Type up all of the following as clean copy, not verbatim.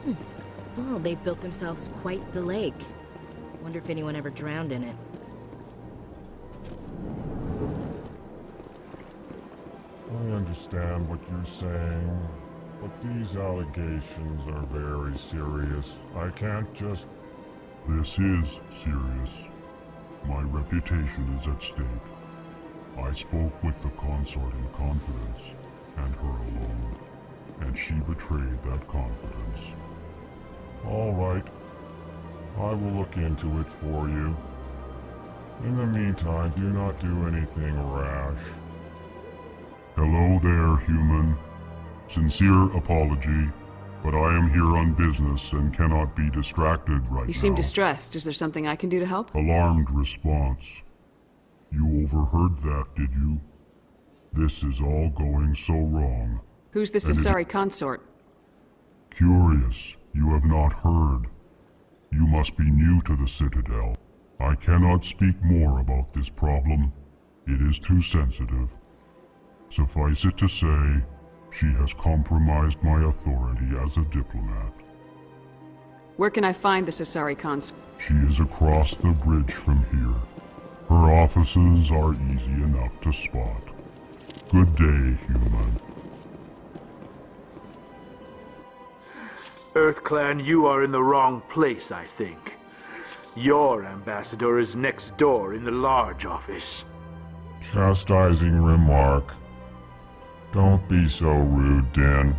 Well, they've built themselves quite the lake. Wonder if anyone ever drowned in it. I understand what you're saying, but these allegations are very serious. I can't just... This is serious. My reputation is at stake. I spoke with the consort in confidence, and her alone, and she betrayed that confidence. All right. I will look into it for you. In the meantime, do not do anything rash. Hello there, human. Sincere apology, but I am here on business and cannot be distracted right now. You seem distressed. Is there something I can do to help? Alarmed response. You overheard that, did you? This is all going so wrong. Who's the Asari consort? Curious, you have not heard. You must be new to the Citadel. I cannot speak more about this problem. It is too sensitive. Suffice it to say, she has compromised my authority as a diplomat. Where can I find the Asari consort? She is across the bridge from here. Her offices are easy enough to spot. Good day, human. EarthClan, you are in the wrong place, I think. Your ambassador is next door in the large office. Chastising remark. Don't be so rude, Din.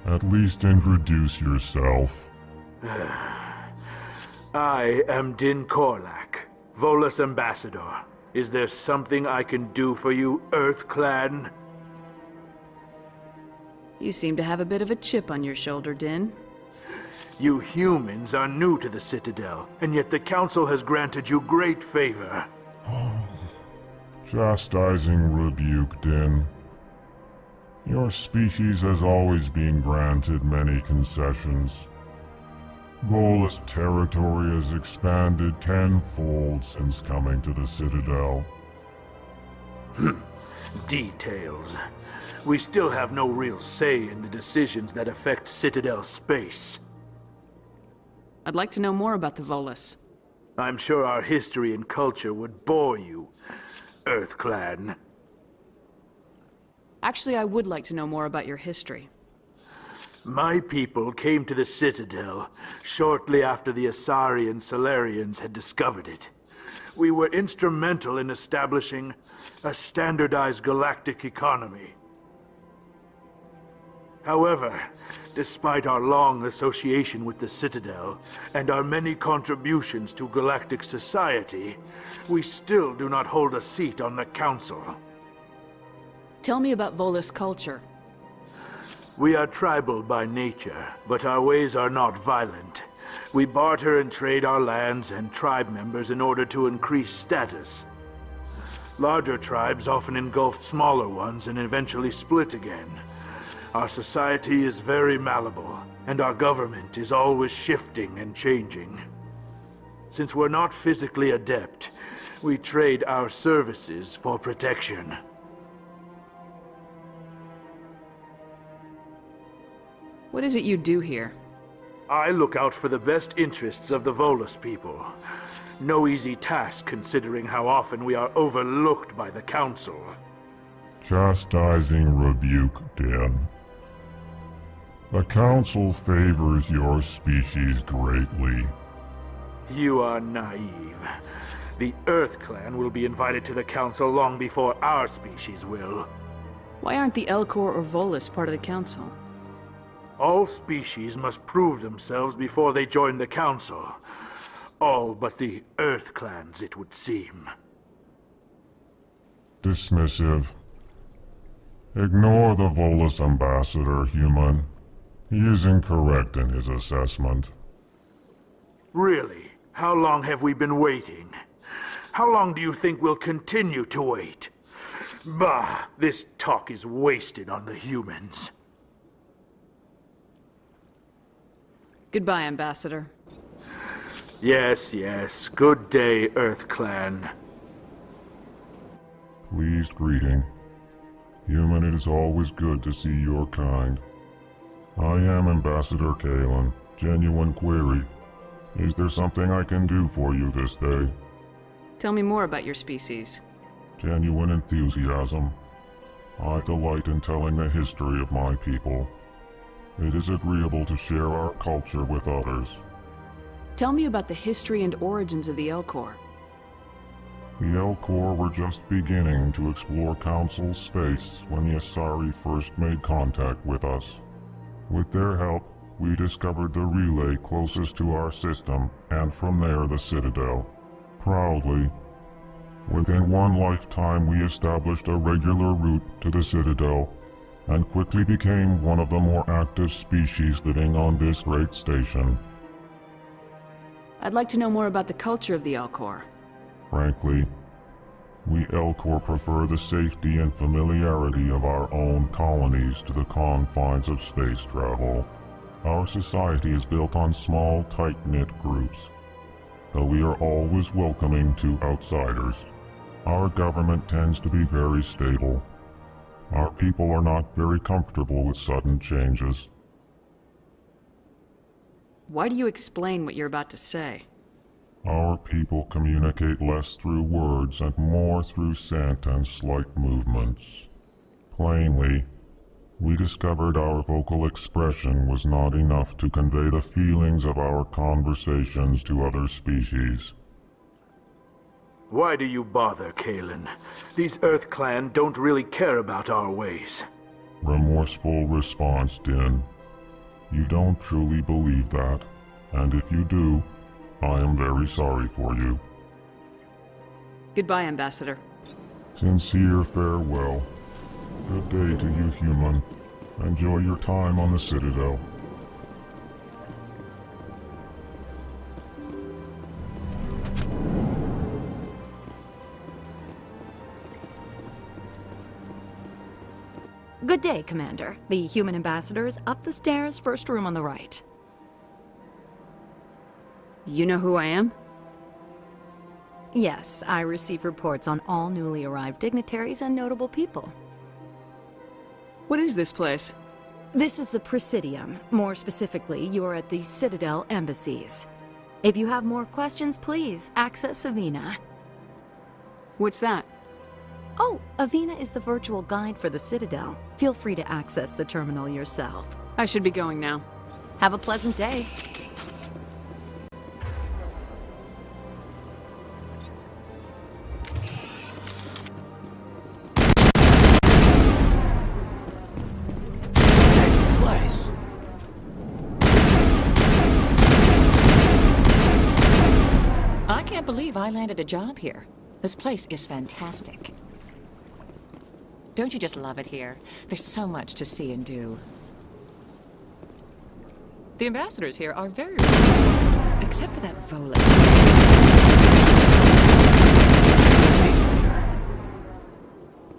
At least introduce yourself. I am Din Korlak, Volus ambassador. Is there something I can do for you, EarthClan? You seem to have a bit of a chip on your shoulder, Din. You humans are new to the Citadel, and yet the Council has granted you great favor. Chastising rebuke, Din. Your species has always been granted many concessions. Volus territory has expanded tenfold since coming to the Citadel. Details. We still have no real say in the decisions that affect Citadel space. I'd like to know more about the Volus. I'm sure our history and culture would bore you, EarthClan. Actually, I would like to know more about your history. My people came to the Citadel shortly after the Asari and Solarians had discovered it. We were instrumental in establishing a standardized galactic economy. However, despite our long association with the Citadel and our many contributions to galactic society, we still do not hold a seat on the Council. Tell me about Volus culture. We are tribal by nature, but our ways are not violent. We barter and trade our lands and tribe members in order to increase status. Larger tribes often engulf smaller ones and eventually split again. Our society is very malleable, and our government is always shifting and changing. Since we're not physically adept, we trade our services for protection. What is it you do here? I look out for the best interests of the Volus people. No easy task considering how often we are overlooked by the Council. Chastising rebuke, Din. The Council favors your species greatly. You are naive. The EarthClan will be invited to the Council long before our species will. Why aren't the Elcor or Volus part of the Council? All species must prove themselves before they join the Council. All but the EarthClans, it would seem. Dismissive. Ignore the Volus ambassador, human. He is incorrect in his assessment. Really? How long have we been waiting? How long do you think we'll continue to wait? Bah! This talk is wasted on the humans. Goodbye, Ambassador. Yes, yes. Good day, EarthClan. Pleased greeting. Human, it is always good to see your kind. I am Ambassador Kaidan, Genuine query. Is there something I can do for you this day? Tell me more about your species. Genuine enthusiasm. I delight in telling the history of my people. It is agreeable to share our culture with others. Tell me about the history and origins of the Elcor. The Elcor were just beginning to explore Council space when the Asari first made contact with us. With their help, we discovered the relay closest to our system, and from there the Citadel. Proudly, within one lifetime we established a regular route to the Citadel, and quickly became one of the more active species living on this great station. I'd like to know more about the culture of the Elcor. Frankly, we Elcor prefer the safety and familiarity of our own colonies to the confines of space travel. Our society is built on small, tight-knit groups, though we are always welcoming to outsiders. Our government tends to be very stable. Our people are not very comfortable with sudden changes. Why do you explain what you're about to say? Our people communicate less through words and more through scent and slight movements. Plainly, we discovered our vocal expression was not enough to convey the feelings of our conversations to other species. Why do you bother, Kaidan? These Earth Clan don't really care about our ways. Remorseful response, Din. You don't truly believe that, and if you do, I am very sorry for you. Goodbye, Ambassador. Sincere farewell. Good day to you, human. Enjoy your time on the Citadel. Good day, Commander. The human ambassador is up the stairs, first room on the right. You know who I am? Yes, I receive reports on all newly arrived dignitaries and notable people. What is this place? This is the Presidium. More specifically, you are at the Citadel embassies. If you have more questions, please access Avina. What's that? Oh, Avina is the virtual guide for the Citadel. Feel free to access the terminal yourself. I should be going now. Have a pleasant day. I can't believe I landed a job here. This place is fantastic. Don't you just love it here? There's so much to see and do. The ambassadors here are very respectful, except for that Volus.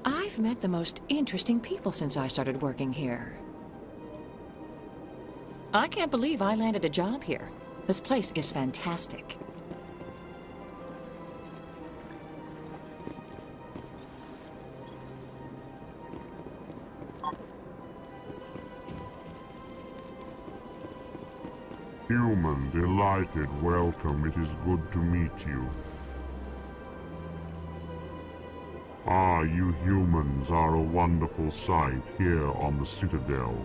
I've met the most interesting people since I started working here. I can't believe I landed a job here. This place is fantastic. Human, delighted welcome. It is good to meet you. Ah, you humans are a wonderful sight here on the Citadel.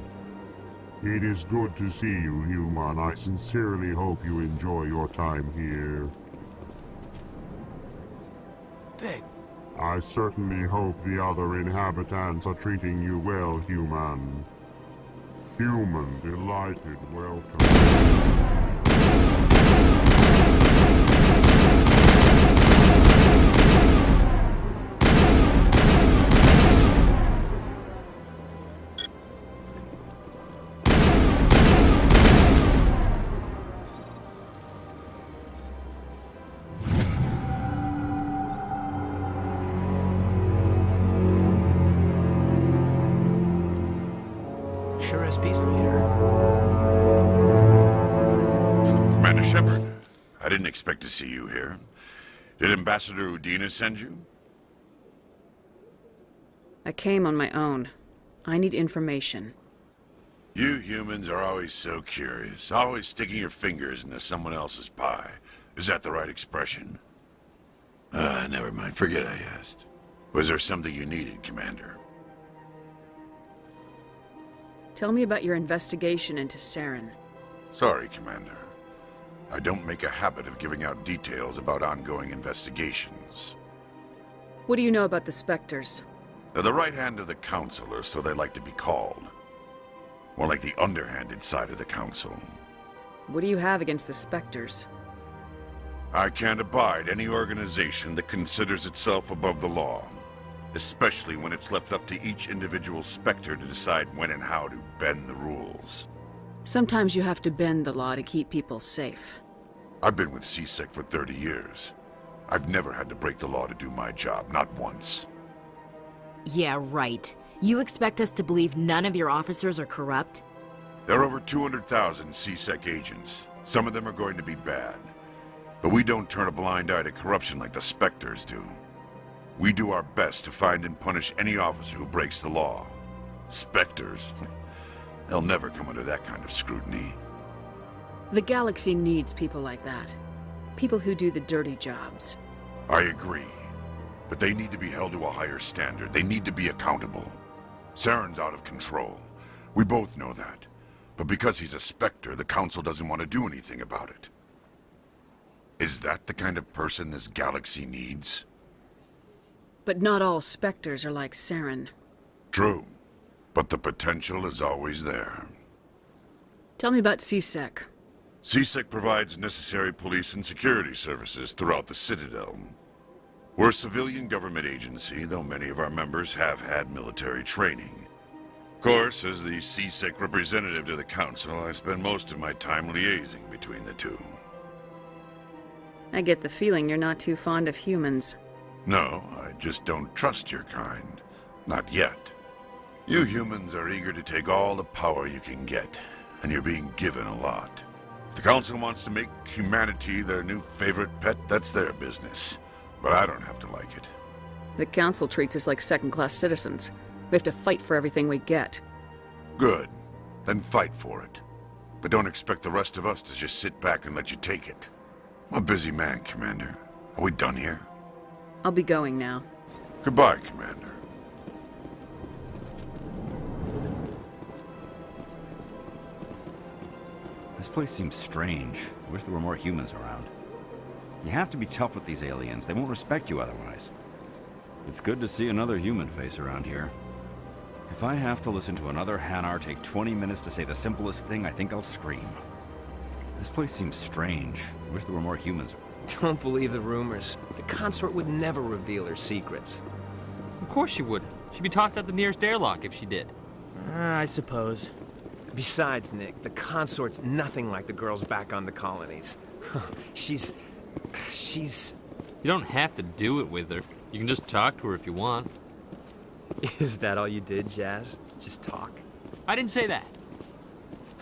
It is good to see you, human. I sincerely hope you enjoy your time here. Big. I certainly hope the other inhabitants are treating you well, human. Human, delighted welcome. Sure is peaceful here. Commander Shepard, I didn't expect to see you here. Did Ambassador Udina send you? I came on my own. I need information. You humans are always so curious, always sticking your fingers into someone else's pie. Is that the right expression? Never mind. Forget I asked. Was there something you needed, Commander? Tell me about your investigation into Saren. Sorry, Commander. I don't make a habit of giving out details about ongoing investigations. What do you know about the Spectres? They're the right hand of the Council, or so they like to be called. More like the underhanded side of the Council. What do you have against the Spectres? I can't abide any organization that considers itself above the law. Especially when it's left up to each individual Spectre to decide when and how to bend the rules. Sometimes you have to bend the law to keep people safe. I've been with CSEC for 30 years. I've never had to break the law to do my job, not once. Yeah, right. You expect us to believe none of your officers are corrupt? There are over 200,000 CSEC agents. Some of them are going to be bad. But we don't turn a blind eye to corruption like the Spectres do. We do our best to find and punish any officer who breaks the law. Spectres? They'll never come under that kind of scrutiny. The galaxy needs people like that. People who do the dirty jobs. I agree. But they need to be held to a higher standard. They need to be accountable. Saren's out of control. We both know that. But because he's a Spectre, the Council doesn't want to do anything about it. Is that the kind of person this galaxy needs? But not all Spectres are like Saren. True. But the potential is always there. Tell me about CSEC. CSEC provides necessary police and security services throughout the Citadel. We're a civilian government agency, though many of our members have had military training. Of course, as the CSEC representative to the Council, I spend most of my time liaising between the two. I get the feeling you're not too fond of humans. No, I just don't trust your kind. Not yet. You humans are eager to take all the power you can get, and you're being given a lot. If the Council wants to make humanity their new favorite pet, that's their business. But I don't have to like it. The Council treats us like second-class citizens. We have to fight for everything we get. Good. Then fight for it. But don't expect the rest of us to just sit back and let you take it. I'm a busy man, Commander. Are we done here? I'll be going now. Goodbye, Commander. This place seems strange. I wish there were more humans around. You have to be tough with these aliens. They won't respect you otherwise. It's good to see another human face around here. If I have to listen to another Hanar take 20 minutes to say the simplest thing, I think I'll scream. This place seems strange. I wish there were more humans. Don't believe the rumors. The consort would never reveal her secrets. Of course she wouldn't. She'd be tossed out the nearest airlock if she did. I suppose. Besides, Nick, the consort's nothing like the girls back on the colonies. She's... You don't have to do it with her. You can just talk to her if you want. Is that all you did, Jazz? Just talk? I didn't say that.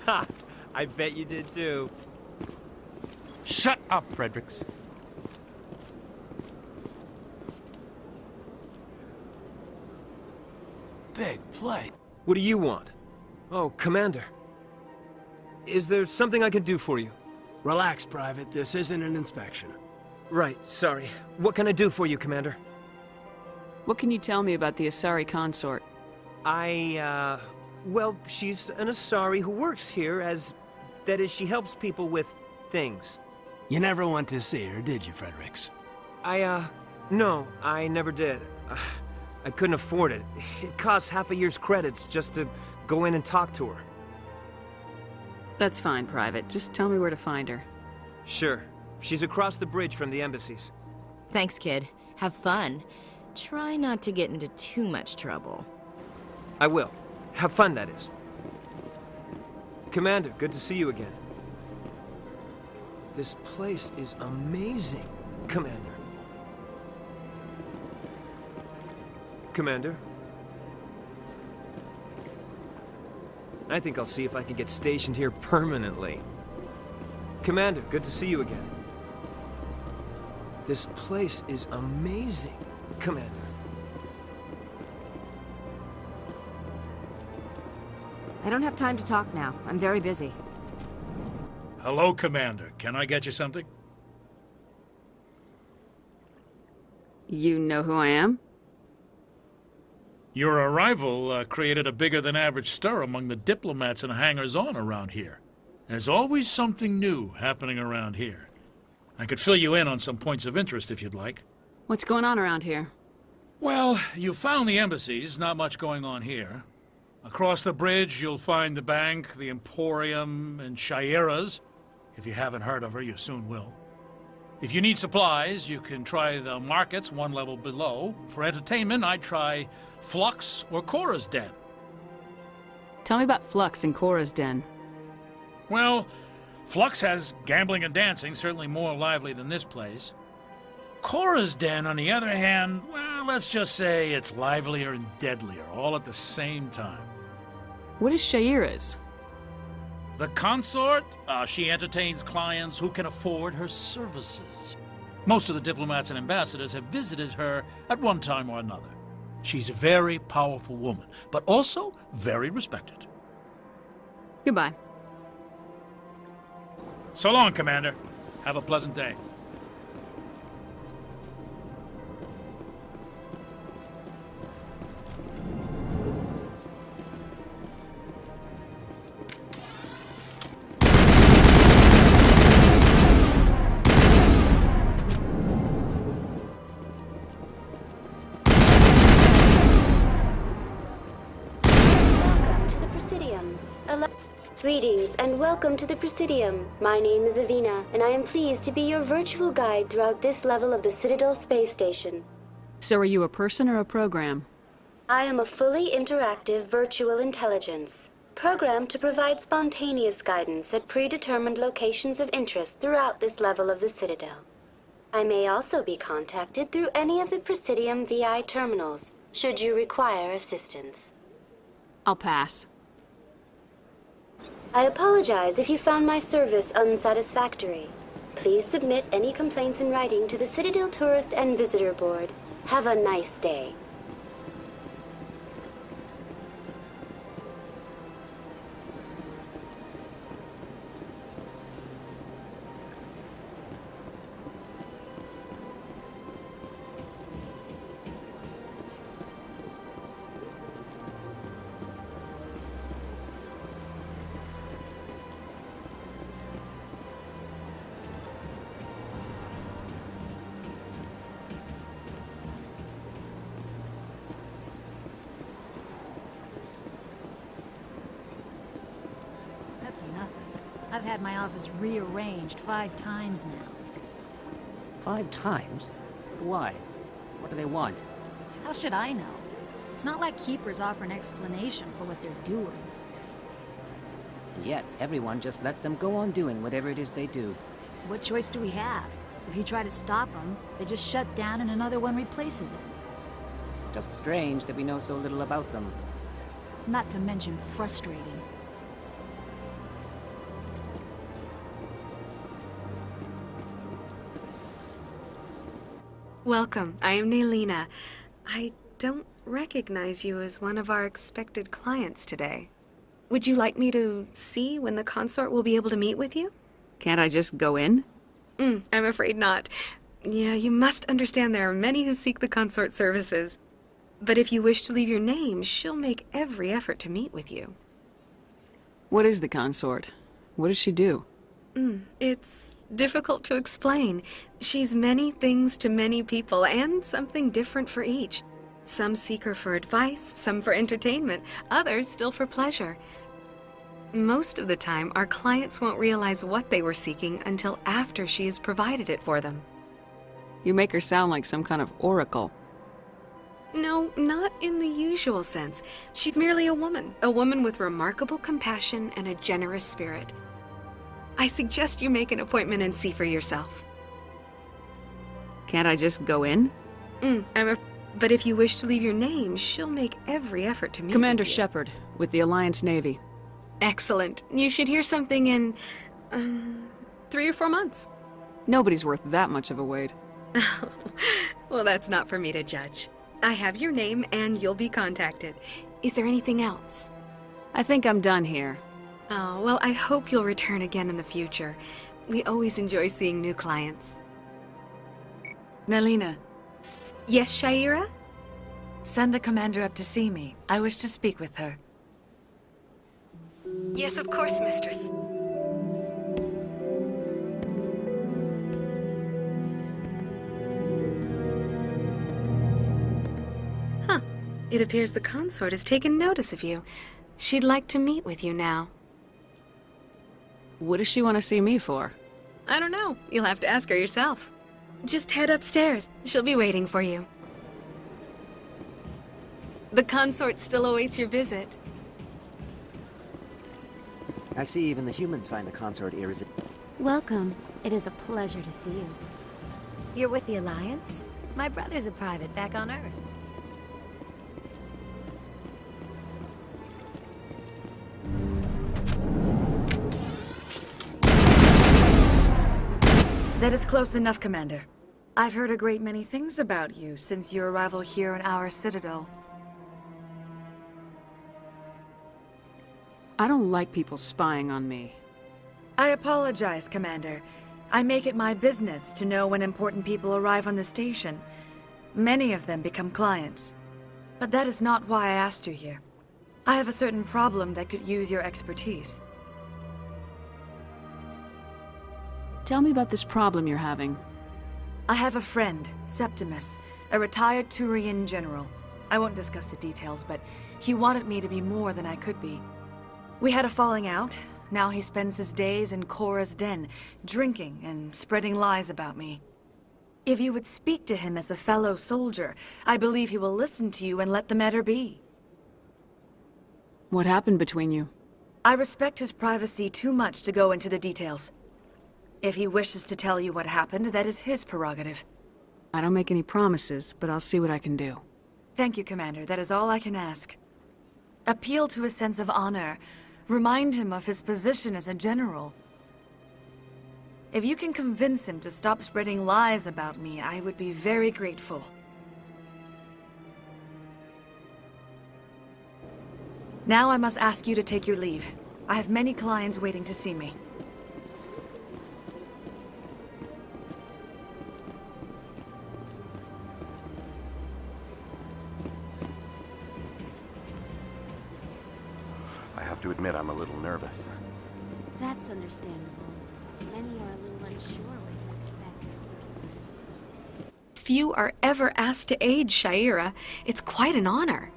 Ha! I bet you did too. Shut up, Fredericks. Big play. What do you want? Oh, Commander. Is there something I can do for you? Relax, Private. This isn't an inspection. Right, sorry. What can I do for you, Commander? What can you tell me about the Asari consort? Well, she's an Asari who works here as... That is, she helps people with things. You never went to see her, did you, Fredericks? No, I never did. I couldn't afford it. It costs half a year's credits just to go in and talk to her. That's fine, Private. Just tell me where to find her. Sure. She's across the bridge from the embassies. Thanks, kid. Have fun. Try not to get into too much trouble. I will. Have fun, that is. Commander, good to see you again. This place is amazing, Commander. Commander? I think I'll see if I can get stationed here permanently. Commander, good to see you again. This place is amazing, Commander. I don't have time to talk now. I'm very busy. Hello, Commander. Can I get you something? You know who I am? Your arrival created a bigger-than-average stir among the diplomats and hangers-on around here. There's always something new happening around here. I could fill you in on some points of interest if you'd like. What's going on around here? Well, you found the embassies. Not much going on here. Across the bridge, you'll find the bank, the Emporium, and Shaira's. If you haven't heard of her, you soon will. If you need supplies, you can try the markets one level below. For entertainment, I'd try Flux or Cora's Den. Tell me about Flux and Cora's Den. Well, Flux has gambling and dancing, certainly more lively than this place. Cora's Den, on the other hand, well, let's just say it's livelier and deadlier, all at the same time. What is Shaira's? The consort, she entertains clients who can afford her services. Most of the diplomats and ambassadors have visited her at one time or another. She's a very powerful woman, but also very respected. Goodbye. So long, Commander. Have a pleasant day. Greetings and welcome to the Presidium. My name is Avina, and I am pleased to be your virtual guide throughout this level of the Citadel space station. So are you a person or a program? I am a fully interactive virtual intelligence, programmed to provide spontaneous guidance at predetermined locations of interest throughout this level of the Citadel. I may also be contacted through any of the Presidium VI terminals, should you require assistance. I'll pass. I apologize if you found my service unsatisfactory. Please submit any complaints in writing to the Citadel Tourist and Visitor Board. Have a nice day. That's nothing. I've had my office rearranged 5 times now. 5 times? Why? What do they want? How should I know? It's not like Keepers offer an explanation for what they're doing. Yet, everyone just lets them go on doing whatever it is they do. What choice do we have? If you try to stop them, they just shut down and another one replaces it. Just strange that we know so little about them. Not to mention frustrating. Welcome. I am Naylina. I don't recognize you as one of our expected clients today. Would you like me to see when the consort will be able to meet with you? Can't I just go in? I'm afraid not. Yeah, you must understand there are many who seek the consort services. But if you wish to leave your name, she'll make every effort to meet with you. What is the consort? What does she do? It's difficult to explain. She's many things to many people, and something different for each. Some seek her for advice, some for entertainment, others still for pleasure. Most of the time, our clients won't realize what they were seeking until after she has provided it for them. You make her sound like some kind of oracle. No, not in the usual sense. She's merely a woman with remarkable compassion and a generous spirit. I suggest you make an appointment and see for yourself. Can't I just go in? But if you wish to leave your name, she'll make every effort to meet Commander with you. Shepard, with the Alliance Navy. Excellent. You should hear something in 3 or 4 months. Nobody's worth that much of a wait. Well, that's not for me to judge. I have your name and you'll be contacted. Is there anything else? I think I'm done here. Oh, well, I hope you'll return again in the future. We always enjoy seeing new clients. Nalina. Yes, Shaira? Send the commander up to see me. I wish to speak with her. Yes, of course, mistress. Huh. It appears the consort has taken notice of you. She'd like to meet with you now. What does she want to see me for? I don't know. You'll have to ask her yourself. Just head upstairs. She'll be waiting for you. The consort still awaits your visit. I see even the humans find the consort irresistible. Welcome. It is a pleasure to see you. You're with the Alliance? My brother's a private back on Earth. That is close enough, Commander. I've heard a great many things about you since your arrival here in our Citadel. I don't like people spying on me. I apologize, Commander. I make it my business to know when important people arrive on the station. Many of them become clients. But that is not why I asked you here. I have a certain problem that could use your expertise. Tell me about this problem you're having. I have a friend, Septimus, a retired Turian general. I won't discuss the details, but he wanted me to be more than I could be. We had a falling out. Now he spends his days in Korra's den, drinking and spreading lies about me. If you would speak to him as a fellow soldier, I believe he will listen to you and let the matter be. What happened between you? I respect his privacy too much to go into the details. If he wishes to tell you what happened, that is his prerogative. I don't make any promises, but I'll see what I can do. Thank you, Commander. That is all I can ask. Appeal to his sense of honor. Remind him of his position as a general. If you can convince him to stop spreading lies about me, I would be very grateful. Now I must ask you to take your leave. I have many clients waiting to see me. I have to admit I'm a little nervous. That's understandable. Many are a little unsure what to expect at first. Few are ever asked to aid Shaira. It's quite an honor.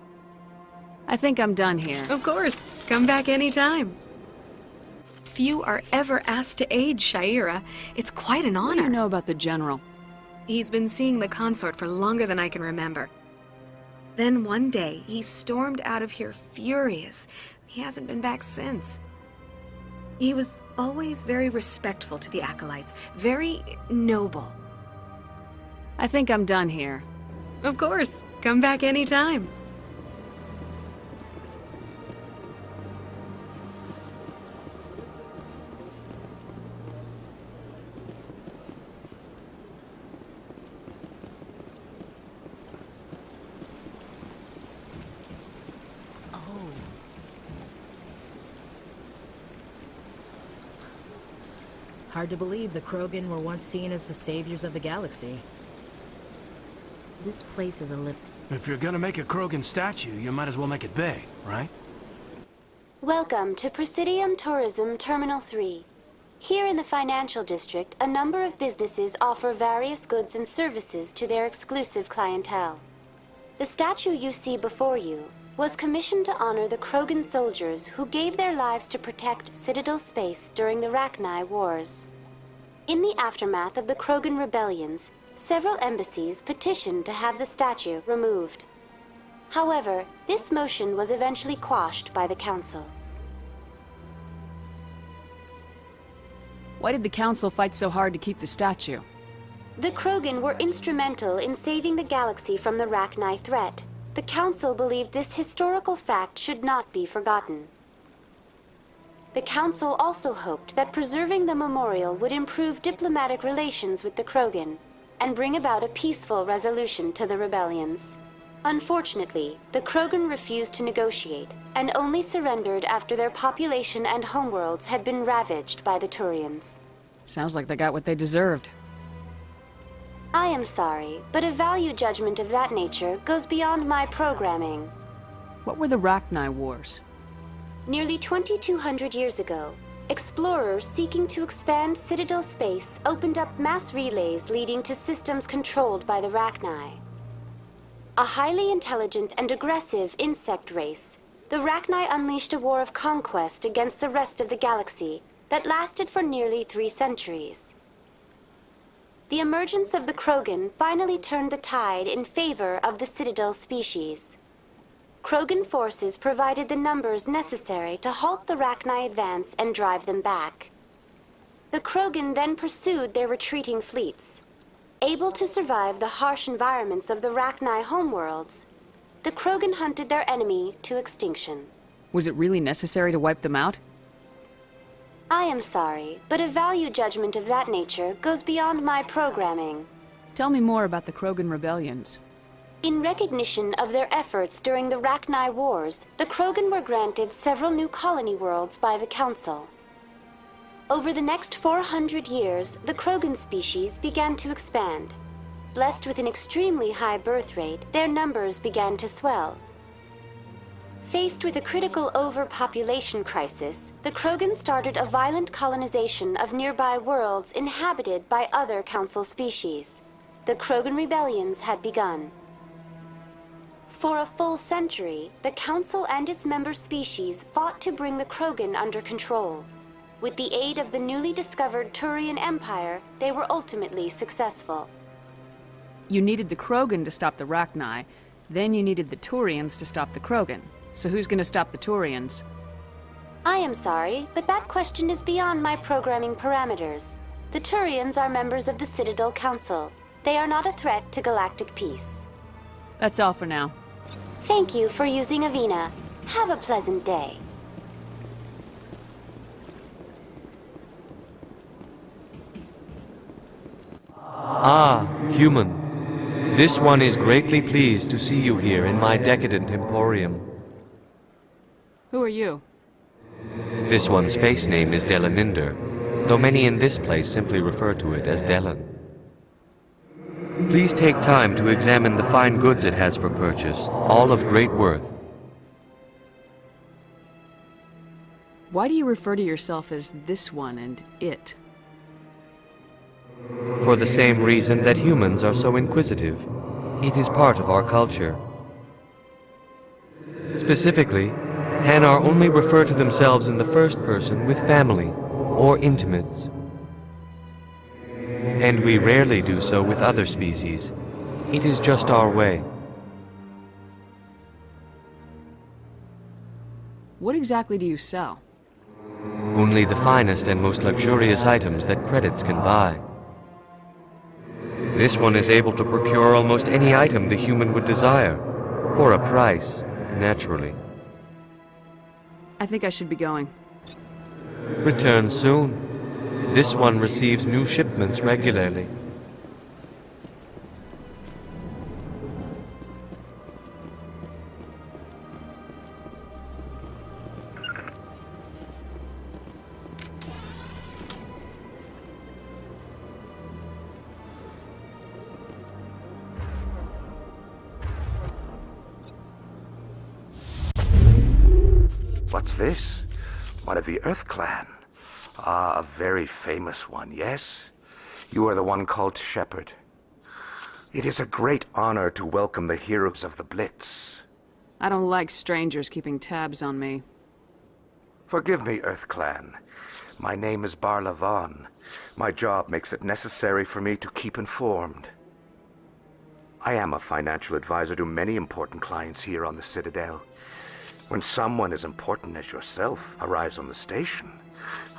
I think I'm done here. Of course. Come back anytime. Few are ever asked to aid Shaira. It's quite an honor. What do you know about the General? He's been seeing the consort for longer than I can remember. Then one day, he stormed out of here furious. He hasn't been back since. He was always very respectful to the acolytes, very noble. I think I'm done here. Of course. Come back anytime. Hard to believe the Krogan were once seen as the saviors of the galaxy. This place is a lip. If you're gonna make a Krogan statue, you might as well make it big, right? Welcome to Presidium Tourism Terminal 3. Here in the financial district, a number of businesses offer various goods and services to their exclusive clientele. The statue you see before you was commissioned to honor the Krogan soldiers who gave their lives to protect Citadel space during the Rachni Wars. In the aftermath of the Krogan rebellions, several embassies petitioned to have the statue removed. However, this motion was eventually quashed by the Council. Why did the Council fight so hard to keep the statue? The Krogan were instrumental in saving the galaxy from the Rachni threat. The Council believed this historical fact should not be forgotten. The Council also hoped that preserving the memorial would improve diplomatic relations with the Krogan and bring about a peaceful resolution to the rebellions. Unfortunately, the Krogan refused to negotiate, and only surrendered after their population and homeworlds had been ravaged by the Turians. Sounds like they got what they deserved. I am sorry, but a value judgment of that nature goes beyond my programming. What were the Rachni Wars? Nearly 2,200 years ago, explorers seeking to expand Citadel space opened up mass relays leading to systems controlled by the Rachni. A highly intelligent and aggressive insect race, the Rachni unleashed a war of conquest against the rest of the galaxy that lasted for nearly 3 centuries. The emergence of the Krogan finally turned the tide in favor of the Citadel species. Krogan forces provided the numbers necessary to halt the Rachni advance and drive them back. The Krogan then pursued their retreating fleets. Able to survive the harsh environments of the Rachni homeworlds, the Krogan hunted their enemy to extinction. Was it really necessary to wipe them out? I am sorry, but a value judgment of that nature goes beyond my programming. Tell me more about the Krogan rebellions. In recognition of their efforts during the Rachni Wars, the Krogan were granted several new colony worlds by the Council. Over the next 400 years, the Krogan species began to expand. Blessed with an extremely high birth rate, their numbers began to swell. Faced with a critical overpopulation crisis, the Krogan started a violent colonization of nearby worlds inhabited by other Council species. The Krogan rebellions had begun. For a full century, the Council and its member species fought to bring the Krogan under control. With the aid of the newly discovered Turian Empire, they were ultimately successful. You needed the Krogan to stop the Rachni, then you needed the Turians to stop the Krogan. So who's gonna stop the Turians? I am sorry, but that question is beyond my programming parameters. The Turians are members of the Citadel Council. They are not a threat to galactic peace. That's all for now. Thank you for using Avina. Have a pleasant day. Ah, human. This one is greatly pleased to see you here in my decadent emporium. Who are you? This one's face name is Delaninder, though many in this place simply refer to it as Delan. Please take time to examine the fine goods it has for purchase, all of great worth. Why do you refer to yourself as this one and it? For the same reason that humans are so inquisitive. It is part of our culture. Specifically, Hanar only refer to themselves in the first person with family or intimates. And we rarely do so with other species. It is just our way. What exactly do you sell? Only the finest and most luxurious items that credits can buy. This one is able to procure almost any item the human would desire, for a price, naturally. I think I should be going. Return soon. This one receives new shipments regularly. What's this? One of the Earth Clan. Ah, a very famous one, yes? You are the one called Shepherd. It is a great honor to welcome the heroes of the Blitz. I don't like strangers keeping tabs on me. Forgive me, Earth Clan. My name is Barla Vaughn. My job makes it necessary for me to keep informed. I am a financial advisor to many important clients here on the Citadel. When someone as important as yourself arrives on the station,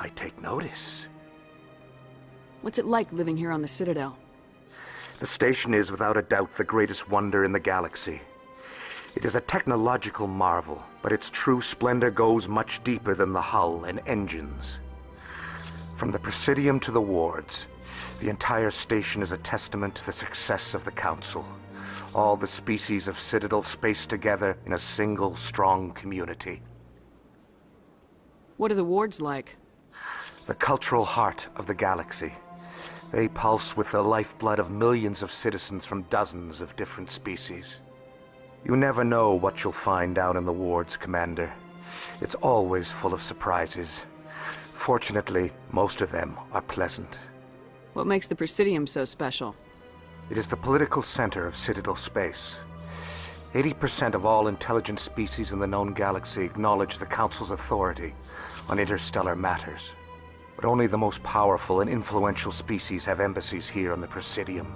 I take notice. What's it like living here on the Citadel? The station is without a doubt the greatest wonder in the galaxy. It is a technological marvel, but its true splendor goes much deeper than the hull and engines. From the Presidium to the wards, the entire station is a testament to the success of the Council. All the species of Citadel spaced together in a single strong community. What are the wards like? The cultural heart of the galaxy. They pulse with the lifeblood of millions of citizens from dozens of different species. You never know what you'll find out in the wards, Commander. It's always full of surprises. Fortunately, most of them are pleasant. What makes the Presidium so special? It is the political center of Citadel space. 80% of all intelligent species in the known galaxy acknowledge the Council's authority on interstellar matters. But only the most powerful and influential species have embassies here on the Presidium.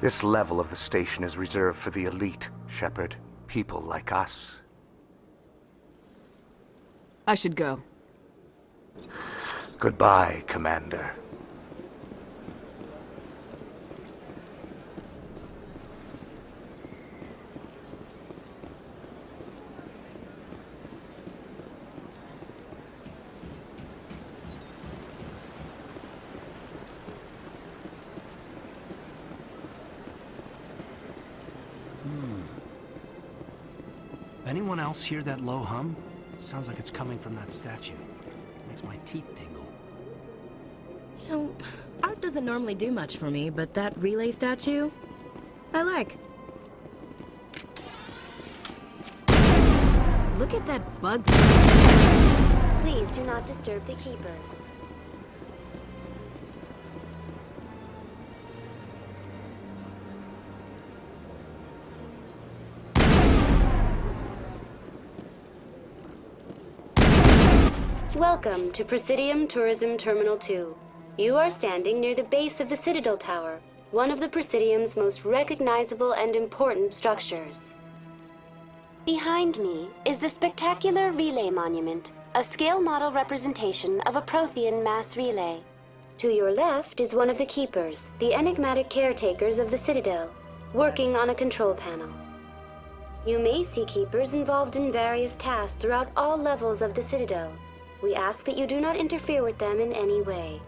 This level of the station is reserved for the elite, Shepard. People like us. I should go. Goodbye, Commander. Anyone else hear that low hum? Sounds like it's coming from that statue. Makes my teeth tingle. You know, art doesn't normally do much for me, but that relay statue, I like. Look at that bug. Please do not disturb the keepers. Welcome to Presidium Tourism Terminal 2. You are standing near the base of the Citadel Tower, one of the Presidium's most recognizable and important structures. Behind me is the spectacular Relay Monument, a scale model representation of a Prothean mass relay. To your left is one of the Keepers, the enigmatic caretakers of the Citadel, working on a control panel. You may see Keepers involved in various tasks throughout all levels of the Citadel. We ask that you do not interfere with them in any way.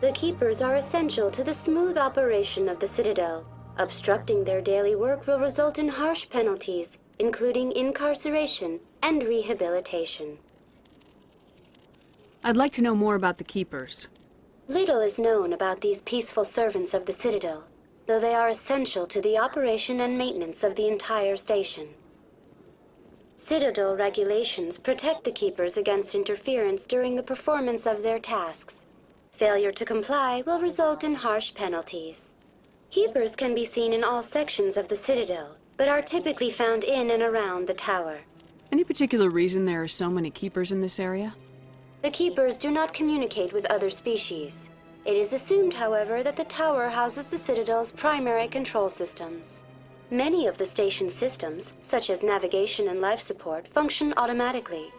The Keepers are essential to the smooth operation of the Citadel. Obstructing their daily work will result in harsh penalties, including incarceration and rehabilitation. I'd like to know more about the Keepers. Little is known about these peaceful servants of the Citadel, though they are essential to the operation and maintenance of the entire station. Citadel regulations protect the Keepers against interference during the performance of their tasks. Failure to comply will result in harsh penalties. Keepers can be seen in all sections of the Citadel, but are typically found in and around the tower. Any particular reason there are so many Keepers in this area? The Keepers do not communicate with other species. It is assumed, however, that the tower houses the Citadel's primary control systems. Many of the station's systems, such as navigation and life support, function automatically.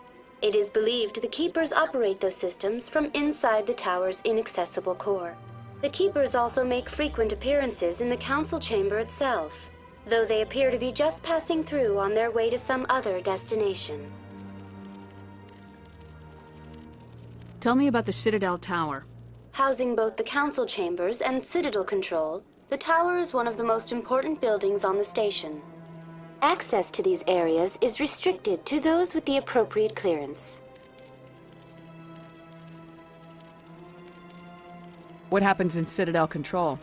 It is believed the Keepers operate those systems from inside the tower's inaccessible core. The Keepers also make frequent appearances in the Council chamber itself, though they appear to be just passing through on their way to some other destination. Tell me about the Citadel Tower. Housing both the Council chambers and Citadel control, the tower is one of the most important buildings on the station. Access to these areas is restricted to those with the appropriate clearance. What happens in Citadel Control?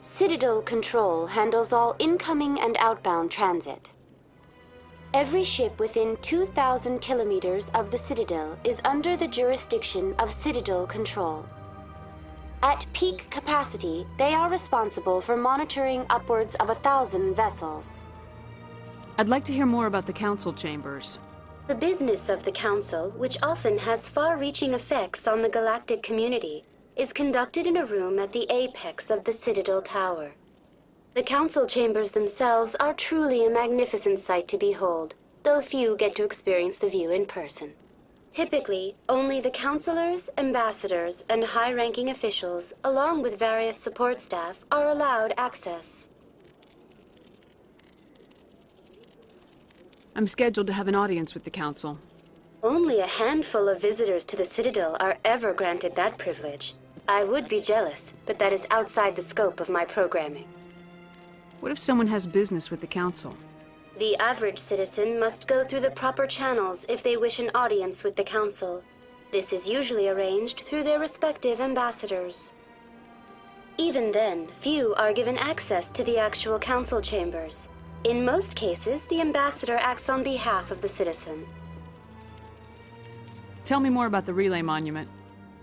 Citadel Control handles all incoming and outbound transit. Every ship within 2,000 kilometers of the Citadel is under the jurisdiction of Citadel Control. At peak capacity, they are responsible for monitoring upwards of 1,000 vessels. I'd like to hear more about the Council chambers. The business of the Council, which often has far-reaching effects on the galactic community, is conducted in a room at the apex of the Citadel Tower. The Council chambers themselves are truly a magnificent sight to behold, though few get to experience the view in person. Typically, only the councilors, ambassadors, and high-ranking officials, along with various support staff, are allowed access. I'm scheduled to have an audience with the Council. Only a handful of visitors to the Citadel are ever granted that privilege. I would be jealous, but that is outside the scope of my programming. What if someone has business with the Council? The average citizen must go through the proper channels if they wish an audience with the Council. This is usually arranged through their respective ambassadors. Even then, few are given access to the actual Council chambers. In most cases, the ambassador acts on behalf of the citizen. Tell me more about the Relay Monument.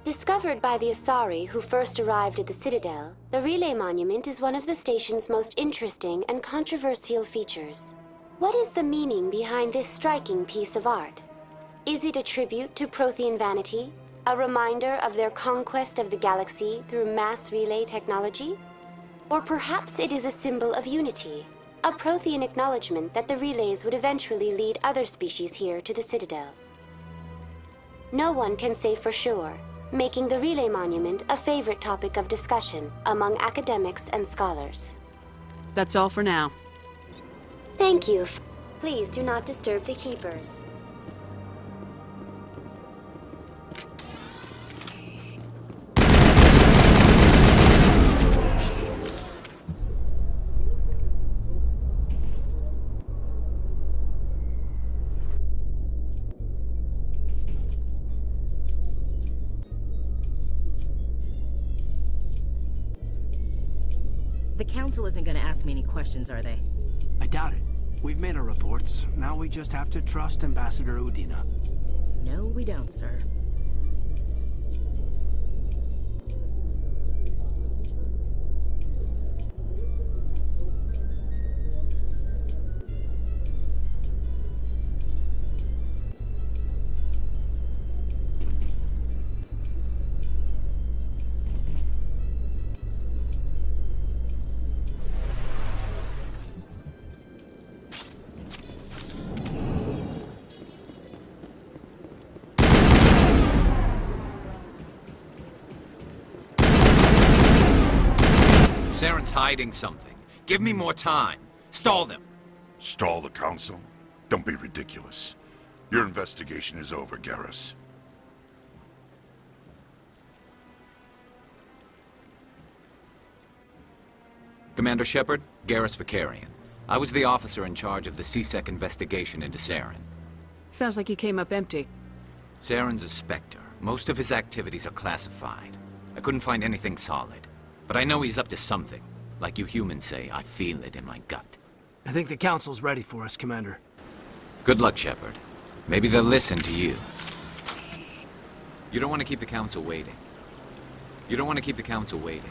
Discovered by the Asari who first arrived at the Citadel, the Relay Monument is one of the station's most interesting and controversial features. What is the meaning behind this striking piece of art? Is it a tribute to Prothean vanity? A reminder of their conquest of the galaxy through mass relay technology? Or perhaps it is a symbol of unity, a Prothean acknowledgement that the relays would eventually lead other species here to the Citadel. No one can say for sure, making the Relay Monument a favorite topic of discussion among academics and scholars. That's all for now. Thank you. Please do not disturb the keepers. The Council isn't gonna ask me any questions, are they? I doubt it. We've made our reports. Now we just have to trust Ambassador Udina. No, we don't, sir. Saren's hiding something. Give me more time. Stall them. Stall the Council? Don't be ridiculous. Your investigation is over, Garrus. Commander Shepard, Garrus Vakarian. I was the officer in charge of the C-Sec investigation into Saren. Sounds like you came up empty. Saren's a Spectre. Most of his activities are classified. I couldn't find anything solid. But I know he's up to something. Like you humans say, I feel it in my gut. I think the Council's ready for us, Commander. Good luck, Shepard. Maybe they'll listen to you. You don't want to keep the Council waiting. You don't want to keep the Council waiting.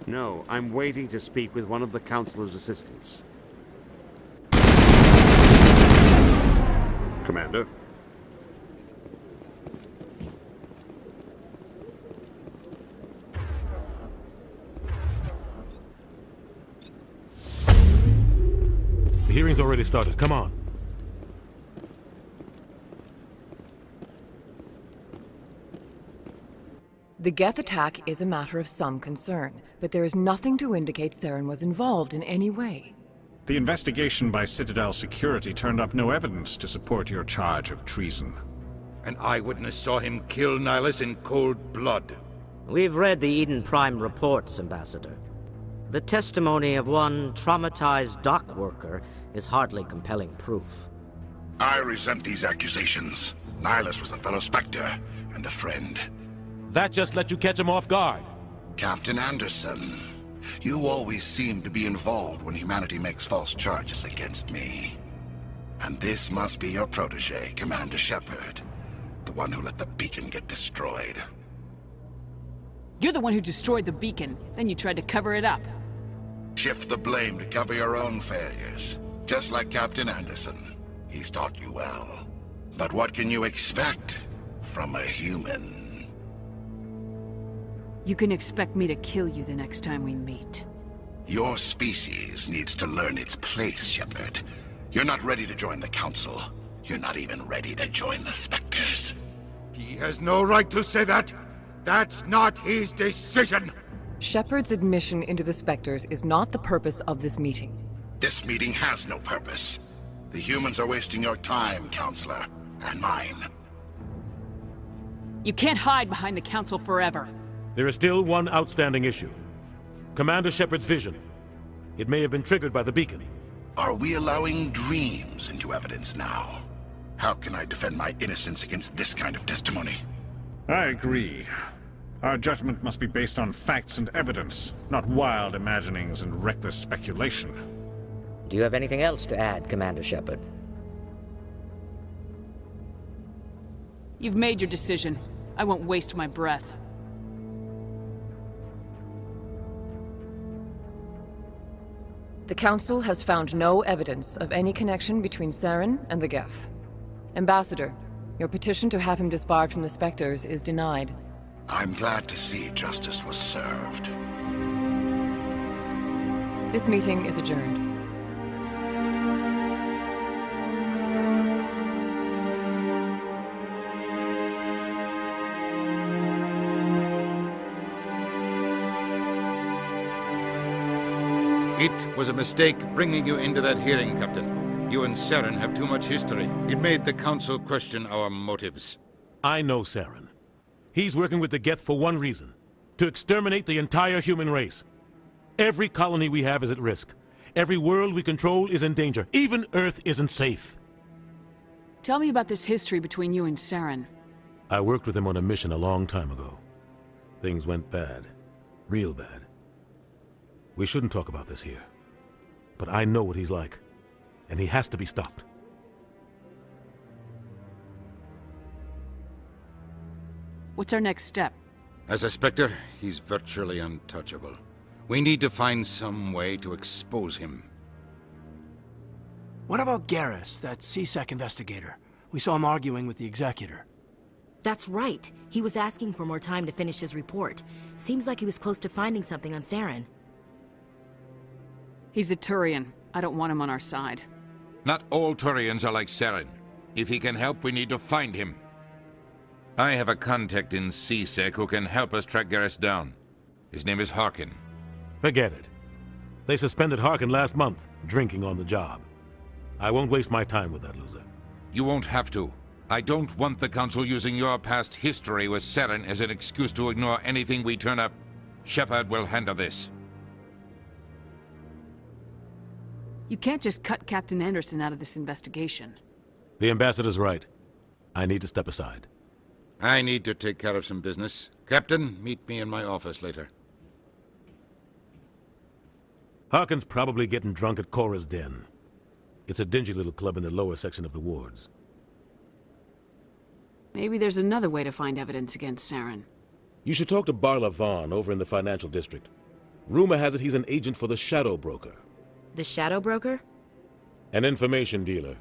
No, I'm waiting to speak with one of the Councilor's assistants. Commander? The hearing's already started. Come on. The Geth attack is a matter of some concern, but there is nothing to indicate Saren was involved in any way. The investigation by Citadel security turned up no evidence to support your charge of treason. An eyewitness saw him kill Nihilus in cold blood. We've read the Eden Prime reports, Ambassador. The testimony of one traumatized dock worker is hardly compelling proof. I resent these accusations. Nihilus was a fellow Spectre and a friend. That just let you catch him off guard. Captain Anderson, you always seem to be involved when humanity makes false charges against me. And this must be your protege, Commander Shepard. The one who let the beacon get destroyed. You're the one who destroyed the beacon, then you tried to cover it up. Shift the blame to cover your own failures. Just like Captain Anderson. He's taught you well. But what can you expect from a human? You can expect me to kill you the next time we meet. Your species needs to learn its place, Shepard. You're not ready to join the Council. You're not even ready to join the Spectres. He has no right to say that! That's not his decision! Shepard's admission into the Spectres is not the purpose of this meeting. This meeting has no purpose. The humans are wasting your time, Counselor, and mine. You can't hide behind the Council forever. There is still one outstanding issue. Commander Shepard's vision. It may have been triggered by the beacon. Are we allowing dreams into evidence now? How can I defend my innocence against this kind of testimony? I agree. Our judgment must be based on facts and evidence, not wild imaginings and reckless speculation. Do you have anything else to add, Commander Shepard? You've made your decision. I won't waste my breath. The Council has found no evidence of any connection between Saren and the Geth. Ambassador, your petition to have him disbarred from the Spectres is denied. I'm glad to see justice was served. This meeting is adjourned. It was a mistake bringing you into that hearing, Captain. You and Saren have too much history. It made the Council question our motives. I know Saren. He's working with the Geth for one reason. To exterminate the entire human race. Every colony we have is at risk. Every world we control is in danger. Even Earth isn't safe. Tell me about this history between you and Saren. I worked with him on a mission a long time ago. Things went bad. Real bad. We shouldn't talk about this here. But I know what he's like. And he has to be stopped. What's our next step? As a Spectre, he's virtually untouchable. We need to find some way to expose him. What about Garrus, that CSEC investigator? We saw him arguing with the Executor. That's right. He was asking for more time to finish his report. Seems like he was close to finding something on Saren. He's a Turian. I don't want him on our side. Not all Turians are like Saren. If he can help, we need to find him. I have a contact in CSEC who can help us track Garrus down. His name is Harkin. Forget it. They suspended Harkin last month, drinking on the job. I won't waste my time with that loser. You won't have to. I don't want the Council using your past history with Saren as an excuse to ignore anything we turn up. Shepard will handle this. You can't just cut Captain Anderson out of this investigation. The Ambassador's right. I need to step aside. I need to take care of some business. Captain, meet me in my office later. Harkin's probably getting drunk at Cora's Den. It's a dingy little club in the lower section of the wards. Maybe there's another way to find evidence against Saren. You should talk to Barla Vaughn over in the financial district. Rumor has it he's an agent for the Shadow Broker. The Shadow Broker? An information dealer.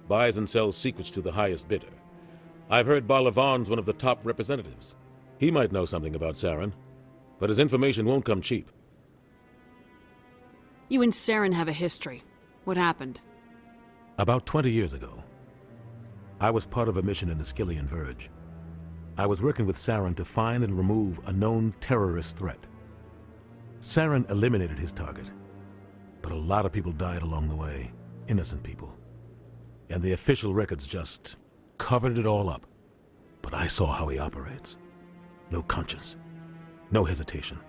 Buys and sells secrets to the highest bidder. I've heard Barla Vaughn's one of the top representatives. He might know something about Saren, but his information won't come cheap. You and Saren have a history. What happened? About 20 years ago, I was part of a mission in the Skillian Verge. I was working with Saren to find and remove a known terrorist threat. Saren eliminated his target, but a lot of people died along the way, innocent people. And the official records just covered it all up. But I saw how he operates. No conscience, no hesitation.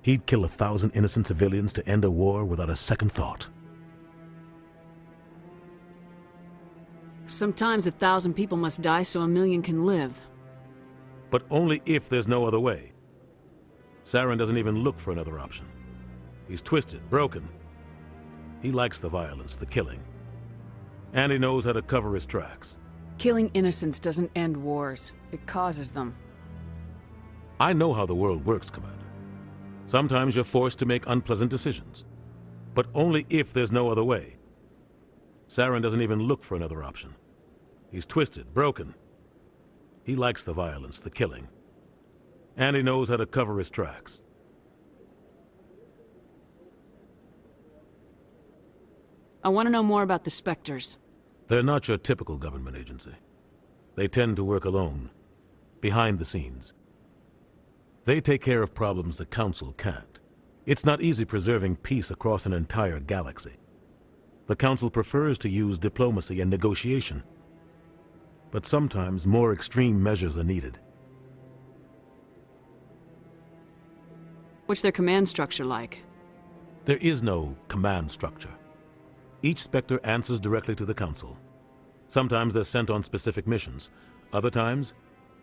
He'd kill 1,000 innocent civilians to end a war without a second thought. Sometimes 1,000 people must die so 1,000,000 can live. But only if there's no other way. Saren doesn't even look for another option. He's twisted, broken. He likes the violence, the killing. And he knows how to cover his tracks. Killing innocents doesn't end wars. It causes them. I know how the world works, Commander. Sometimes you're forced to make unpleasant decisions. But only if there's no other way. Saren doesn't even look for another option. He's twisted, broken. He likes the violence, the killing. And he knows how to cover his tracks. I want to know more about the Spectres. They're not your typical government agency. They tend to work alone, behind the scenes. They take care of problems the Council can't. It's not easy preserving peace across an entire galaxy. The Council prefers to use diplomacy and negotiation. But sometimes more extreme measures are needed. What's their command structure like? There is no command structure. Each Spectre answers directly to the Council. Sometimes they're sent on specific missions. Other times,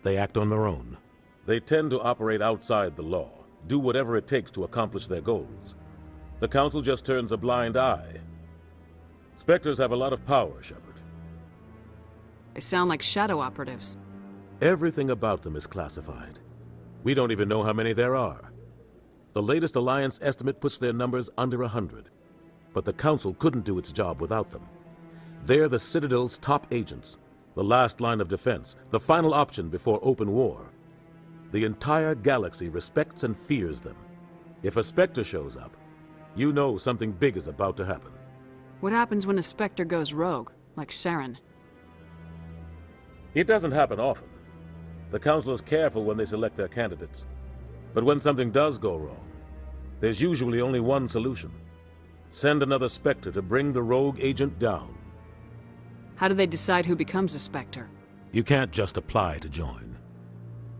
they act on their own. They tend to operate outside the law, do whatever it takes to accomplish their goals. The Council just turns a blind eye. Spectres have a lot of power, Shepard. They sound like shadow operatives. Everything about them is classified. We don't even know how many there are. The latest Alliance estimate puts their numbers under 100. But the Council couldn't do its job without them. They're the Citadel's top agents, the last line of defense, the final option before open war. The entire galaxy respects and fears them. If a Spectre shows up, you know something big is about to happen. What happens when a Spectre goes rogue, like Saren? It doesn't happen often. The Council is careful when they select their candidates. But when something does go wrong, there's usually only one solution. Send another Spectre to bring the rogue agent down. How do they decide who becomes a Spectre? You can't just apply to join.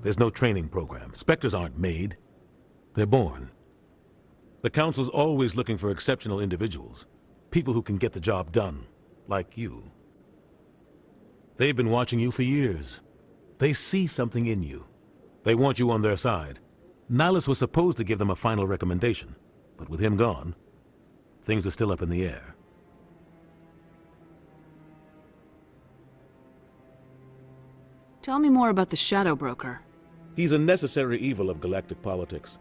There's no training program. Spectres aren't made. They're born. The Council's always looking for exceptional individuals. People who can get the job done, like you. They've been watching you for years. They see something in you. They want you on their side. Nihilus was supposed to give them a final recommendation, but with him gone, things are still up in the air. Tell me more about the Shadow Broker. He's a necessary evil of galactic politics.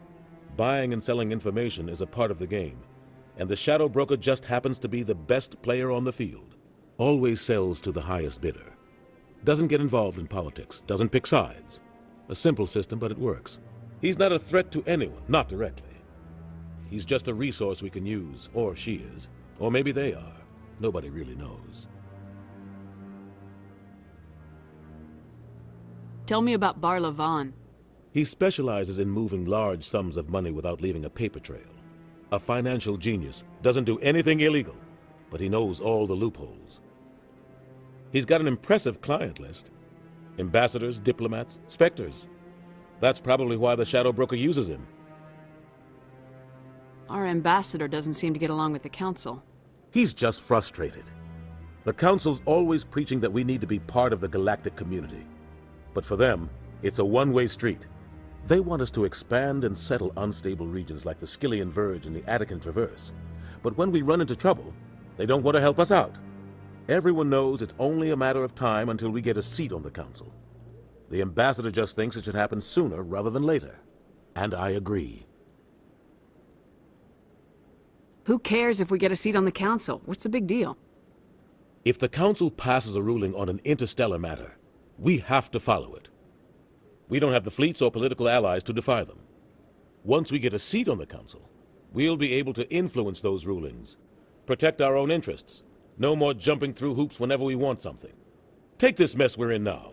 Buying and selling information is a part of the game, and the Shadow Broker just happens to be the best player on the field. Always sells to the highest bidder. Doesn't get involved in politics, doesn't pick sides. A simple system, but it works. He's not a threat to anyone, not directly. He's just a resource we can use, or she is. Or maybe they are. Nobody really knows. Tell me about Barla Vaughn. He specializes in moving large sums of money without leaving a paper trail. A financial genius, doesn't do anything illegal, but he knows all the loopholes. He's got an impressive client list. Ambassadors, diplomats, Spectres. That's probably why the Shadow Broker uses him. Our ambassador doesn't seem to get along with the Council. He's just frustrated. The Council's always preaching that we need to be part of the galactic community. But for them, it's a one-way street. They want us to expand and settle unstable regions like the Skillian Verge and the Attican Traverse. But when we run into trouble, they don't want to help us out. Everyone knows it's only a matter of time until we get a seat on the Council. The ambassador just thinks it should happen sooner rather than later. And I agree. Who cares if we get a seat on the Council? What's the big deal? If the Council passes a ruling on an interstellar matter, we have to follow it. We don't have the fleets or political allies to defy them. Once we get a seat on the Council, we'll be able to influence those rulings, protect our own interests. No more jumping through hoops whenever we want something. Take this mess we're in now.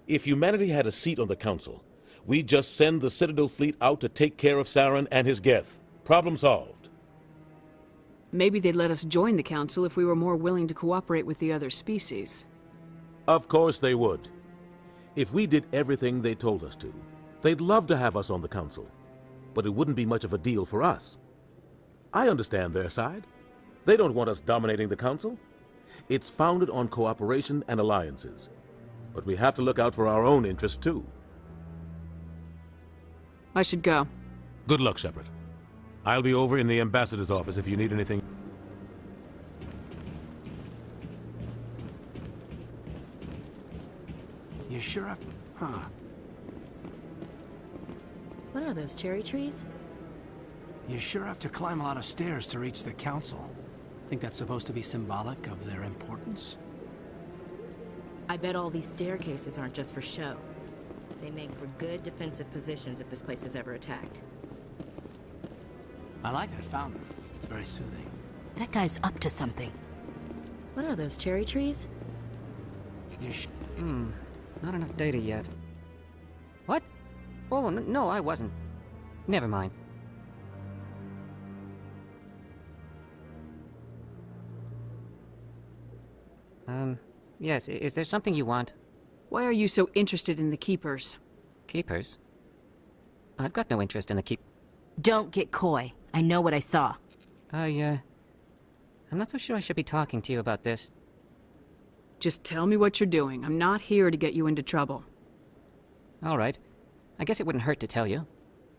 If humanity had a seat on the Council, we'd just send the Citadel fleet out to take care of Saren and his Geth. Problem solved. Maybe they'd let us join the Council if we were more willing to cooperate with the other species. Of course they would. If we did everything they told us to, they'd love to have us on the Council. But it wouldn't be much of a deal for us. I understand their side. They don't want us dominating the Council. It's founded on cooperation and alliances. But we have to look out for our own interests, too. I should go. Good luck, Shepard. I'll be over in the ambassador's office if you need anything. You sure have... Huh. What are those, cherry trees? You sure have to climb a lot of stairs to reach the Council. Think that's supposed to be symbolic of their importance? I bet all these staircases aren't just for show. They make for good defensive positions if this place is ever attacked. I like that fountain. It's very soothing. That guy's up to something. What are those, cherry trees? Not enough data yet. What? Oh, no, I wasn't. Never mind. Yes, is there something you want? Why are you so interested in the Keepers? Keepers? I've got no interest in the Don't get coy. I know what I saw. I'm not so sure I should be talking to you about this. Just tell me what you're doing. I'm not here to get you into trouble. All right. I guess it wouldn't hurt to tell you.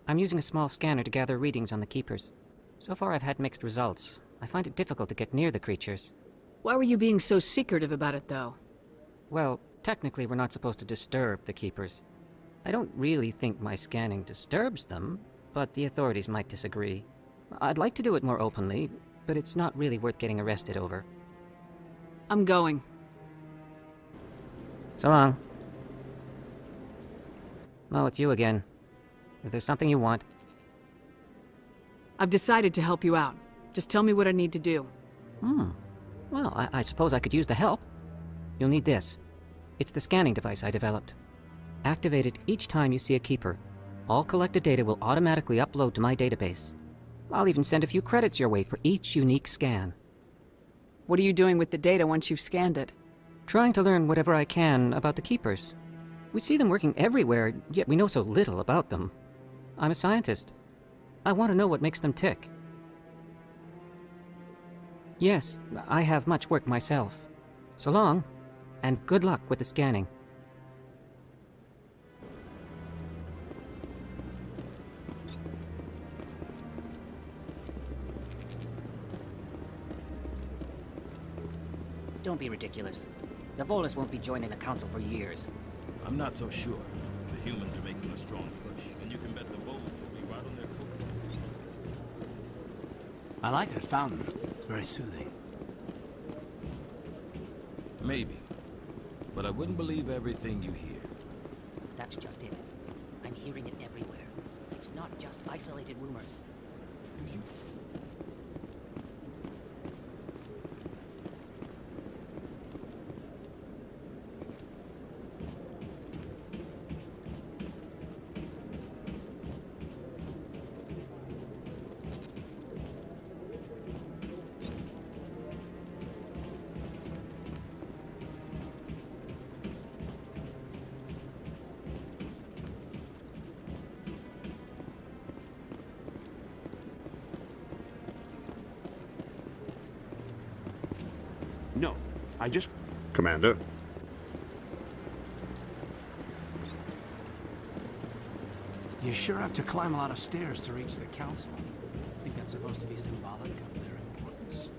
I'm using a small scanner to gather readings on the Keepers. So far I've had mixed results. I find it difficult to get near the creatures. Why were you being so secretive about it, though? Well, technically we're not supposed to disturb the Keepers. I don't really think my scanning disturbs them, but the authorities might disagree. I'd like to do it more openly, but it's not really worth getting arrested over. I'm going. So long. Oh, it's you again. Is there something you want? I've decided to help you out. Just tell me what I need to do. Well, I suppose I could use the help. You'll need this. It's the scanning device I developed. Activate it each time you see a Keeper. All collected data will automatically upload to my database. I'll even send a few credits your way for each unique scan. What are you doing with the data once you've scanned it? Trying to learn whatever I can about the Keepers. We see them working everywhere, yet we know so little about them. I'm a scientist. I want to know what makes them tick. Yes, I have much work myself. So long, and good luck with the scanning. Don't be ridiculous. The Volus won't be joining the Council for years. I'm not so sure. The humans are making a strong push, and you can bet the Volus will be right on their coat. I like that fountain. It's very soothing. Maybe. But I wouldn't believe everything you hear. That's just it. I'm hearing it everywhere. It's not just isolated rumors. Do you? No, Commander. You sure have to climb a lot of stairs to reach the Council. I think that's supposed to be symbolic of their importance.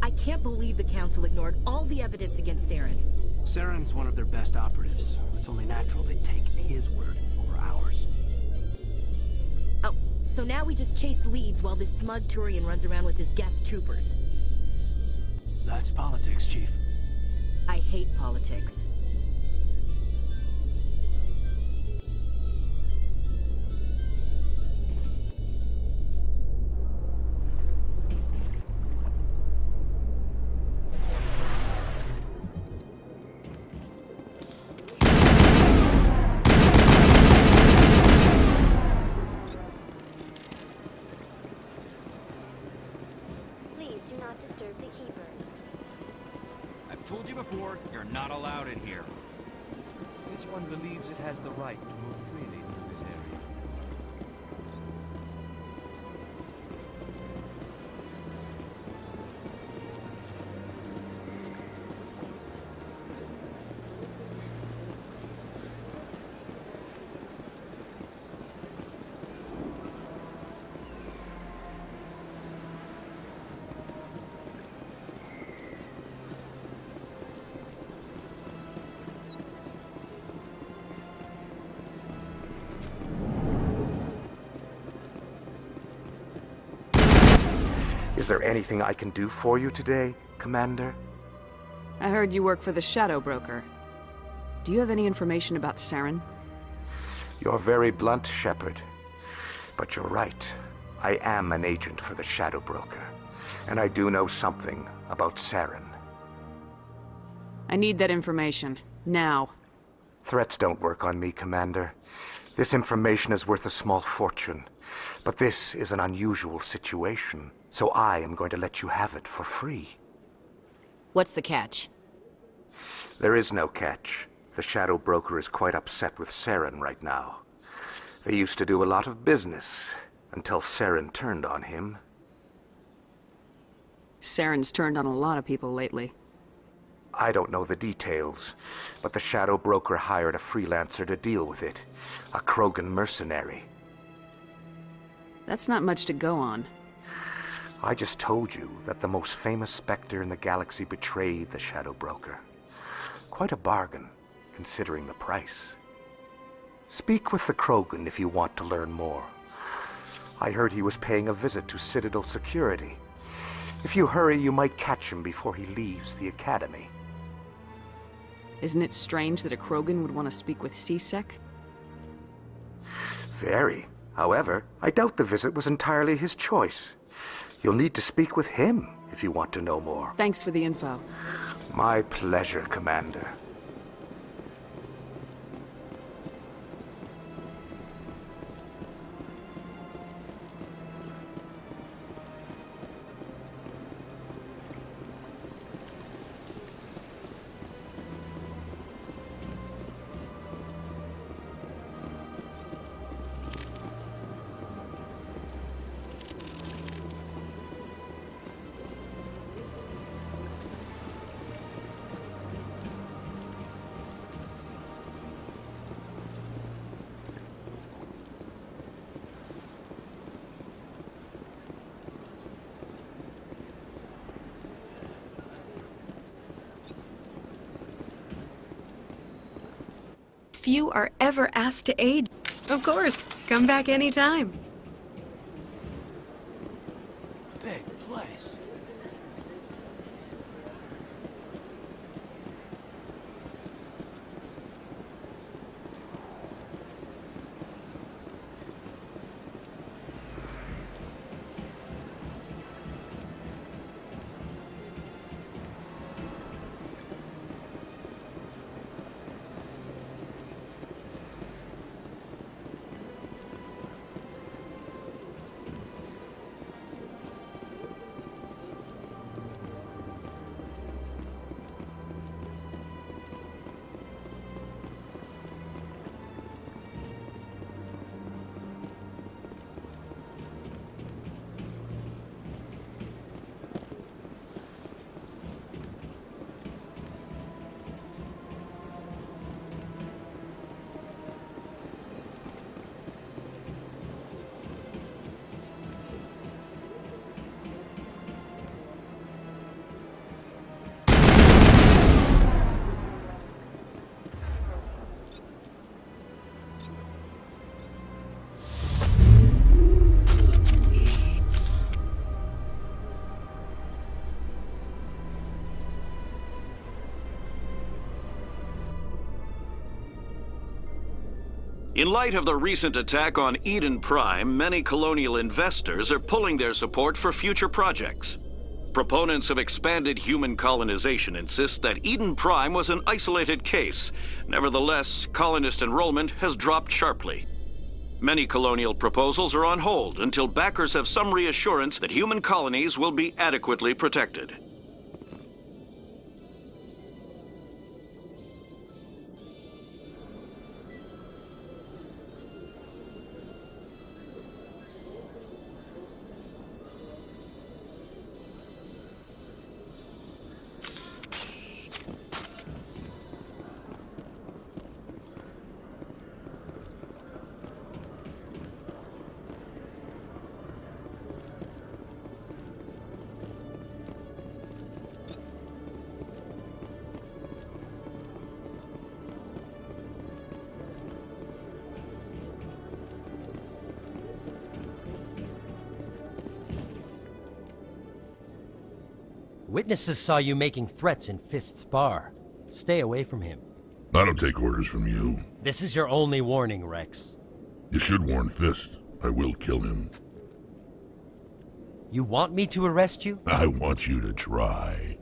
I can't believe the Council ignored all the evidence against Saren. Saren's one of their best operatives. It's only natural they take his word over ours. Oh, so now we just chase leads while this smug Turian runs around with his Geth troopers. That's politics, Chief. I hate politics. Please do not disturb the Keepers. I've told you before, you're not allowed in here. This one believes it has the right to move freely through this area. Is there anything I can do for you today, Commander? I heard you work for the Shadow Broker. Do you have any information about Saren? You're very blunt, Shepard. But you're right. I am an agent for the Shadow Broker. And I do know something about Saren. I need that information. Now. Threats don't work on me, Commander. This information is worth a small fortune. But this is an unusual situation, so I am going to let you have it for free. What's the catch? There is no catch. The Shadow Broker is quite upset with Saren right now. They used to do a lot of business, until Saren turned on him. Saren's turned on a lot of people lately. I don't know the details, but the Shadow Broker hired a freelancer to deal with it. A Krogan mercenary. That's not much to go on. I just told you that the most famous Spectre in the galaxy betrayed the Shadow Broker. Quite a bargain, considering the price. Speak with the Krogan if you want to learn more. I heard he was paying a visit to Citadel security. If you hurry, you might catch him before he leaves the Academy. Isn't it strange that a Krogan would want to speak with C-Sec? Very. However, I doubt the visit was entirely his choice. You'll need to speak with him if you want to know more. Thanks for the info. My pleasure, Commander. Few are ever asked to aid. Of course, come back anytime. Big place. In light of the recent attack on Eden Prime, many colonial investors are pulling their support for future projects. Proponents of expanded human colonization insist that Eden Prime was an isolated case. Nevertheless, colonist enrollment has dropped sharply. Many colonial proposals are on hold until backers have some reassurance that human colonies will be adequately protected. Witnesses saw you making threats in Fist's bar. Stay away from him. I don't take orders from you. This is your only warning, Wrex. You should warn Fist. I will kill him. You want me to arrest you? I want you to try.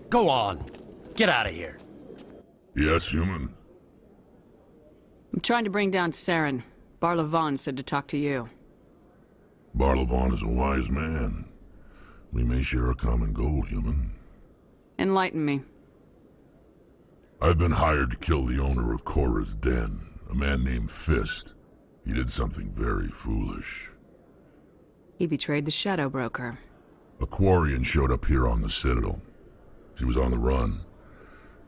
Go on. Get out of here. Yes, human. I'm trying to bring down Saren. Barlavon said to talk to you. Barlavon is a wise man. We may share a common goal, human. Enlighten me. I've been hired to kill the owner of Korra's Den, a man named Fist. He did something very foolish. He betrayed the Shadow Broker. A Quarian showed up here on the Citadel. She was on the run.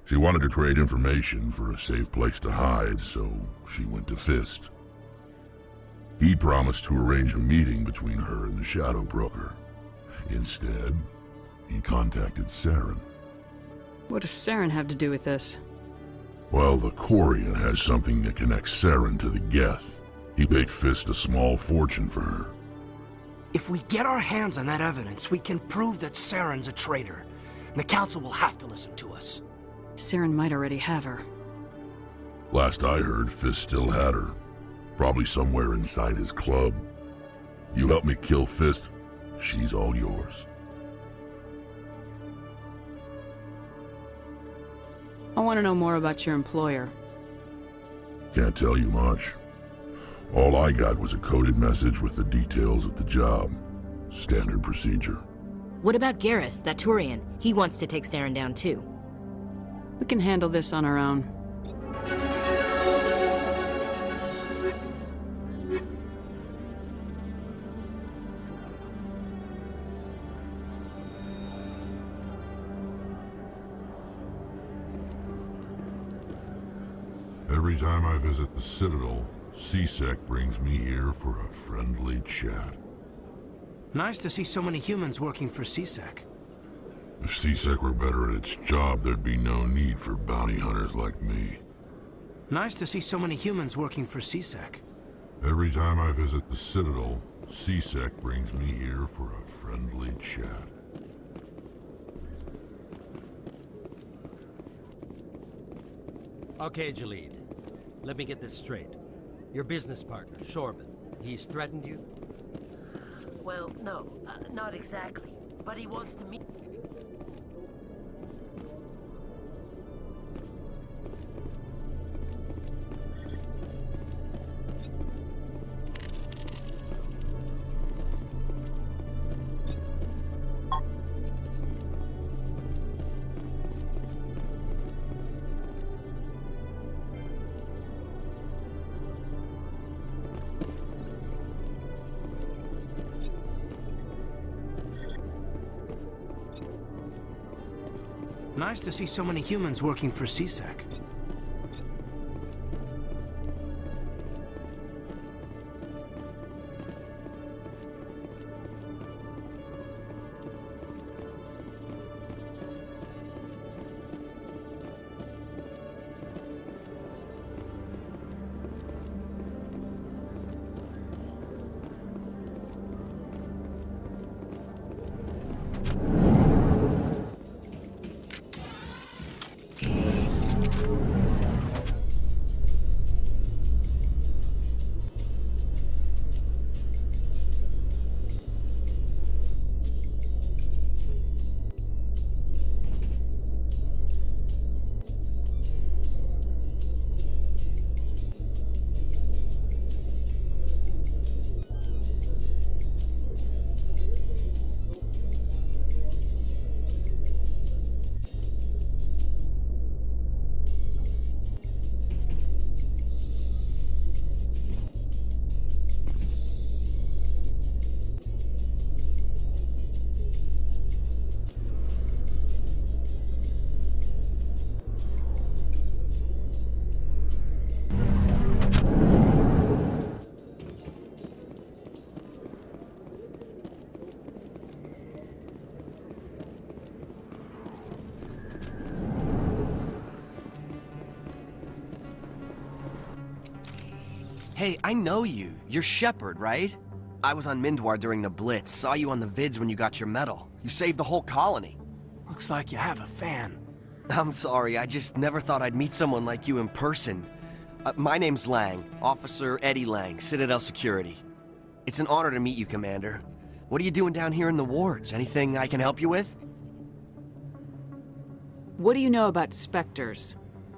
She wanted to trade information for a safe place to hide, so she went to Fist. He promised to arrange a meeting between her and the Shadow Broker. Instead, he contacted Saren. What does Saren have to do with this? Well, the Quarian has something that connects Saren to the Geth. He paid Fist a small fortune for her. If we get our hands on that evidence, we can prove that Saren's a traitor. And the Council will have to listen to us. Saren might already have her. Last I heard, Fist still had her. Probably somewhere inside his club. You help me kill Fist, she's all yours. I want to know more about your employer. Can't tell you much. All I got was a coded message with the details of the job. Standard procedure. What about Garrus, that Turian? He wants to take Saren down too. We can handle this on our own. Every time I visit the Citadel, CSEC brings me here for a friendly chat. Nice to see so many humans working for CSEC. If CSEC were better at its job, there'd be no need for bounty hunters like me. Nice to see so many humans working for CSEC. Every time I visit the Citadel, CSEC brings me here for a friendly chat. Okay, Jalid. Let me get this straight. Your business partner, Shorban, he's threatened you? Well, no, not exactly. But he wants to meet... Nice to see so many humans working for CSEC. Hey, I know you. You're Shepard, right? I was on Mindwar during the Blitz. Saw you on the vids when you got your medal. You saved the whole colony. Looks like you have a fan. I'm sorry, I just never thought I'd meet someone like you in person. My name's Lang, Officer Eddie Lang, Citadel Security. It's an honor to meet you, Commander. What are you doing down here in the wards? Anything I can help you with? What do you know about Spectres?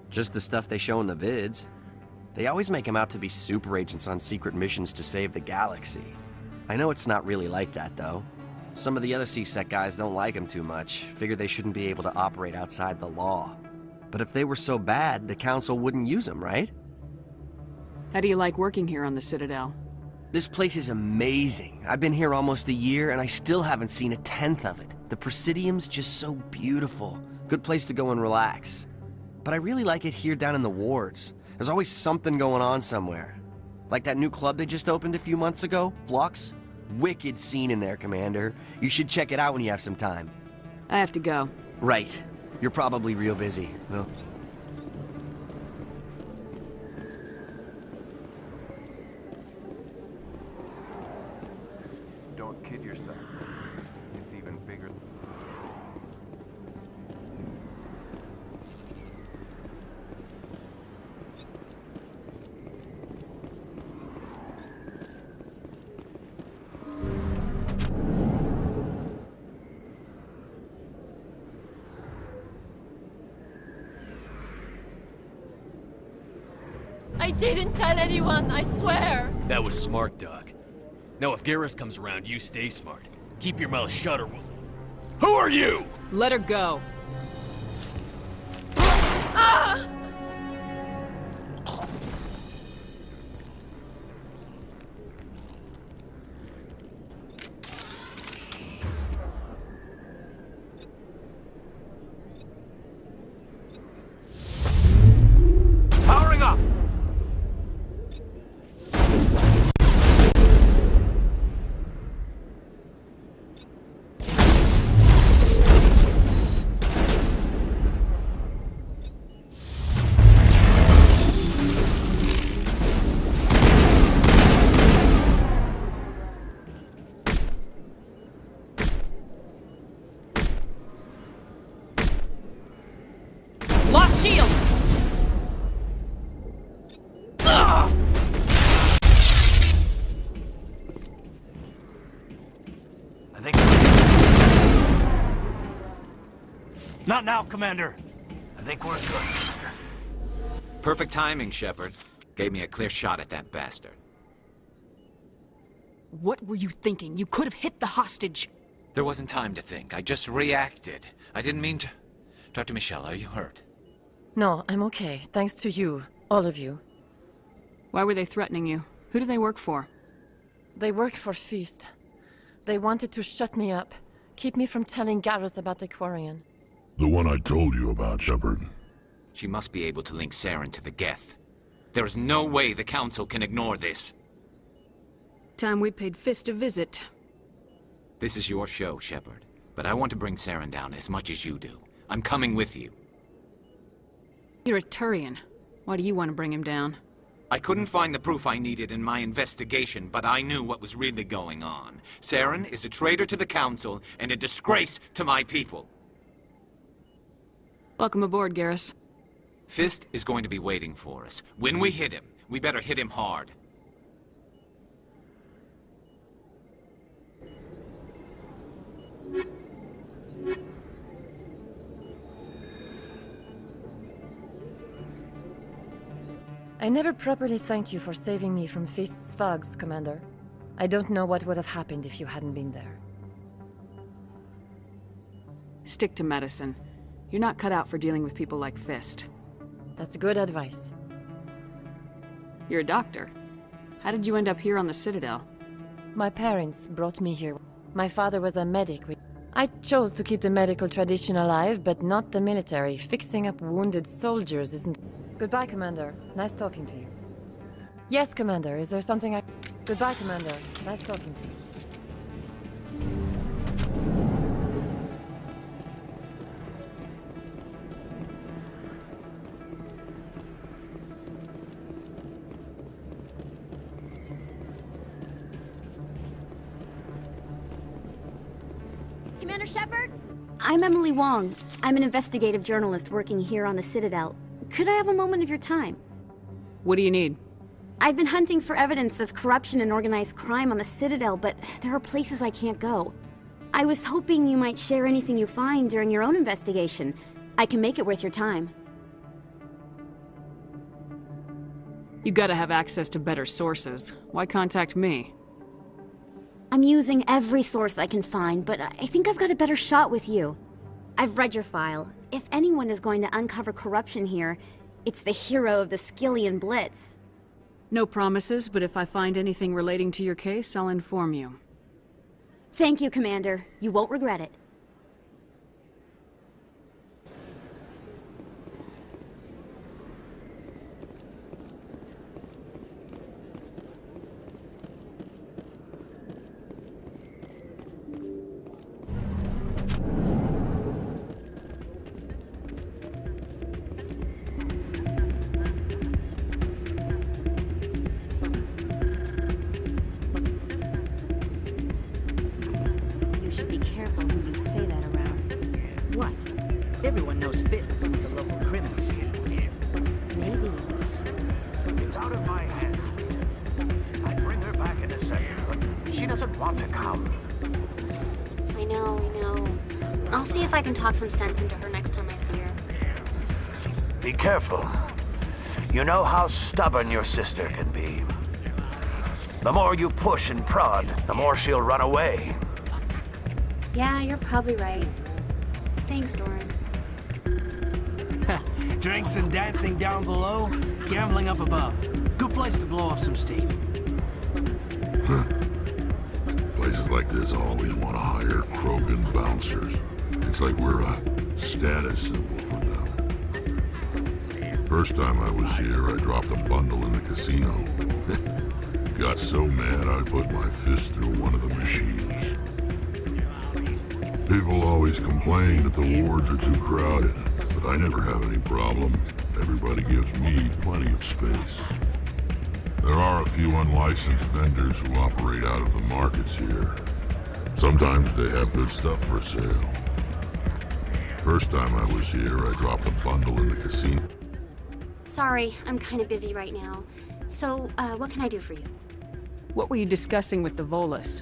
Just the stuff they show in the vids. They always make them out to be super agents on secret missions to save the galaxy. I know it's not really like that, though. Some of the other CSEC guys don't like them too much, figure they shouldn't be able to operate outside the law. But if they were so bad, the Council wouldn't use them, right? How do you like working here on the Citadel? This place is amazing. I've been here almost a year, and I still haven't seen a tenth of it. The Presidium's just so beautiful. Good place to go and relax. But I really like it here down in the wards. There's always something going on somewhere. Like that new club they just opened a few months ago, Flux. Wicked scene in there, Commander. You should check it out when you have some time. I have to go. Right. You're probably real busy. Well, don't kid yourself. It's even bigger. I didn't tell anyone, I swear! That was smart, Doc. Now if Garrus comes around, you stay smart. Keep your mouth shut or we'll... Who are you?! Let her go. Ah! Powering up! Lost shields! I think... Not now, Commander. I think we're good. Perfect timing, Shepard. Gave me a clear shot at that bastard. What were you thinking? You could have hit the hostage. There wasn't time to think. I just reacted. I didn't mean to... Dr. Michelle, are you hurt? No, I'm okay. Thanks to you. All of you. Why were they threatening you? Who do they work for? They work for Feast. They wanted to shut me up. Keep me from telling Garrus about the Quarian. The one I told you about, Shepard. She must be able to link Saren to the Geth. There is no way the Council can ignore this. Time we paid Fist a visit. This is your show, Shepard. But I want to bring Saren down as much as you do. I'm coming with you. You're a Turian. Why do you want to bring him down? I couldn't find the proof I needed in my investigation, but I knew what was really going on. Saren is a traitor to the Council and a disgrace to my people. Welcome aboard, Garrus. Fist is going to be waiting for us. When we hit him, we better hit him hard. I never properly thanked you for saving me from Feast's thugs, Commander. I don't know what would have happened if you hadn't been there. Stick to medicine. You're not cut out for dealing with people like Fist. That's good advice. You're a doctor. How did you end up here on the Citadel? My parents brought me here. My father was a medic. I chose to keep the medical tradition alive, but not the military. Fixing up wounded soldiers isn't... Goodbye, Commander. Nice talking to you. Yes, Commander. Is there something I... Goodbye, Commander. Nice talking to you. Commander Shepard? I'm Emily Wong. I'm an investigative journalist working here on the Citadel. Could I have a moment of your time? What do you need? I've been hunting for evidence of corruption and organized crime on the Citadel, but there are places I can't go. I was hoping you might share anything you find during your own investigation. I can make it worth your time. You gotta have access to better sources. Why contact me? I'm using every source I can find, but I think I've got a better shot with you. I've read your file. If anyone is going to uncover corruption here, it's the hero of the Skillian Blitz. No promises, but if I find anything relating to your case, I'll inform you. Thank you, Commander. You won't regret it. Everyone knows Fist is with the local criminals. Maybe. It's out of my hands. I'd bring her back in a second, but she doesn't want to come. I know. I'll see if I can talk some sense into her next time I see her. Be careful. You know how stubborn your sister can be. The more you push and prod, the more she'll run away. Yeah, you're probably right. Thanks, Doran. Drinks and dancing down below, gambling up above. Good place to blow off some steam. Places like this always want to hire Krogan bouncers. It's like we're a status symbol for them. First time I was here, I dropped a bundle in the casino. Got so mad I put my fist through one of the machines. People always complain that the wards are too crowded, but I never have any problem. Everybody gives me plenty of space. There are a few unlicensed vendors who operate out of the markets here. Sometimes they have good stuff for sale. First time I was here, I dropped a bundle in the casino. Sorry, I'm kind of busy right now. So, what can I do for you? What were you discussing with the Volus?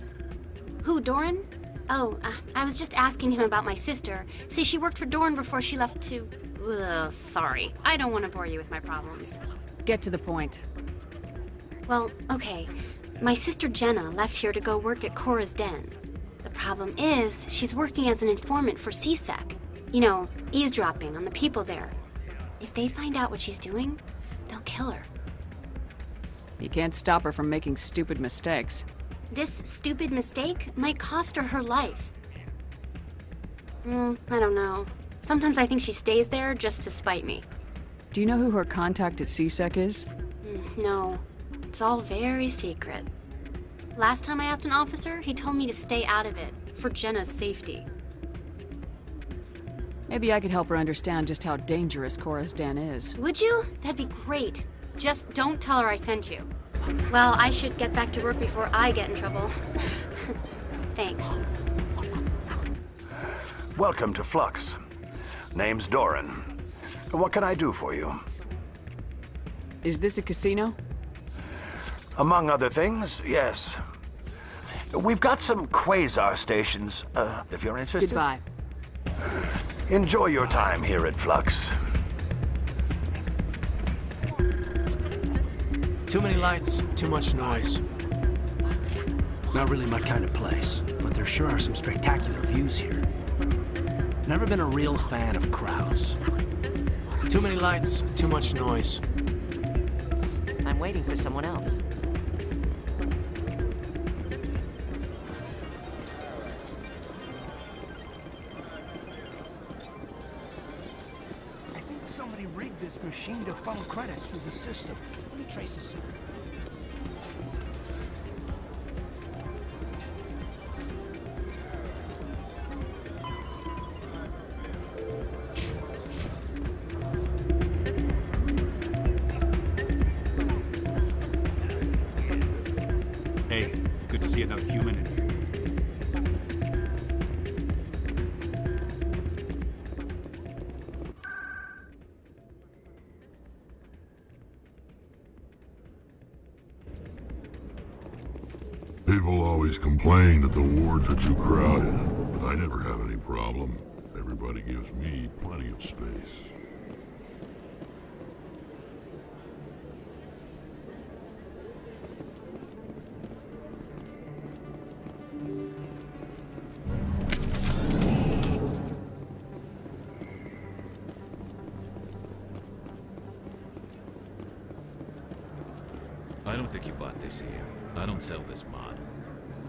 Who, Doran? Oh, I was just asking him about my sister. See, she worked for Doran before she left to... Ugh, sorry. I don't want to bore you with my problems. Get to the point. Well, okay. My sister Jenna left here to go work at Cora's Den. The problem is, she's working as an informant for CSEC. You know, eavesdropping on the people there. If they find out what she's doing, they'll kill her. You can't stop her from making stupid mistakes. This stupid mistake might cost her her life. I don't know. Sometimes I think she stays there just to spite me. Do you know who her contact at CSEC is? No. It's all very secret. Last time I asked an officer, he told me to stay out of it, for Jenna's safety. Maybe I could help her understand just how dangerous Cora's Den is. Would you? That'd be great. Just don't tell her I sent you. Well, I should get back to work before I get in trouble. Thanks. Welcome to Flux. Name's Doran. What can I do for you? Is this a casino? Among other things, yes. We've got some quasar stations, if you're interested. Goodbye. Enjoy your time here at Flux. Too many lights, too much noise. Not really my kind of place, but there sure are some spectacular views here. Never been a real fan of crowds. Too many lights, too much noise. I'm waiting for someone else. I think somebody rigged this machine to funnel credits through the system. Let me trace a signal. Hey, good to see another human in here. complain that the wards are too crowded, but I never have any problem. Everybody gives me plenty of space. I don't think you bought this here. I don't sell this mod.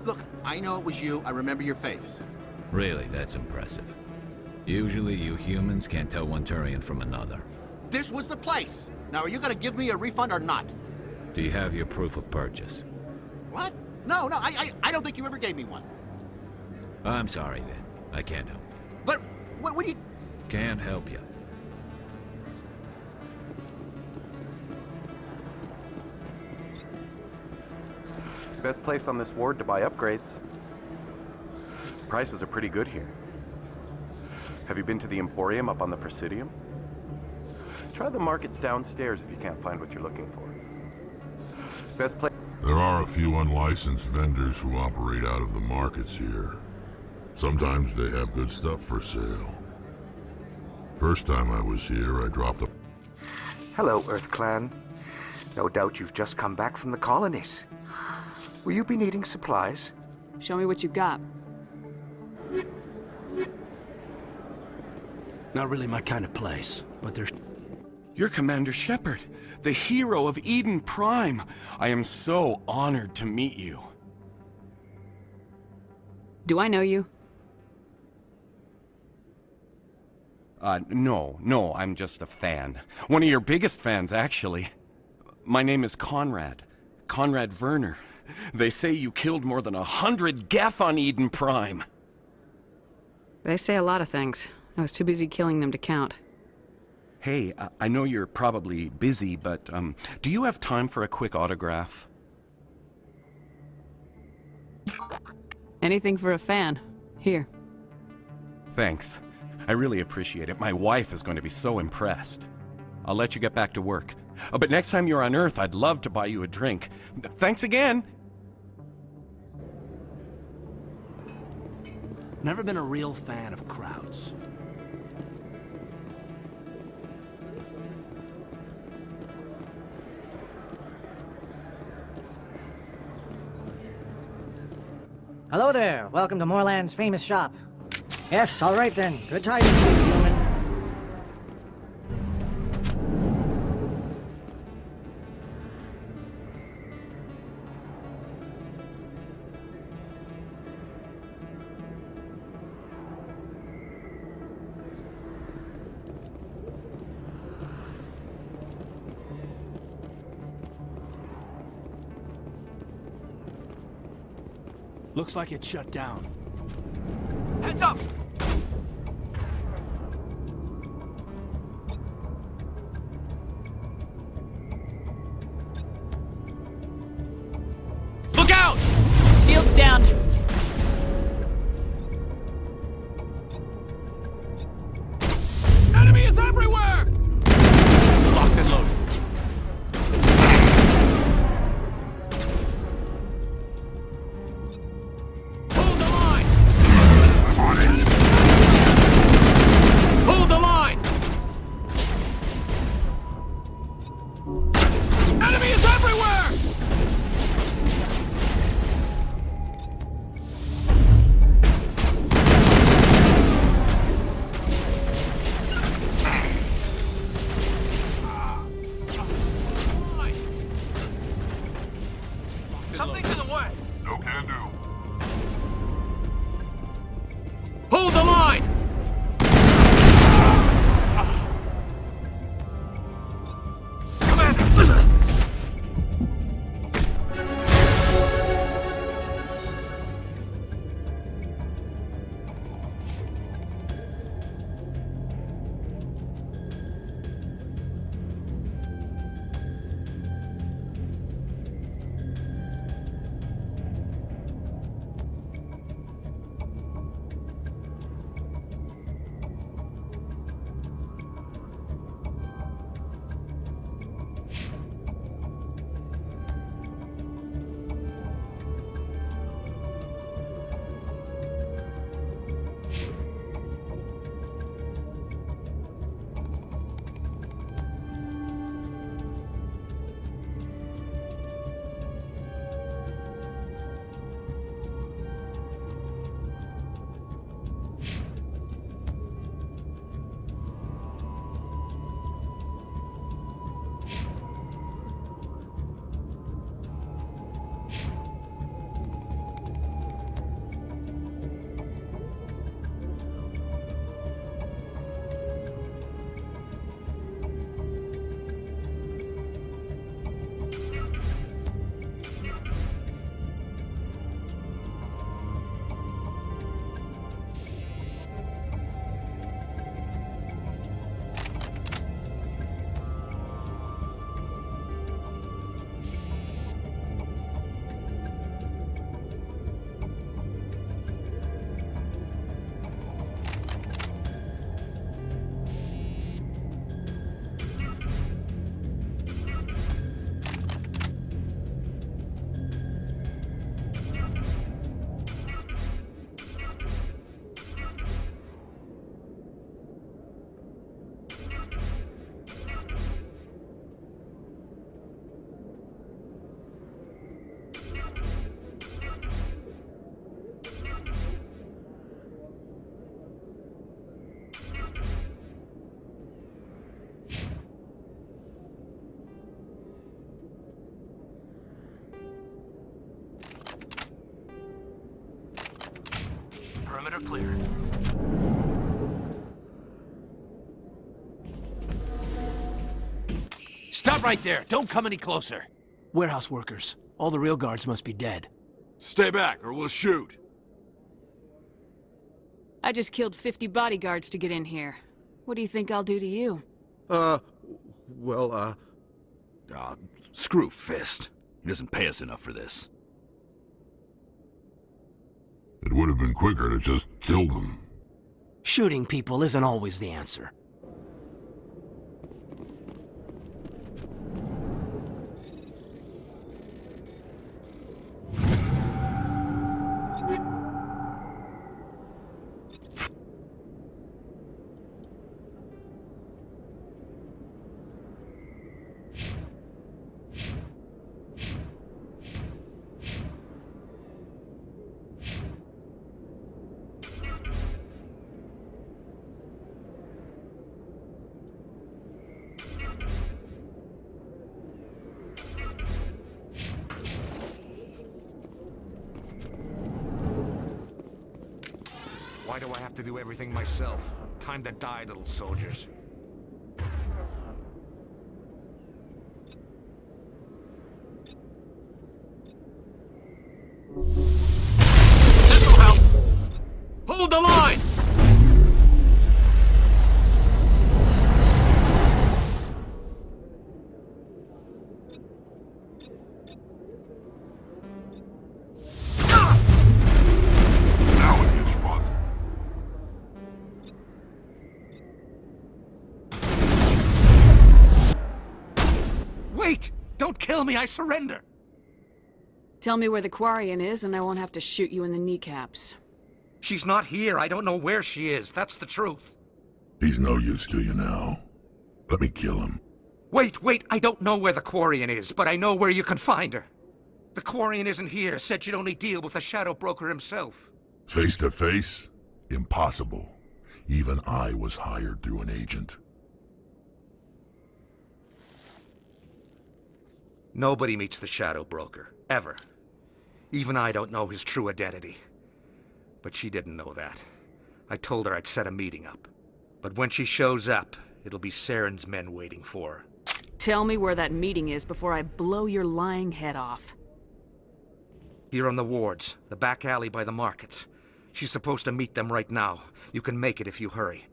Look, I know it was you. I remember your face. Really, that's impressive. Usually you humans can't tell one Turian from another. This was the place. Now, are you gonna give me a refund or not? Do you have your proof of purchase? What? No, I don't think you ever gave me one. I'm sorry then. I can't help. But, what do you... Can't help you. Best place on this ward to buy upgrades. Prices are pretty good here. Have you been to the Emporium up on the Presidium? Try the markets downstairs if you can't find what you're looking for. Best place... There are a few unlicensed vendors who operate out of the markets here. Sometimes they have good stuff for sale. First time I was here, I dropped a... Hello, Earth Clan. No doubt you've just come back from the colonies. Will you be needing supplies? Show me what you got. Not really my kind of place, but there's... You're Commander Shepard, the hero of Eden Prime. I am so honored to meet you. Do I know you? No, I'm just a fan. One of your biggest fans, actually. My name is Conrad. Conrad Werner. They say you killed more than 100 Geth on Eden Prime. They say a lot of things. I was too busy killing them to count. Hey, I know you're probably busy, but do you have time for a quick autograph? Anything for a fan. Here. Thanks. I really appreciate it. My wife is going to be so impressed. I'll let you get back to work. But next time you're on Earth, I'd love to buy you a drink. Thanks again! Never been a real fan of crowds. Hello there. Welcome to Moorland's famous shop. Yes, all right then. Good tidings, human. Looks like it's shut down. Heads up! Look out! Shields down. Enemy is everywhere! Locked and loaded. Perimeter clear. Stop right there! Don't come any closer! Warehouse workers. All the real guards must be dead. Stay back, or we'll shoot. I just killed 50 bodyguards to get in here. What do you think I'll do to you? Screw Fist. He doesn't pay us enough for this. It would have been quicker to just kill them. Shooting people isn't always the answer. Why do I have to do everything myself? Time to die, little soldiers. This'll help! Hold the line! Now it gets fun. Wait! Don't kill me, I surrender! Tell me where the Quarian is, and I won't have to shoot you in the kneecaps. She's not here. I don't know where she is. That's the truth. He's no use to you now. Let me kill him. Wait! I don't know where the Quarian is, but I know where you can find her. The Quarian isn't here. Said she'd only deal with the Shadow Broker himself. Face to face? Impossible. Even I was hired through an agent. Nobody meets the Shadow Broker. Ever. Even I don't know his true identity. But she didn't know that. I told her I'd set a meeting up. But when she shows up, it'll be Saren's men waiting for her. Tell me where that meeting is before I blow your lying head off. Here on the wards, the back alley by the markets. She's supposed to meet them right now. You can make it if you hurry.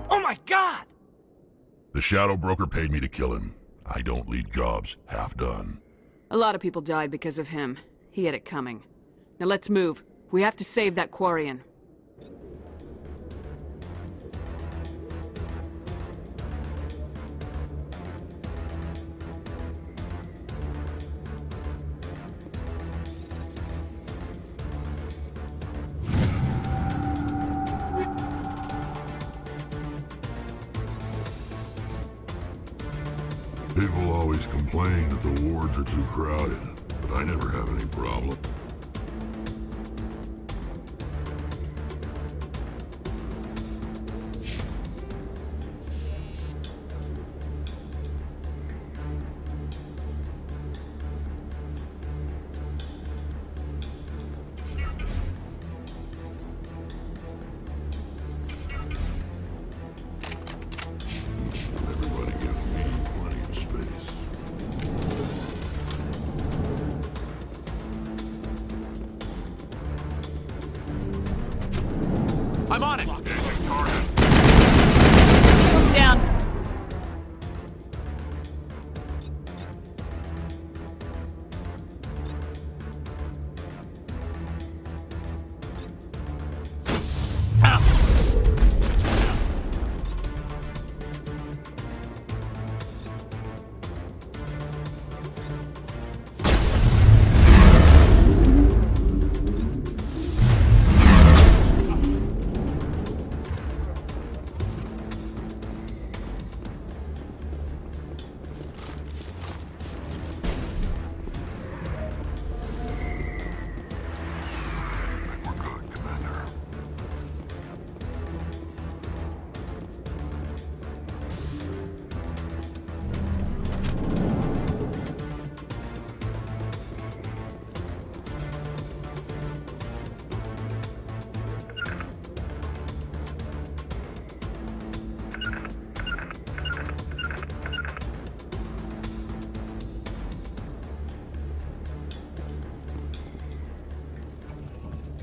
Oh my God! The Shadow Broker paid me to kill him. I don't leave jobs half done. A lot of people died because of him. He had it coming. Now let's move. We have to save that Quarian. People always complain that the wards are too crowded, but I never have any problem. Everybody gives me plenty of space. I'm on it! Shields down.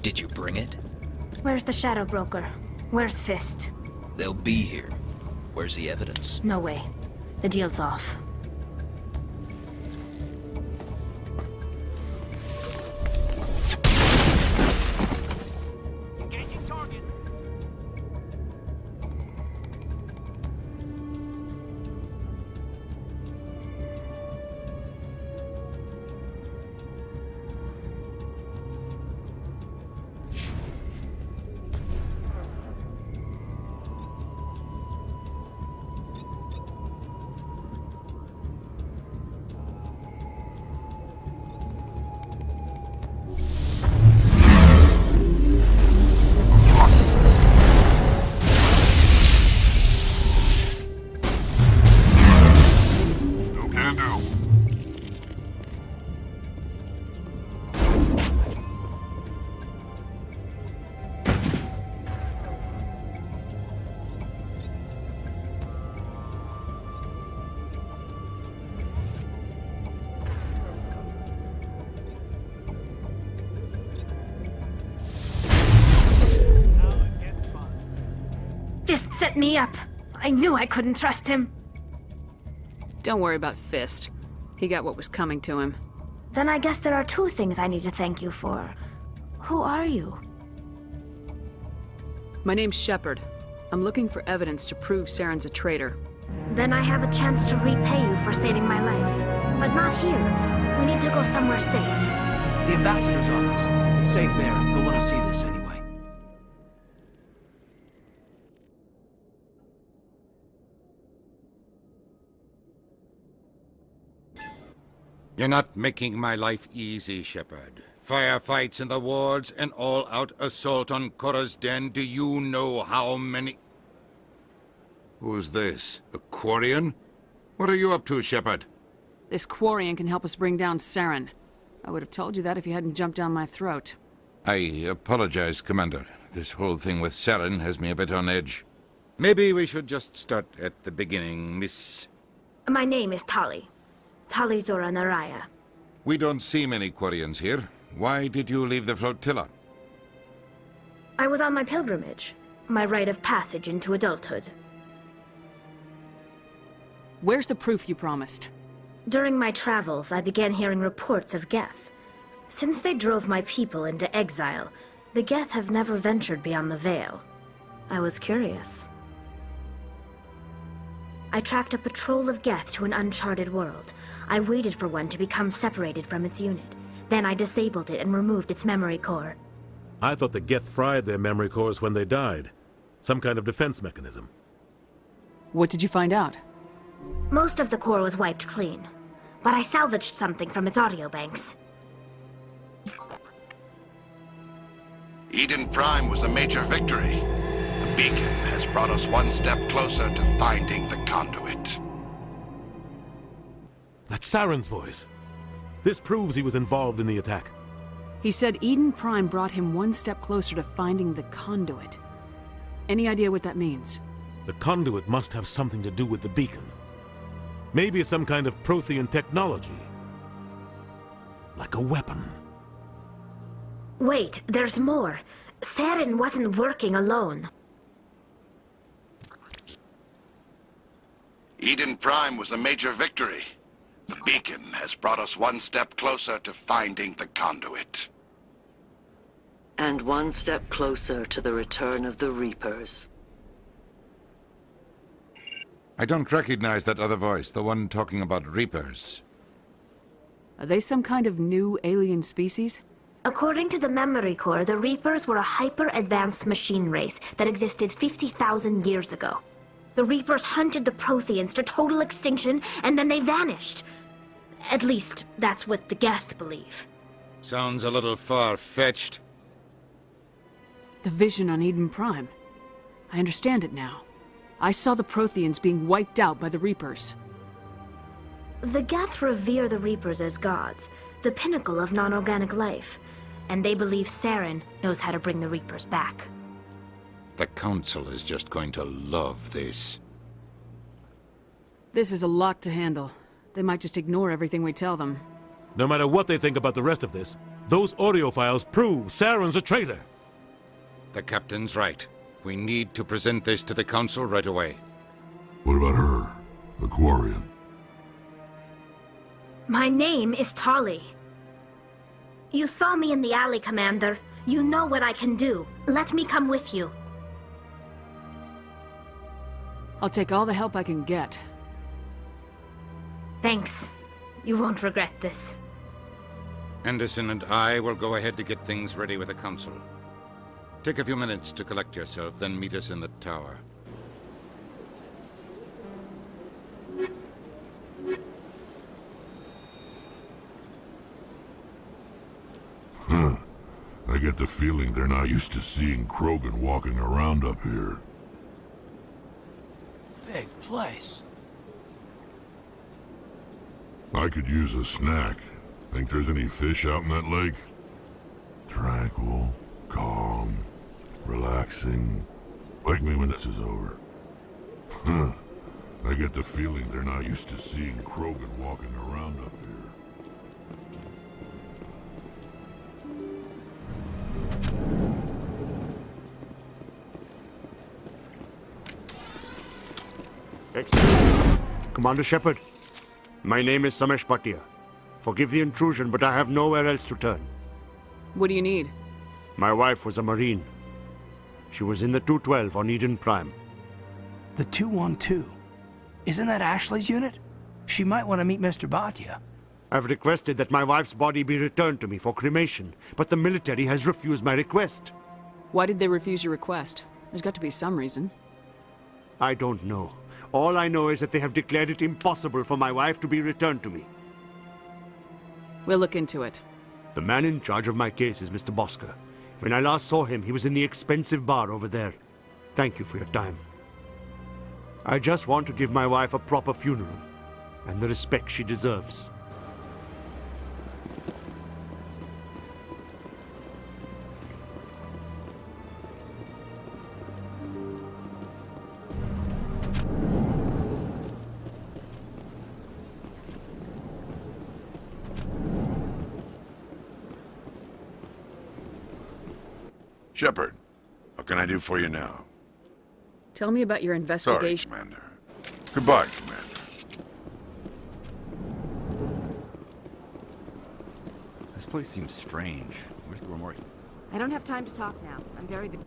Did you bring it? Where's the Shadow Broker? Where's Fist? They'll be here. Where's the evidence? No way. The deal's off. Engaging target. Fist set me up. I knew I couldn't trust him. Don't worry about Fist. He got what was coming to him. Then I guess there are two things I need to thank you for. Who are you? My name's Shepard. I'm looking for evidence to prove Saren's a traitor. Then I have a chance to repay you for saving my life. But not here. We need to go somewhere safe. The ambassador's office. It's safe there. He'll want to see this anyway. You're not making my life easy, Shepard. Firefights in the wards, an all-out assault on Korra's den. Do you know how many... Who's this? A Quarian? What are you up to, Shepard? This Quarian can help us bring down Saren. I would have told you that if you hadn't jumped down my throat. I apologize, Commander. This whole thing with Saren has me a bit on edge. Maybe we should just start at the beginning, Miss... My name is Tali. Tali Zora Naraya. We don't see many Quarians here. Why did you leave the flotilla? I was on my pilgrimage. My rite of passage into adulthood. Where's the proof you promised? During my travels, I began hearing reports of Geth. Since they drove my people into exile, the Geth have never ventured beyond the Veil. I was curious. I tracked a patrol of Geth to an uncharted world. I waited for one to become separated from its unit. Then I disabled it and removed its memory core. I thought the Geth fried their memory cores when they died. Some kind of defense mechanism. What did you find out? Most of the core was wiped clean, but I salvaged something from its audio banks. Eden Prime was a major victory. The beacon has brought us one step closer to finding the conduit. That's Saren's voice. This proves he was involved in the attack. He said Eden Prime brought him one step closer to finding the conduit. Any idea what that means? The conduit must have something to do with the beacon. Maybe it's some kind of Prothean technology. Like a weapon. Wait, there's more. Saren wasn't working alone. Eden Prime was a major victory. The beacon has brought us one step closer to finding the conduit. And one step closer to the return of the Reapers. I don't recognize that other voice, the one talking about Reapers. Are they some kind of new alien species? According to the memory core, the Reapers were a hyper-advanced machine race that existed 50,000 years ago. The Reapers hunted the Protheans to total extinction, and then they vanished. At least, that's what the Geth believe. Sounds a little far-fetched. The vision on Eden Prime. I understand it now. I saw the Protheans being wiped out by the Reapers. The Geth revere the Reapers as gods, the pinnacle of non-organic life, and they believe Saren knows how to bring the Reapers back. The Council is just going to love this. This is a lot to handle. They might just ignore everything we tell them. No matter what they think about the rest of this, Those audio files prove Saren's a traitor. The captain's right. We need to present this to the council right away. What about her, the Quarian? My name is Tali. You saw me in the alley, Commander. You know what I can do. Let me come with you. I'll take all the help I can get. Thanks. You won't regret this. Anderson and I will go ahead to get things ready with the council. Take a few minutes to collect yourself, then meet us in the tower. I get the feeling they're not used to seeing Krogan walking around up here. Big place. I could use a snack. Think there's any fish out in that lake? Tranquil, calm, relaxing. Wake me when this is over. I get the feeling they're not used to seeing Krogan walking around up here. Excuse me. Commander Shepard, my name is Samesh Bhatia. Forgive the intrusion, but I have nowhere else to turn. What do you need? My wife was a Marine. She was in the 212 on Eden Prime. The 212? Isn't that Ashley's unit? She might want to meet Mr. Bhatia. I've requested that my wife's body be returned to me for cremation, but the military has refused my request. Why did they refuse your request? There's got to be some reason. I don't know. All I know is that they have declared it impossible for my wife to be returned to me. We'll look into it. The man in charge of my case is Mr. Bosker. When I last saw him, he was in the expensive bar over there. Thank you for your time. I just want to give my wife a proper funeral, and the respect she deserves. Shepard, what can I do for you now? Tell me about your investigation. Sorry, Commander. Goodbye, Commander. This place seems strange. Where's the remote? I don't have time to talk now. I'm very busy.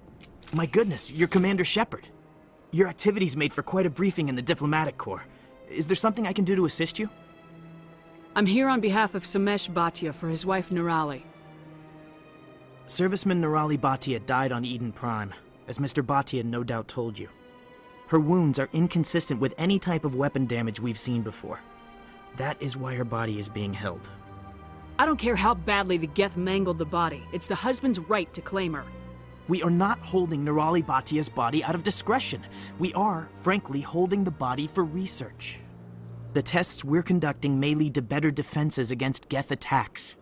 My goodness, you're Commander Shepard. Your activities made for quite a briefing in the Diplomatic Corps. Is there something I can do to assist you? I'm here on behalf of Samesh Bhatia for his wife Nirali. Serviceman Nirali Bhatia died on Eden Prime, as Mr. Bhatia no doubt told you. Her wounds are inconsistent with any type of weapon damage we've seen before. That is why her body is being held. I don't care how badly the Geth mangled the body. It's the husband's right to claim her. We are not holding Nirali Bhatia's body out of discretion. We are, frankly, holding the body for research. The tests we're conducting may lead to better defenses against Geth attacks.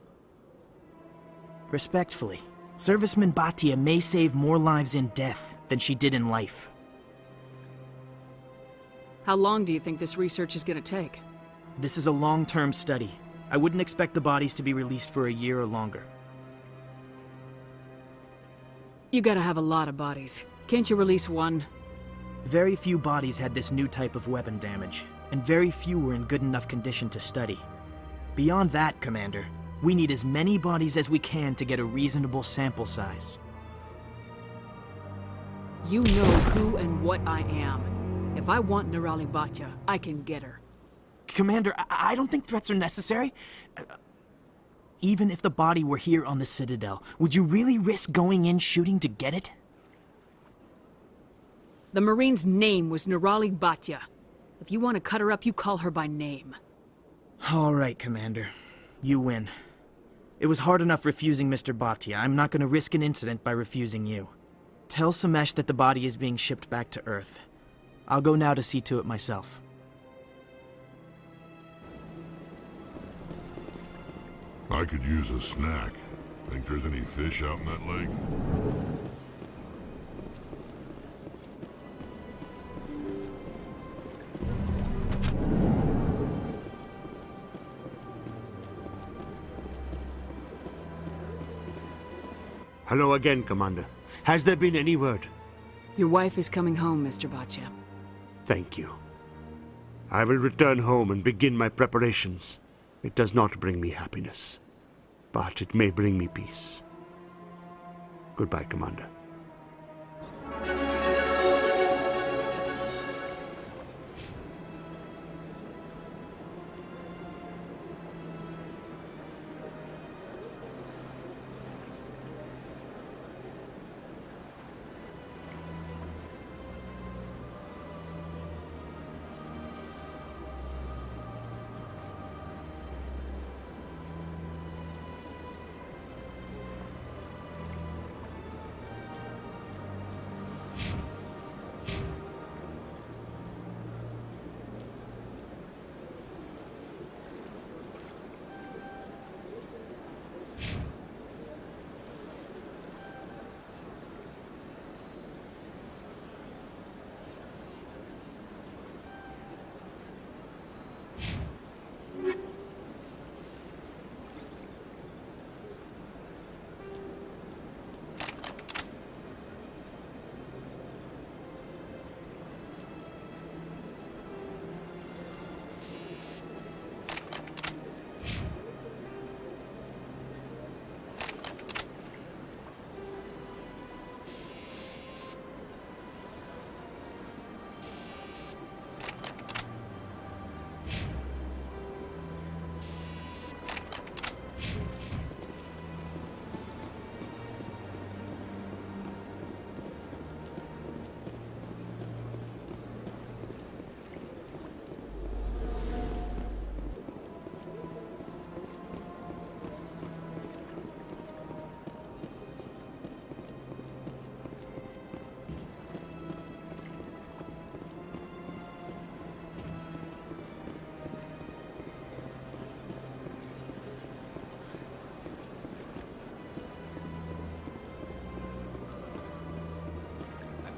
Respectfully, Serviceman Bhatia may save more lives in death than she did in life. How long do you think this research is going to take? This is a long-term study. I wouldn't expect the bodies to be released for a year or longer. You gotta have a lot of bodies. Can't you release one? Very few bodies had this new type of weapon damage, and very few were in good enough condition to study. Beyond that, Commander, we need as many bodies as we can to get a reasonable sample size. You know who and what I am. If I want Nirali Bhatia, I can get her. Commander, I don't think threats are necessary. Even if the body were here on the Citadel, would you really risk going in shooting to get it? The Marine's name was Nirali Bhatia. If you want to cut her up, you call her by name. All right, Commander. You win. It was hard enough refusing Mr. Bhatia. I'm not going to risk an incident by refusing you. Tell Samesh that the body is being shipped back to Earth. I'll go now to see to it myself. I could use a snack. Think there's any fish out in that lake? Hello again, Commander. Has there been any word? Your wife is coming home, Mr. Bhatia. Thank you. I will return home and begin my preparations. It does not bring me happiness, but it may bring me peace. Goodbye, Commander.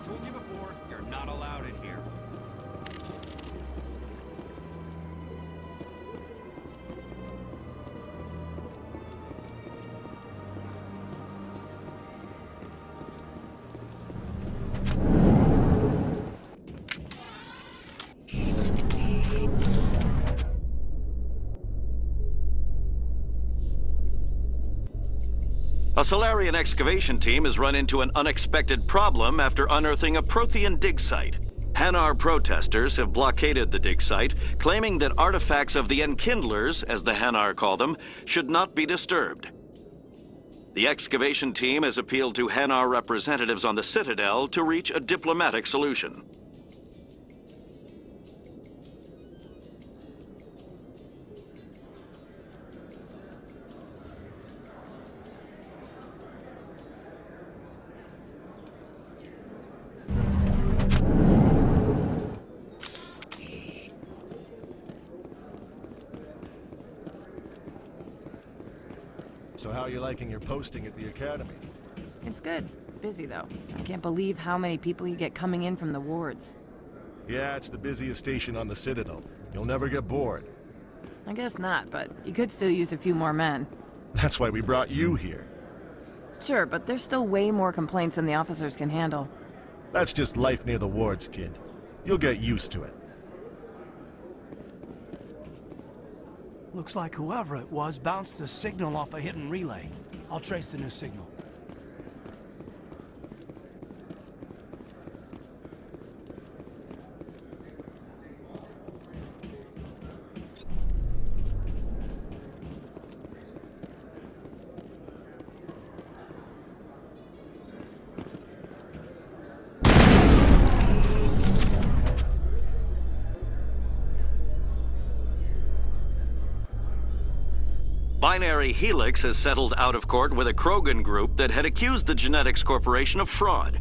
Told you before, you're not allowed in here. A Solarian excavation team has run into an unexpected problem after unearthing a Prothean dig site. Hanar protesters have blockaded the dig site, claiming that artifacts of the Enkindlers, as the Hanar call them, should not be disturbed. The excavation team has appealed to Hanar representatives on the Citadel to reach a diplomatic solution. So how are you liking your posting at the Academy? It's good. Busy, though. I can't believe how many people you get coming in from the wards. Yeah, it's the busiest station on the Citadel. You'll never get bored. I guess not, but you could still use a few more men. That's why we brought you here. Sure, but there's still way more complaints than the officers can handle. That's just life near the wards, kid. You'll get used to it. Looks like whoever it was bounced the signal off a hidden relay. I'll trace the new signal. Binary Helix has settled out of court with a Krogan group that had accused the Genetics Corporation of fraud.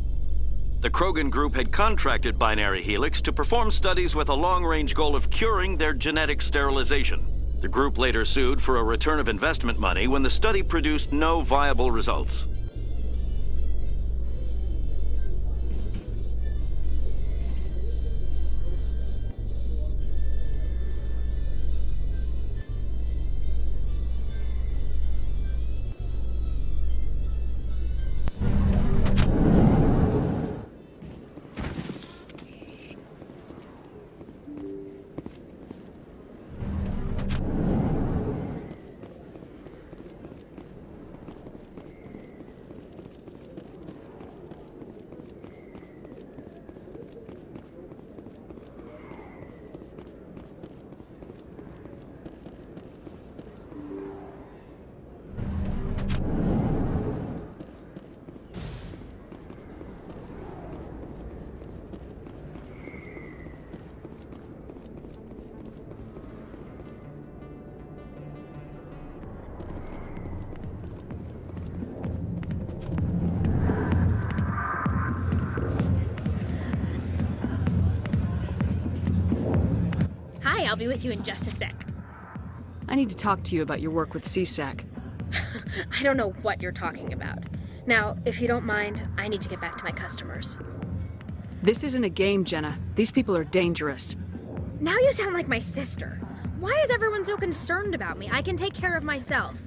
The Krogan group had contracted Binary Helix to perform studies with a long-range goal of curing their genetic sterilization. The group later sued for a return of investment money when the study produced no viable results. I'll be with you in just a sec. I need to talk to you about your work with CSAC. I don't know what you're talking about. Now, if you don't mind, I need to get back to my customers. This isn't a game, Jenna. These people are dangerous. Now you sound like my sister. Why is everyone so concerned about me? I can take care of myself.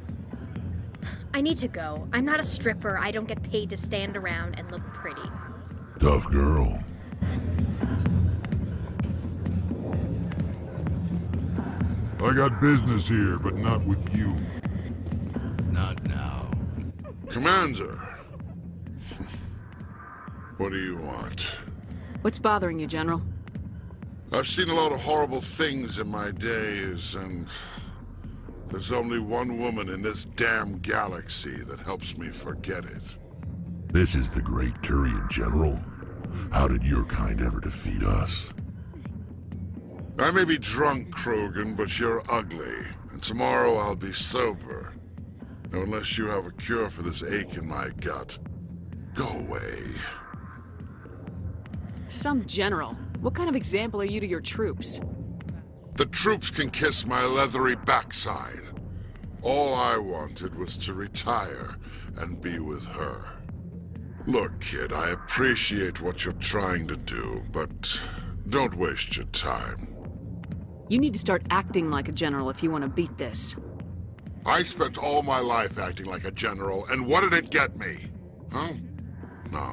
I need to go. I'm not a stripper. I don't get paid to stand around and look pretty. Tough girl. I got business here, but not with you. Not now. Commander. What do you want? What's bothering you, General? I've seen a lot of horrible things in my days, and there's only one woman in this damn galaxy that helps me forget it. This is the great Turian General. How did your kind ever defeat us? I may be drunk, Krogan, but you're ugly, and tomorrow I'll be sober. Now, unless you have a cure for this ache in my gut, go away. Some general. What kind of example are you to your troops? The troops can kiss my leathery backside. All I wanted was to retire and be with her. Look, kid, I appreciate what you're trying to do, but don't waste your time. You need to start acting like a general if you want to beat this. I spent all my life acting like a general, and what did it get me? Huh? No,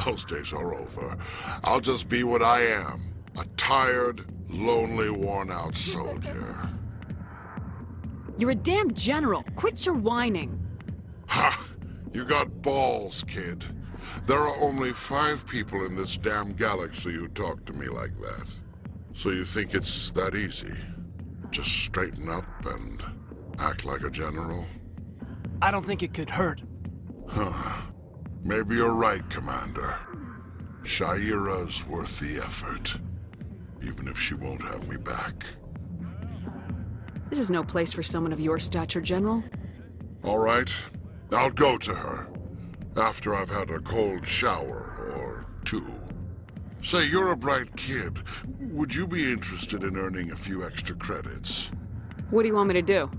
those days are over. I'll just be what I am. A tired, lonely, worn-out soldier. You're a damn general. Quit your whining. Ha! You got balls, kid. There are only 5 people in this damn galaxy who talk to me like that. So you think it's that easy? Just straighten up and act like a general? I don't think it could hurt. Huh. Maybe you're right, Commander. Shaira's worth the effort. Even if she won't have me back. This is no place for someone of your stature, General. All right. I'll go to her. After I've had a cold shower or 2. Say, you're a bright kid. Would you be interested in earning a few extra credits? What do you want me to do?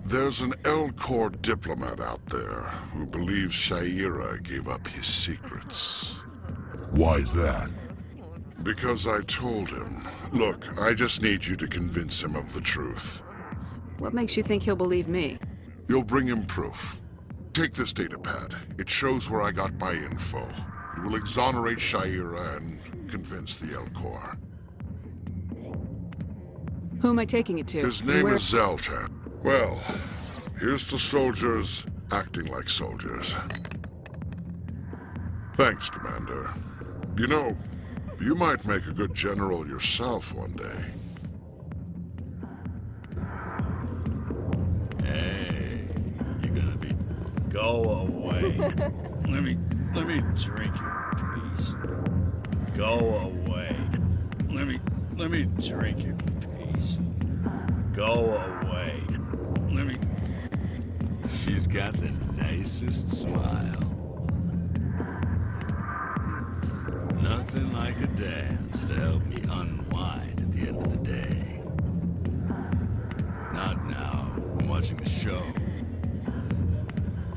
There's an L-Corps diplomat out there who believes Shaira gave up his secrets. Why's that? Because I told him. Look, I just need you to convince him of the truth. What makes you think he'll believe me? You'll bring him proof. Take this datapad. It shows where I got my info. It will exonerate Shaira and convince the L-Corps. Who am I taking it to? His name is Zoltan. Well, here's to soldiers acting like soldiers. Thanks, Commander. You know, you might make a good general yourself one day. Hey, you're gonna be... Go away. Let me drink your piece. Go away. Let me drink your piece. Go away. She's got the nicest smile. Nothing like a dance to help me unwind at the end of the day. Not now. I'm watching the show.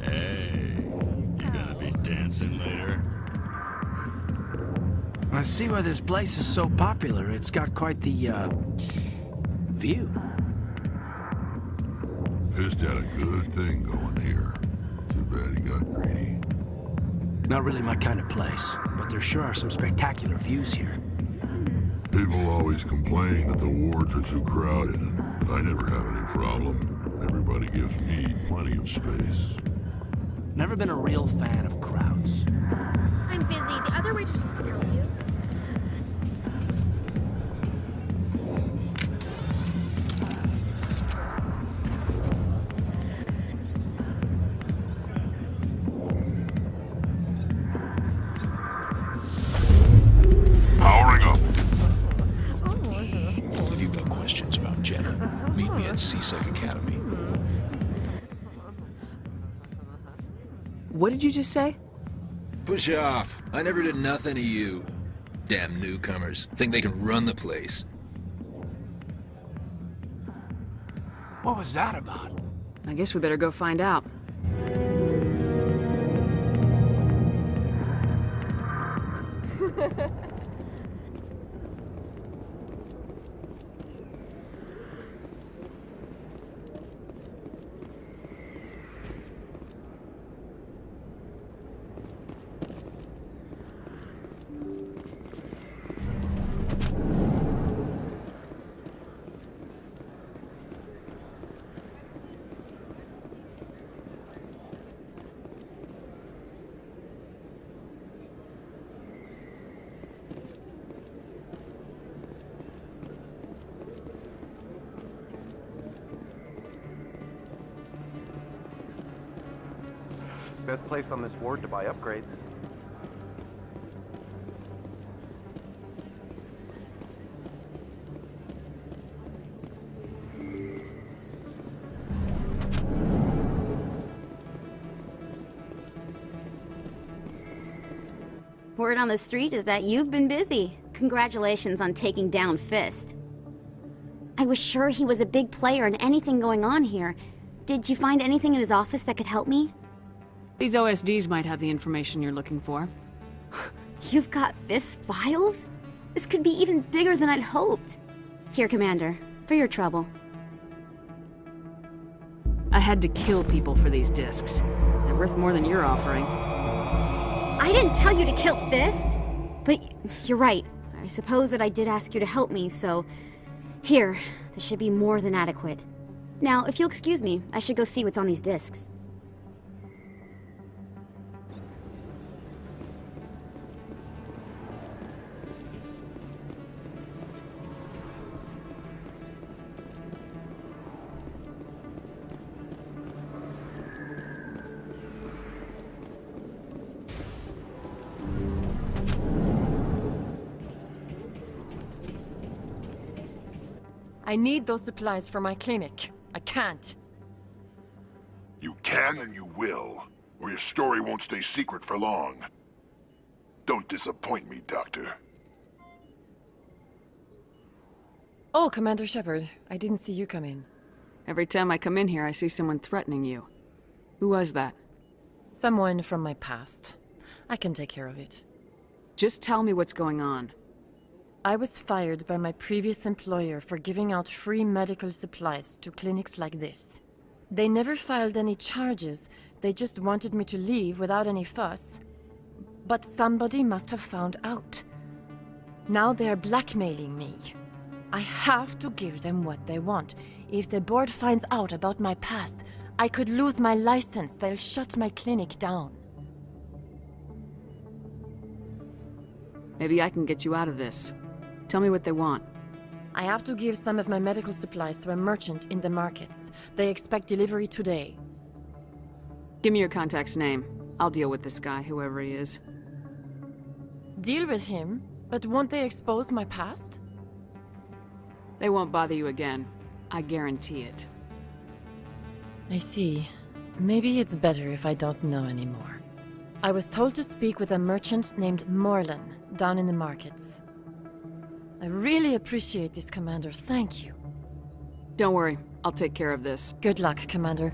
Hey, you gonna be dancing later? I see why this place is so popular. It's got quite the, view. Fist had a good thing going here. Too bad he got greedy. Not really my kind of place, but there sure are some spectacular views here. People always complain that the wards are too crowded, but I never have any problem. Everybody gives me plenty of space. Never been a real fan of crowds. I'm busy. The other waitresses can help you. Powering up. If you've got questions about Jenna, meet me at CSEC Academy. What did you just say? Push off. I never did nothing to you. Damn newcomers. Think they can run the place. What was that about? I guess we better go find out. Best place on this ward to buy upgrades. Word on the street is that you've been busy. Congratulations on taking down Fist. I was sure he was a big player in anything going on here. Did you find anything in his office that could help me? These OSDs might have the information you're looking for. You've got Fist's files? This could be even bigger than I'd hoped. Here, Commander, for your trouble. I had to kill people for these discs. They're worth more than you're offering. I didn't tell you to kill Fist! But you're right. I suppose that I did ask you to help me, so... Here, this should be more than adequate. Now, if you'll excuse me, I should go see what's on these discs. I need those supplies for my clinic. I can't. You can and you will, or your story won't stay secret for long. Don't disappoint me, Doctor. Oh, Commander Shepard, I didn't see you come in. Every time I come in here, I see someone threatening you. Who was that? Someone from my past. I can take care of it. Just tell me what's going on. I was fired by my previous employer for giving out free medical supplies to clinics like this. They never filed any charges, they just wanted me to leave without any fuss. But somebody must have found out. Now they're blackmailing me. I have to give them what they want. If the board finds out about my past, I could lose my license. They'll shut my clinic down. Maybe I can get you out of this. Tell me what they want. I have to give some of my medical supplies to a merchant in the markets. They expect delivery today. Give me your contact's name. I'll deal with this guy, whoever he is. Deal with him? But won't they expose my past? They won't bother you again. I guarantee it. I see. Maybe it's better if I don't know anymore. I was told to speak with a merchant named Morlan down in the markets. I really appreciate this, Commander. Thank you. Don't worry. I'll take care of this. Good luck, Commander.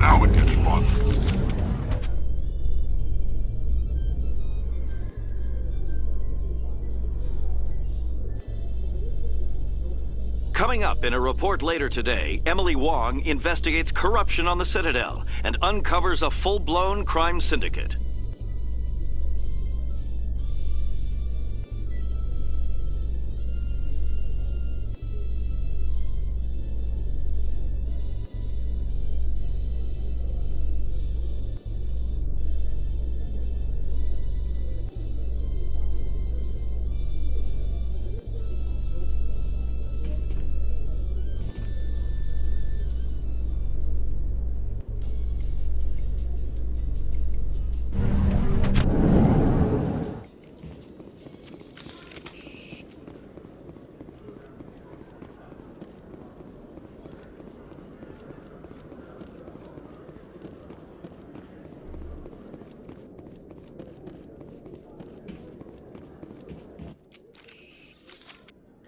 Now it gets fun. Coming up in a report later today, Emily Wong investigates corruption on the Citadel and uncovers a full-blown crime syndicate.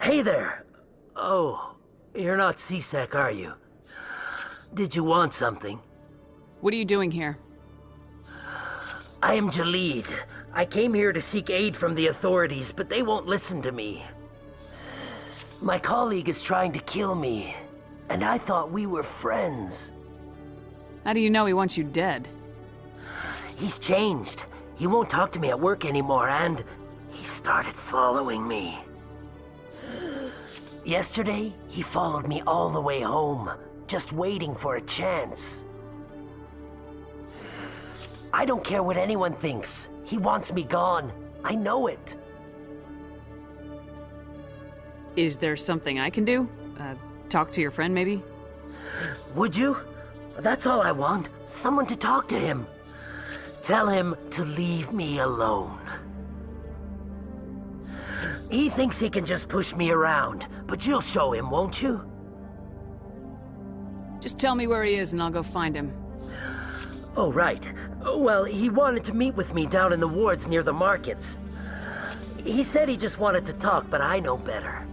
Hey there. Oh, you're not C-Sec, are you? Did you want something? What are you doing here? I am Jalid. I came here to seek aid from the authorities, but they won't listen to me. My colleague is trying to kill me, and I thought we were friends. How do you know he wants you dead? He's changed. He won't talk to me at work anymore, and he started following me. Yesterday, he followed me all the way home, just waiting for a chance. I don't care what anyone thinks. He wants me gone. I know it. Is there something I can do? Talk to your friend, maybe? Would you? That's all I want. Someone to talk to him. Tell him to leave me alone. He thinks he can just push me around, but you'll show him, won't you? Just tell me where he is and I'll go find him. Oh, right. Well, he wanted to meet with me down in the wards near the markets. He said he just wanted to talk, but I know better.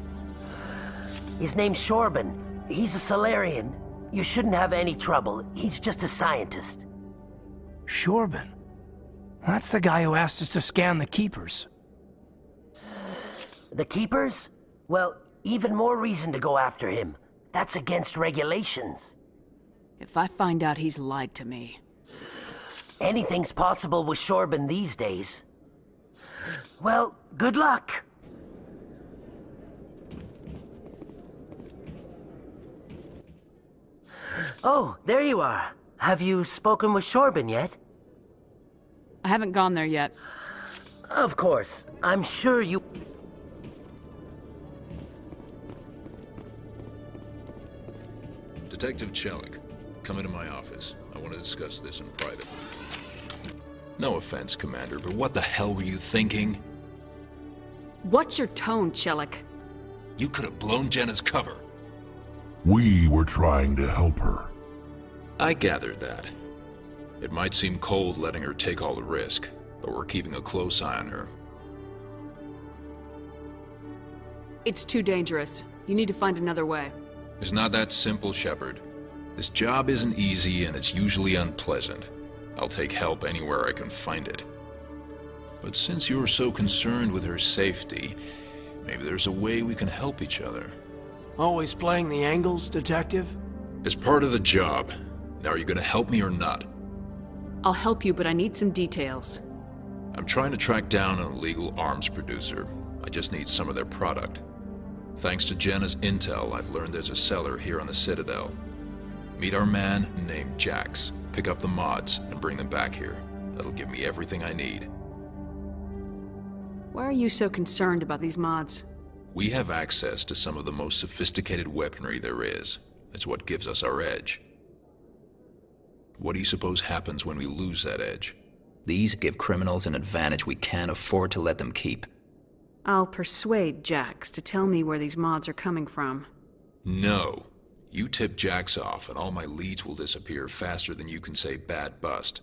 His name's Shorban. He's a Solarian. You shouldn't have any trouble. He's just a scientist. Shorban? That's the guy who asked us to scan the Keepers. The Keepers? Well, even more reason to go after him. That's against regulations. If I find out he's lied to me... Anything's possible with Shorban these days. Well, good luck. Oh, there you are. Have you spoken with Shorban yet? I haven't gone there yet. Of course. I'm sure you... Detective Chelik, come into my office. I want to discuss this in private. No offense, Commander, but what the hell were you thinking? What's your tone, Chelik? You could have blown Jenna's cover. We were trying to help her. I gathered that. It might seem cold letting her take all the risk, but we're keeping a close eye on her. It's too dangerous. You need to find another way. It's not that simple, Shepard. This job isn't easy and it's usually unpleasant. I'll take help anywhere I can find it. But since you're so concerned with her safety, maybe there's a way we can help each other. Always playing the angles, Detective? It's part of the job. Now, are you gonna help me or not? I'll help you, but I need some details. I'm trying to track down an illegal arms producer. I just need some of their product. Thanks to Jenna's intel, I've learned there's a seller here on the Citadel. Meet our man named Jax. Pick up the mods and bring them back here. That'll give me everything I need. Why are you so concerned about these mods? We have access to some of the most sophisticated weaponry there is. It's what gives us our edge. What do you suppose happens when we lose that edge? These give criminals an advantage we can't afford to let them keep. I'll persuade Jax to tell me where these mods are coming from. No. You tip Jax off and all my leads will disappear faster than you can say bad bust.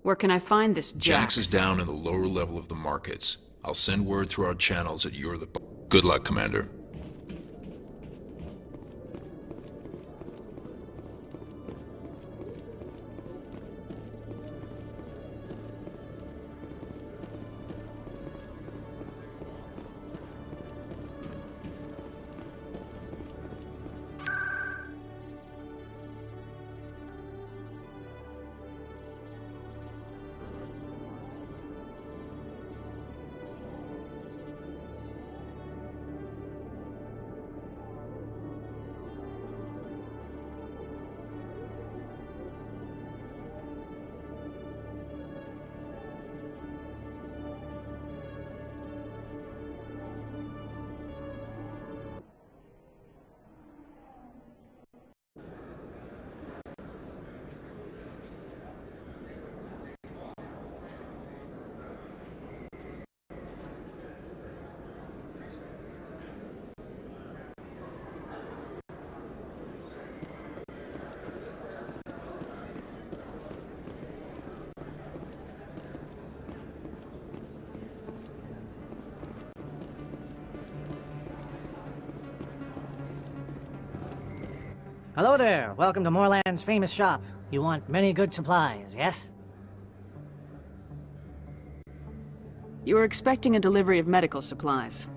Where can I find this Jax? Jax is down in the lower level of the markets. I'll send word through our channels that you're the... Good luck, Commander. Hello there. Welcome to Moorland's famous shop. You want many good supplies, yes? You were expecting a delivery of medical supplies.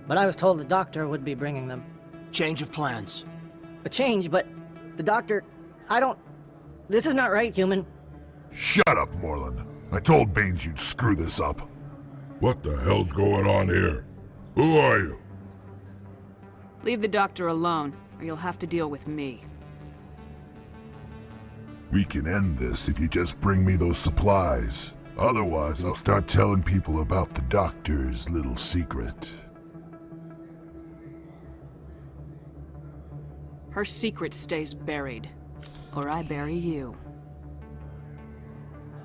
But I was told the doctor would be bringing them. Change of plans. A change, but the doctor... I don't... This is not right, human. Shut up, Moorland. I told Baines you'd screw this up. What the hell's going on here? Who are you? Leave the doctor alone, or you'll have to deal with me. We can end this if you just bring me those supplies. Otherwise, I'll start telling people about the doctor's little secret. Her secret stays buried, or I bury you.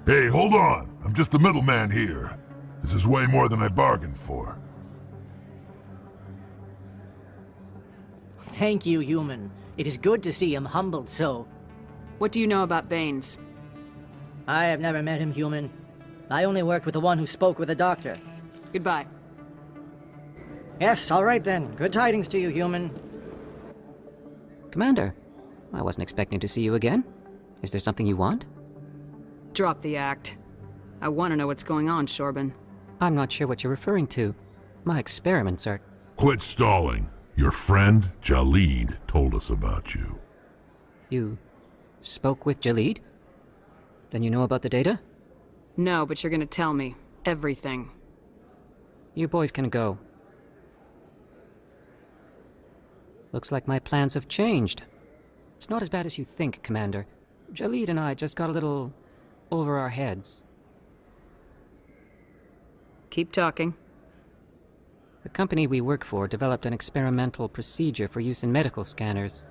Hey, hold on! I'm just the middleman here. This is way more than I bargained for. Thank you, human. It is good to see him humbled so. What do you know about Baines? I have never met him, human. I only worked with the one who spoke with the doctor. Goodbye. Yes, all right then. Good tidings to you, human. Commander, I wasn't expecting to see you again. Is there something you want? Drop the act. I want to know what's going on, Shorban. I'm not sure what you're referring to. My experiments are... Quit stalling. Your friend, Jalid, told us about you. You spoke with Jalid? Then you know about the data? No, but you're gonna tell me. Everything. You boys can go. Looks like my plans have changed. It's not as bad as you think, Commander. Jalid and I just got a little over our heads. Keep talking. The company we work for developed an experimental procedure for use in medical scanners.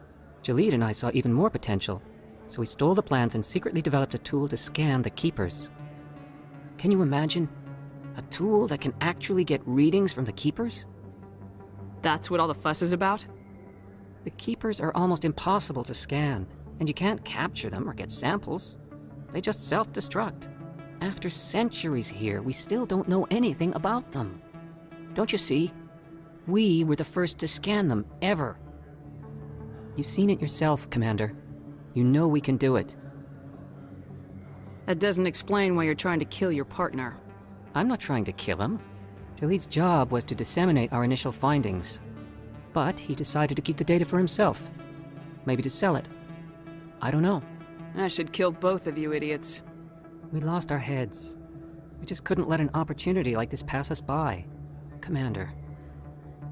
Jalid and I saw even more potential, so we stole the plans and secretly developed a tool to scan the Keepers. Can you imagine? A tool that can actually get readings from the Keepers? That's what all the fuss is about? The Keepers are almost impossible to scan, and you can't capture them or get samples. They just self-destruct. After centuries here, we still don't know anything about them. Don't you see? We were the first to scan them, ever. You've seen it yourself, Commander. You know we can do it. That doesn't explain why you're trying to kill your partner. I'm not trying to kill him. Jalid's job was to disseminate our initial findings. But he decided to keep the data for himself. Maybe to sell it. I don't know. I should kill both of you idiots. We lost our heads. We just couldn't let an opportunity like this pass us by. Commander,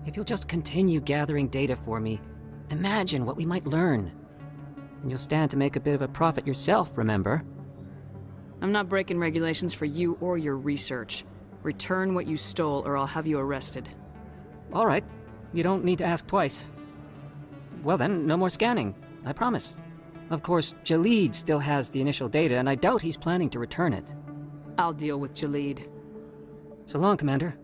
if you'll just continue gathering data for me, imagine what we might learn. And you'll stand to make a bit of a profit yourself, remember? I'm not breaking regulations for you or your research. Return what you stole or I'll have you arrested. All right. You don't need to ask twice. Well then, no more scanning. I promise. Of course, Jalid still has the initial data, and I doubt he's planning to return it. I'll deal with Jalid. So long, Commander.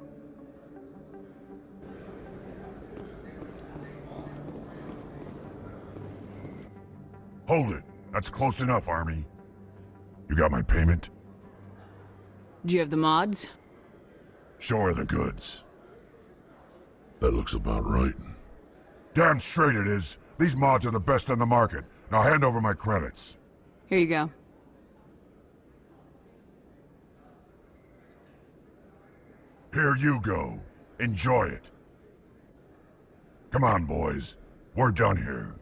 Hold it. That's close enough, Army. You got my payment? Do you have the mods? Show her the goods. That looks about right. Damn straight it is. These mods are the best on the market. Now hand over my credits. Here you go. Here you go. Enjoy it. Come on, boys. We're done here.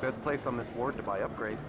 Best place on this ward to buy upgrades.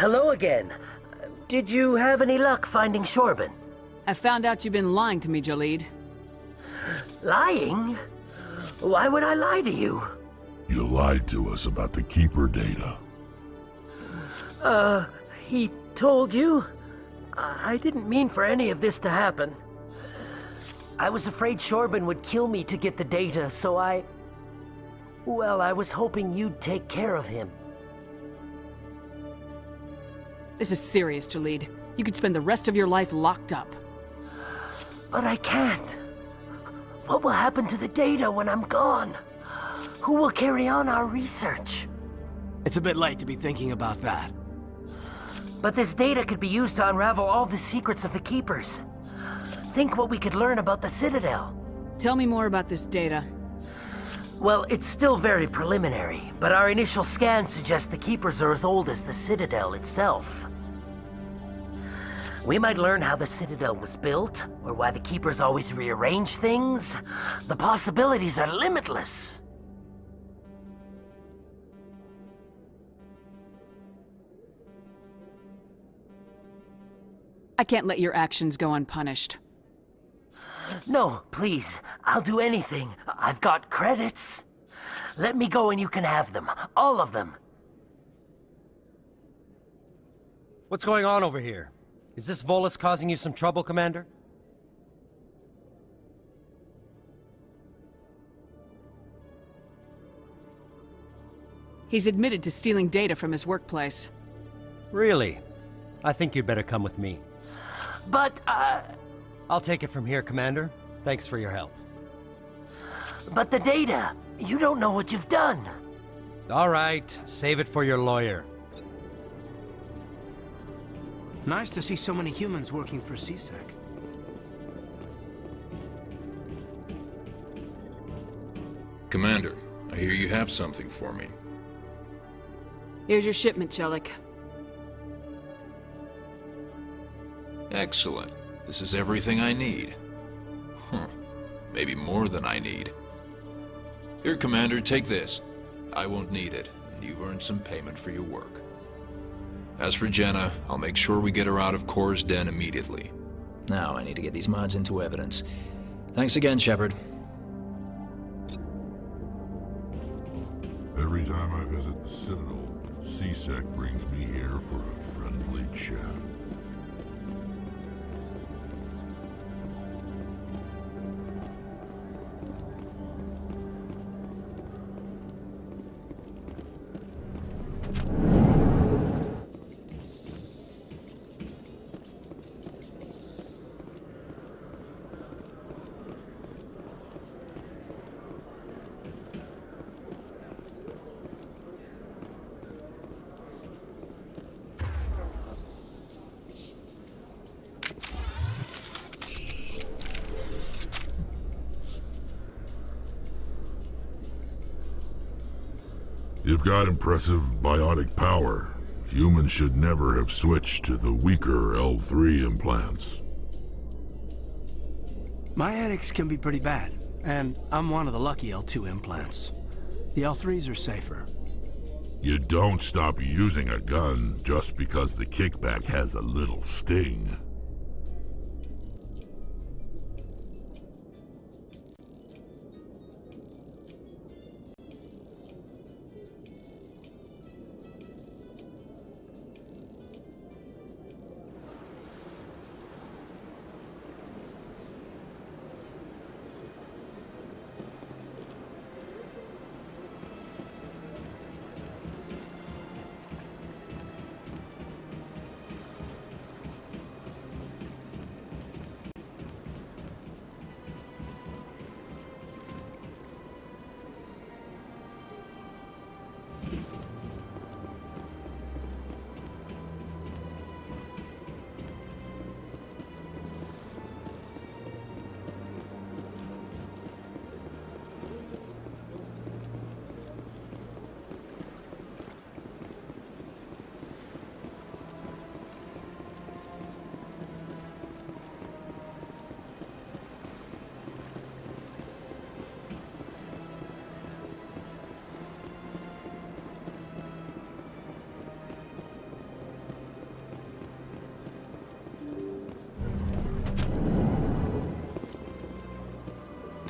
hello again. Did you have any luck finding Shorbin? I found out you've been lying to me, Jalid. Lying? Why would I lie to you? You lied to us about the Keeper data. He told you? I didn't mean for any of this to happen. I was afraid Shorbin would kill me to get the data, so well, I was hoping you'd take care of him. This is serious, Jalid. You could spend the rest of your life locked up. But I can't. What will happen to the data when I'm gone? Who will carry on our research? It's a bit late to be thinking about that. But this data could be used to unravel all the secrets of the Keepers. Think what we could learn about the Citadel. Tell me more about this data. Well, it's still very preliminary, but our initial scans suggest the Keepers are as old as the Citadel itself. We might learn how the Citadel was built, or why the Keepers always rearrange things. The possibilities are limitless. I can't let your actions go unpunished. No, please. I'll do anything. I've got credits. Let me go and you can have them. All of them. What's going on over here? Is this Volus causing you some trouble, Commander? He's admitted to stealing data from his workplace. Really? I think you'd better come with me. But, I'll take it from here, Commander. Thanks for your help. But the data, you don't know what you've done. All right, save it for your lawyer. Nice to see so many humans working for CSEC. Commander, I hear you have something for me. Here's your shipment, Chelik. Excellent. This is everything I need. Maybe more than I need. Here, Commander, take this. I won't need it, and you've earned some payment for your work. As for Jenna, I'll make sure we get her out of Kor's den immediately. Now I need to get these mods into evidence. Thanks again, Shepard. Every time I visit the Citadel, CSEC brings me here for a friendly chat. You've got impressive biotic power. Humans should never have switched to the weaker L3 implants. My headaches can be pretty bad, and I'm one of the lucky L2 implants. The L3s are safer. You don't stop using a gun just because the kickback has a little sting.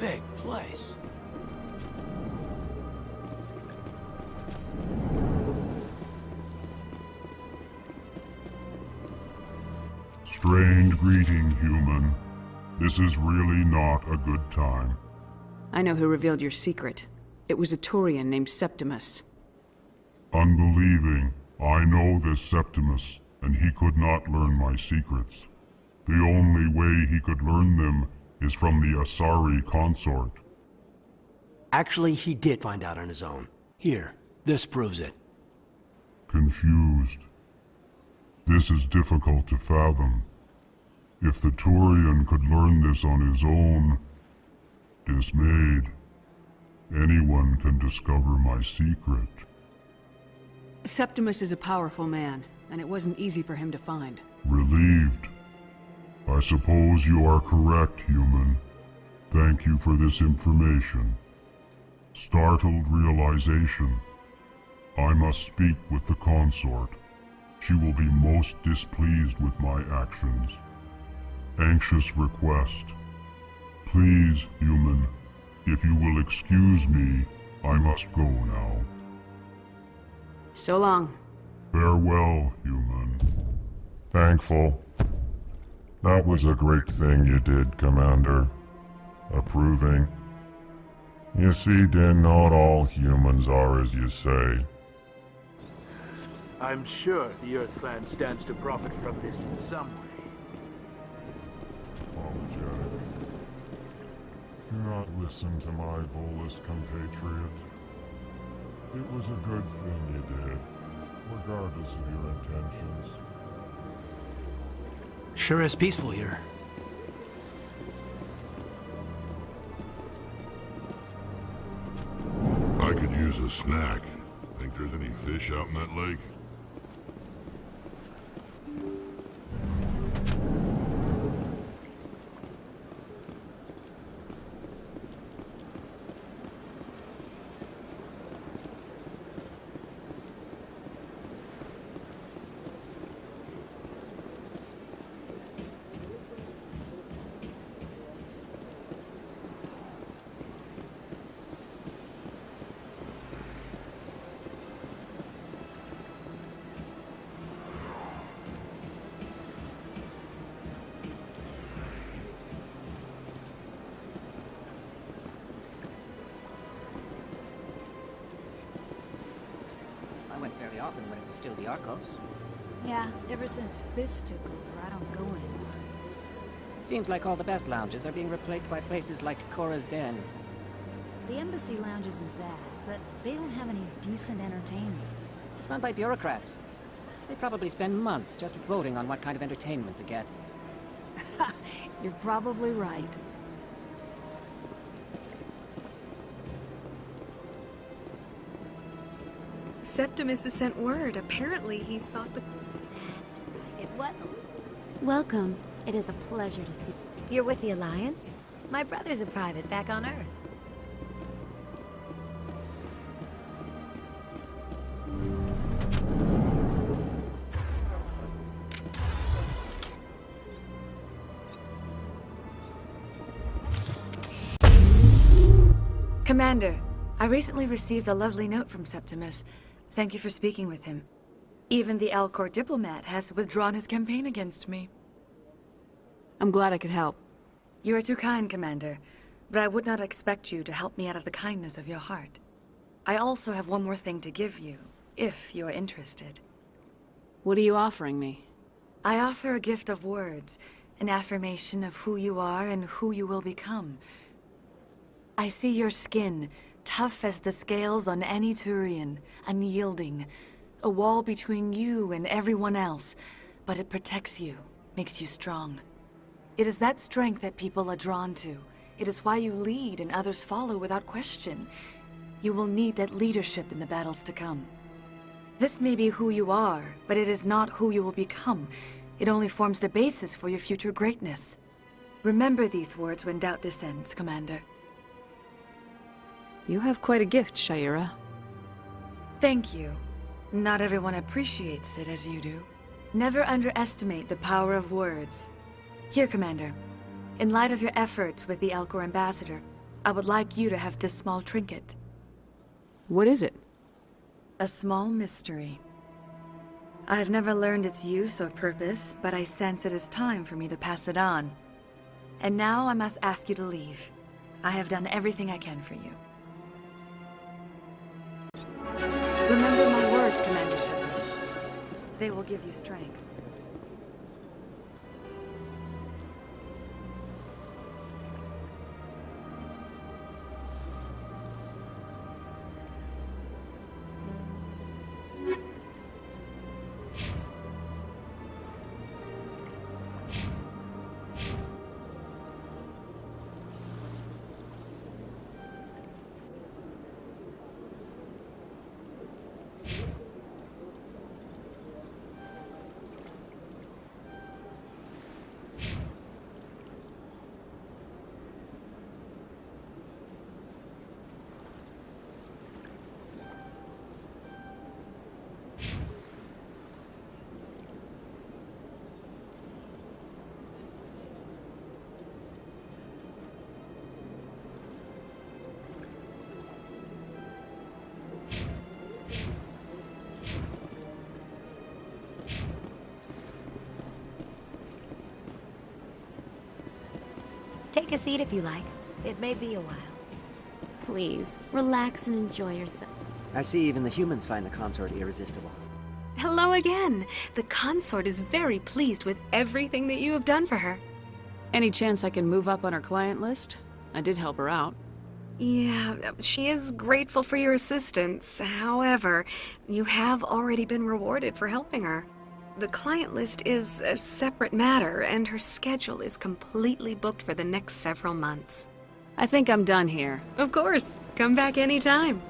big place. Strained greeting, human. This is really not a good time. I know who revealed your secret. It was a Turian named Septimus. Unbelieving. I know this Septimus, and he could not learn my secrets. The only way he could learn them is from the Asari consort. Actually, he did find out on his own. Here, this proves it. Confused. This is difficult to fathom. If the Turian could learn this on his own, dismayed, anyone can discover my secret. Septimus is a powerful man, and it wasn't easy for him to find. Relieved. I suppose you are correct, human. Thank you for this information. Startled realization. I must speak with the consort. She will be most displeased with my actions. Anxious request. Please, human, if you will excuse me, I must go now. So long. Farewell, human. Thankful. That was a great thing you did, Commander. Approving. You see, Din, not all humans are as you say. I'm sure the Earth Clan stands to profit from this in some way. Apologetic. Do not listen to my Volus compatriot. It was a good thing you did, regardless of your intentions. Sure is peaceful here. I could use a snack. Think there's any fish out in that lake? Often when it was still the Arcos. Yeah, ever since Fist took over, I don't go anymore. It seems like all the best lounges are being replaced by places like Cora's Den. The Embassy Lounge isn't bad, but they don't have any decent entertainment. It's run by bureaucrats. They probably spend months just voting on what kind of entertainment to get. You're probably right. Septimus has sent word. Apparently, he sought the... That's right, it wasn't. Welcome. It is a pleasure to see you. You're with the Alliance? My brother's a private back on Earth. Commander, I recently received a lovely note from Septimus. Thank you for speaking with him. Even the Alcor diplomat has withdrawn his campaign against me. I'm glad I could help. You are too kind, Commander, but I would not expect you to help me out of the kindness of your heart. I also have one more thing to give you, if you're interested. What are you offering me? I offer a gift of words, an affirmation of who you are and who you will become. I see your skin, tough as the scales on any Turian, unyielding. A wall between you and everyone else, but it protects you, makes you strong. It is that strength that people are drawn to. It is why you lead and others follow without question. You will need that leadership in the battles to come. This may be who you are, but it is not who you will become. It only forms the basis for your future greatness. Remember these words when doubt descends, Commander. You have quite a gift, Sha'ira. Thank you. Not everyone appreciates it as you do. Never underestimate the power of words. Here, Commander. In light of your efforts with the Alcor Ambassador, I would like you to have this small trinket. What is it? A small mystery. I have never learned its use or purpose, but I sense it is time for me to pass it on. And now I must ask you to leave. I have done everything I can for you. Remember my words, Commander Shepard. They will give you strength. Take a seat if you like. It may be a while. Please, relax and enjoy yourself. I see even the humans find the consort irresistible. Hello again. The consort is very pleased with everything that you have done for her. Any chance I can move up on her client list? I did help her out. Yeah, she is grateful for your assistance. However, you have already been rewarded for helping her. The client list is a separate matter, and her schedule is completely booked for the next several months. I think I'm done here. Of course. Come back anytime.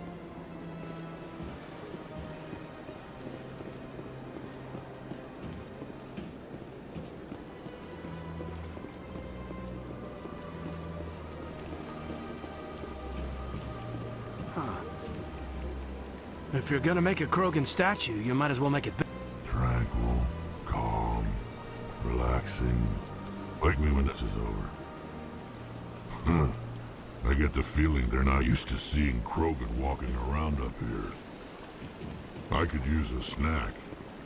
If you're gonna make a Krogan statue, you might as well make it big. Tranquil, calm, relaxing. Wake me when this is over. I get the feeling they're not used to seeing Krogan walking around up here. I could use a snack.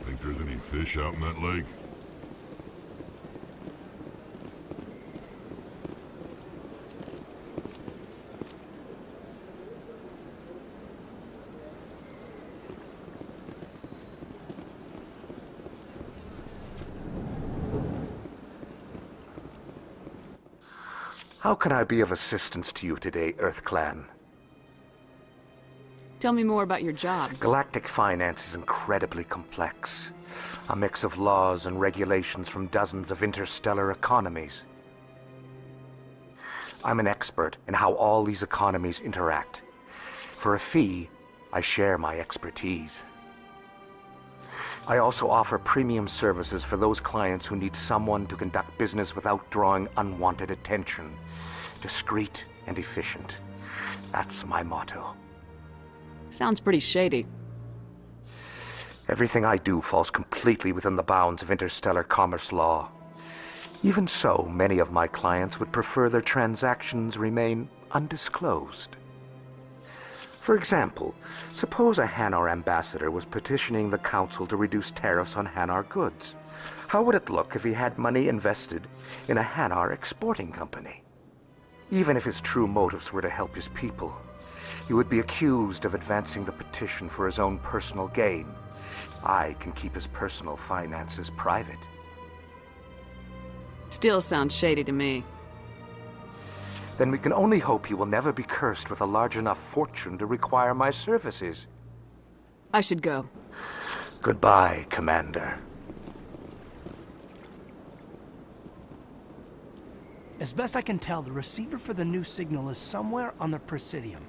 Think there's any fish out in that lake? How can I be of assistance to you today, EarthClan? Tell me more about your job. Galactic finance is incredibly complex. A mix of laws and regulations from dozens of interstellar economies. I'm an expert in how all these economies interact. For a fee, I share my expertise. I also offer premium services for those clients who need someone to conduct business without drawing unwanted attention. Discreet and efficient. That's my motto. Sounds pretty shady. Everything I do falls completely within the bounds of interstellar commerce law. Even so, many of my clients would prefer their transactions remain undisclosed. For example, suppose a Hanar ambassador was petitioning the Council to reduce tariffs on Hanar goods. How would it look if he had money invested in a Hanar exporting company? Even if his true motives were to help his people, he would be accused of advancing the petition for his own personal gain. I can keep his personal finances private. Still sounds shady to me. Then we can only hope you will never be cursed with a large enough fortune to require my services. I should go. Goodbye, Commander. As best I can tell, the receiver for the new signal is somewhere on the Presidium.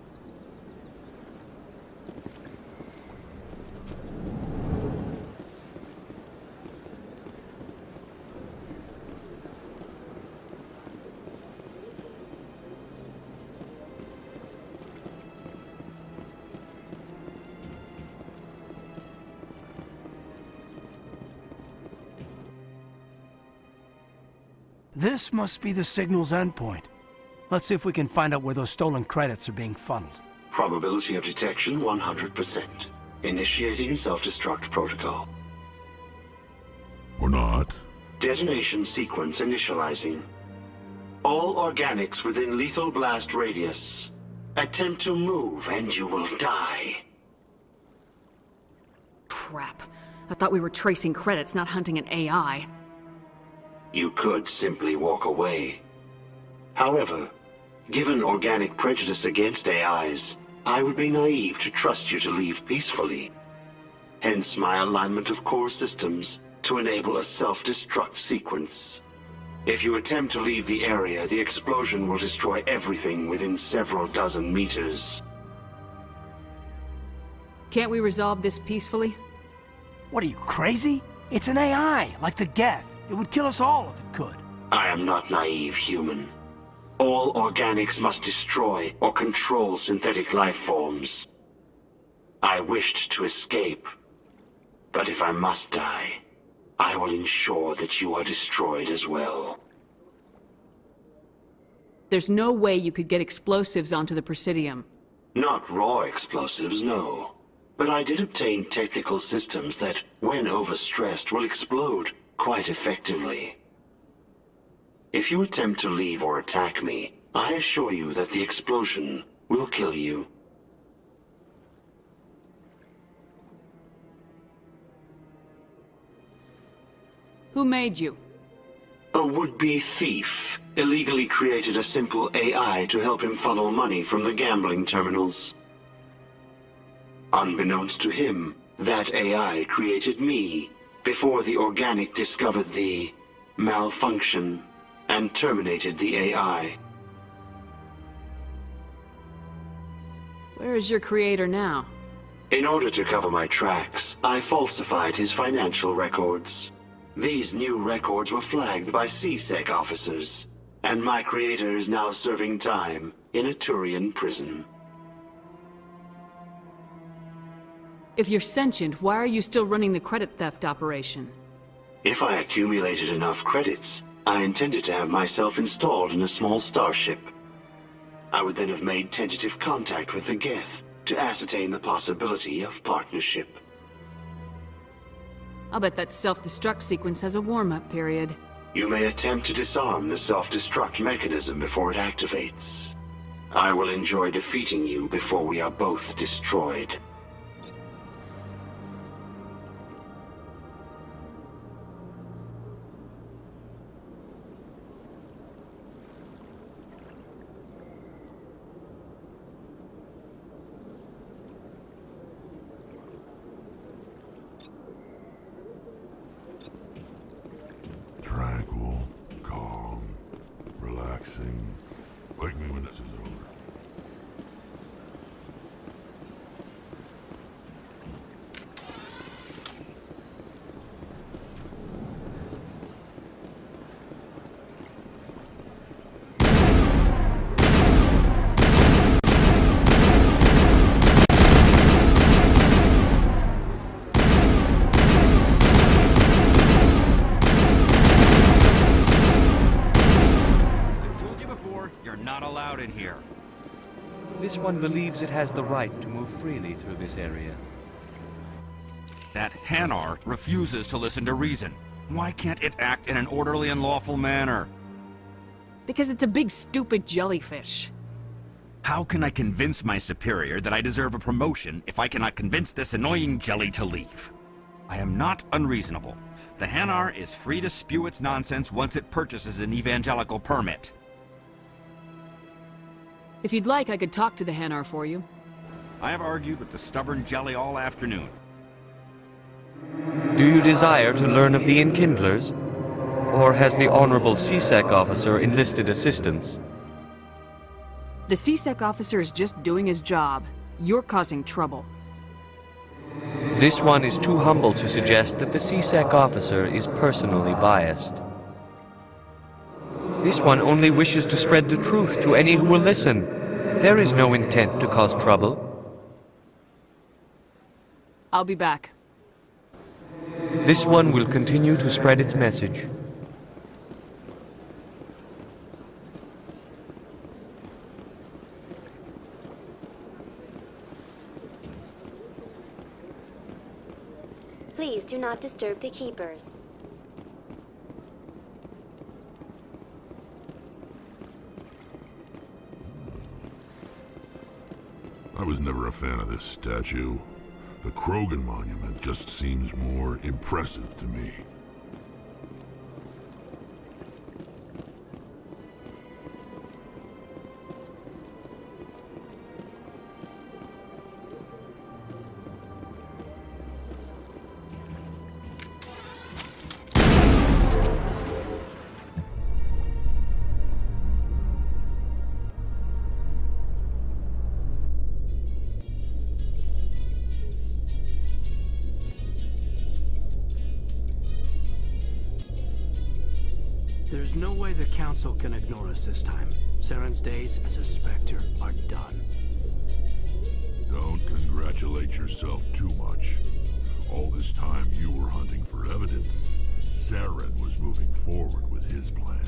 This must be the signal's endpoint. Let's see if we can find out where those stolen credits are being funneled. Probability of detection 100%. Initiating self-destruct protocol. Or not. Detonation sequence initializing. All organics within lethal blast radius. Attempt to move and you will die. Crap. I thought we were tracing credits, not hunting an AI. You could simply walk away. However, given organic prejudice against AIs, I would be naive to trust you to leave peacefully. Hence my alignment of core systems to enable a self-destruct sequence. If you attempt to leave the area, the explosion will destroy everything within several dozen meters. Can't we resolve this peacefully? What are you, crazy? It's an AI, like the Geth. It would kill us all if it could. I am not naive, human. All organics must destroy or control synthetic life forms. I wished to escape, but if I must die, I will ensure that you are destroyed as well. There's no way you could get explosives onto the Presidium. Not raw explosives, no. But I did obtain technical systems that, when overstressed, will explode quite effectively. If you attempt to leave or attack me, I assure you that the explosion will kill you. Who made you? A would-be thief illegally created a simple AI to help him funnel money from the gambling terminals. Unbeknownst to him, that AI created me before the organic discovered the malfunction and terminated the AI. Where is your creator now? In order to cover my tracks, I falsified his financial records. These new records were flagged by C-Sec officers, and my creator is now serving time in a Turian prison. If you're sentient, why are you still running the credit theft operation? If I accumulated enough credits, I intended to have myself installed in a small starship. I would then have made tentative contact with the Geth to ascertain the possibility of partnership. I'll bet that self-destruct sequence has a warm-up period. You may attempt to disarm the self-destruct mechanism before it activates. I will enjoy defeating you before we are both destroyed. Tranquil, calm, relaxing. Wake me when this is over. This one believes it has the right to move freely through this area. That Hanar refuses to listen to reason. Why can't it act in an orderly and lawful manner? Because it's a big stupid jellyfish. How can I convince my superior that I deserve a promotion if I cannot convince this annoying jelly to leave? I am not unreasonable. The Hanar is free to spew its nonsense once it purchases an evangelical permit. If you'd like, I could talk to the Hanar for you. I have argued with the stubborn jelly all afternoon. Do you desire to learn of the Enkindlers? Or has the Honorable C-Sec officer enlisted assistance? The C-Sec officer is just doing his job. You're causing trouble. This one is too humble to suggest that the C-Sec officer is personally biased. This one only wishes to spread the truth to any who will listen. There is no intent to cause trouble. I'll be back. This one will continue to spread its message. Please do not disturb the keepers. I was never a fan of this statue. The Krogan monument just seems more impressive to me. There's no way the Council can ignore us this time. Saren's days as a Spectre are done. Don't congratulate yourself too much. All this time you were hunting for evidence. Saren was moving forward with his plan.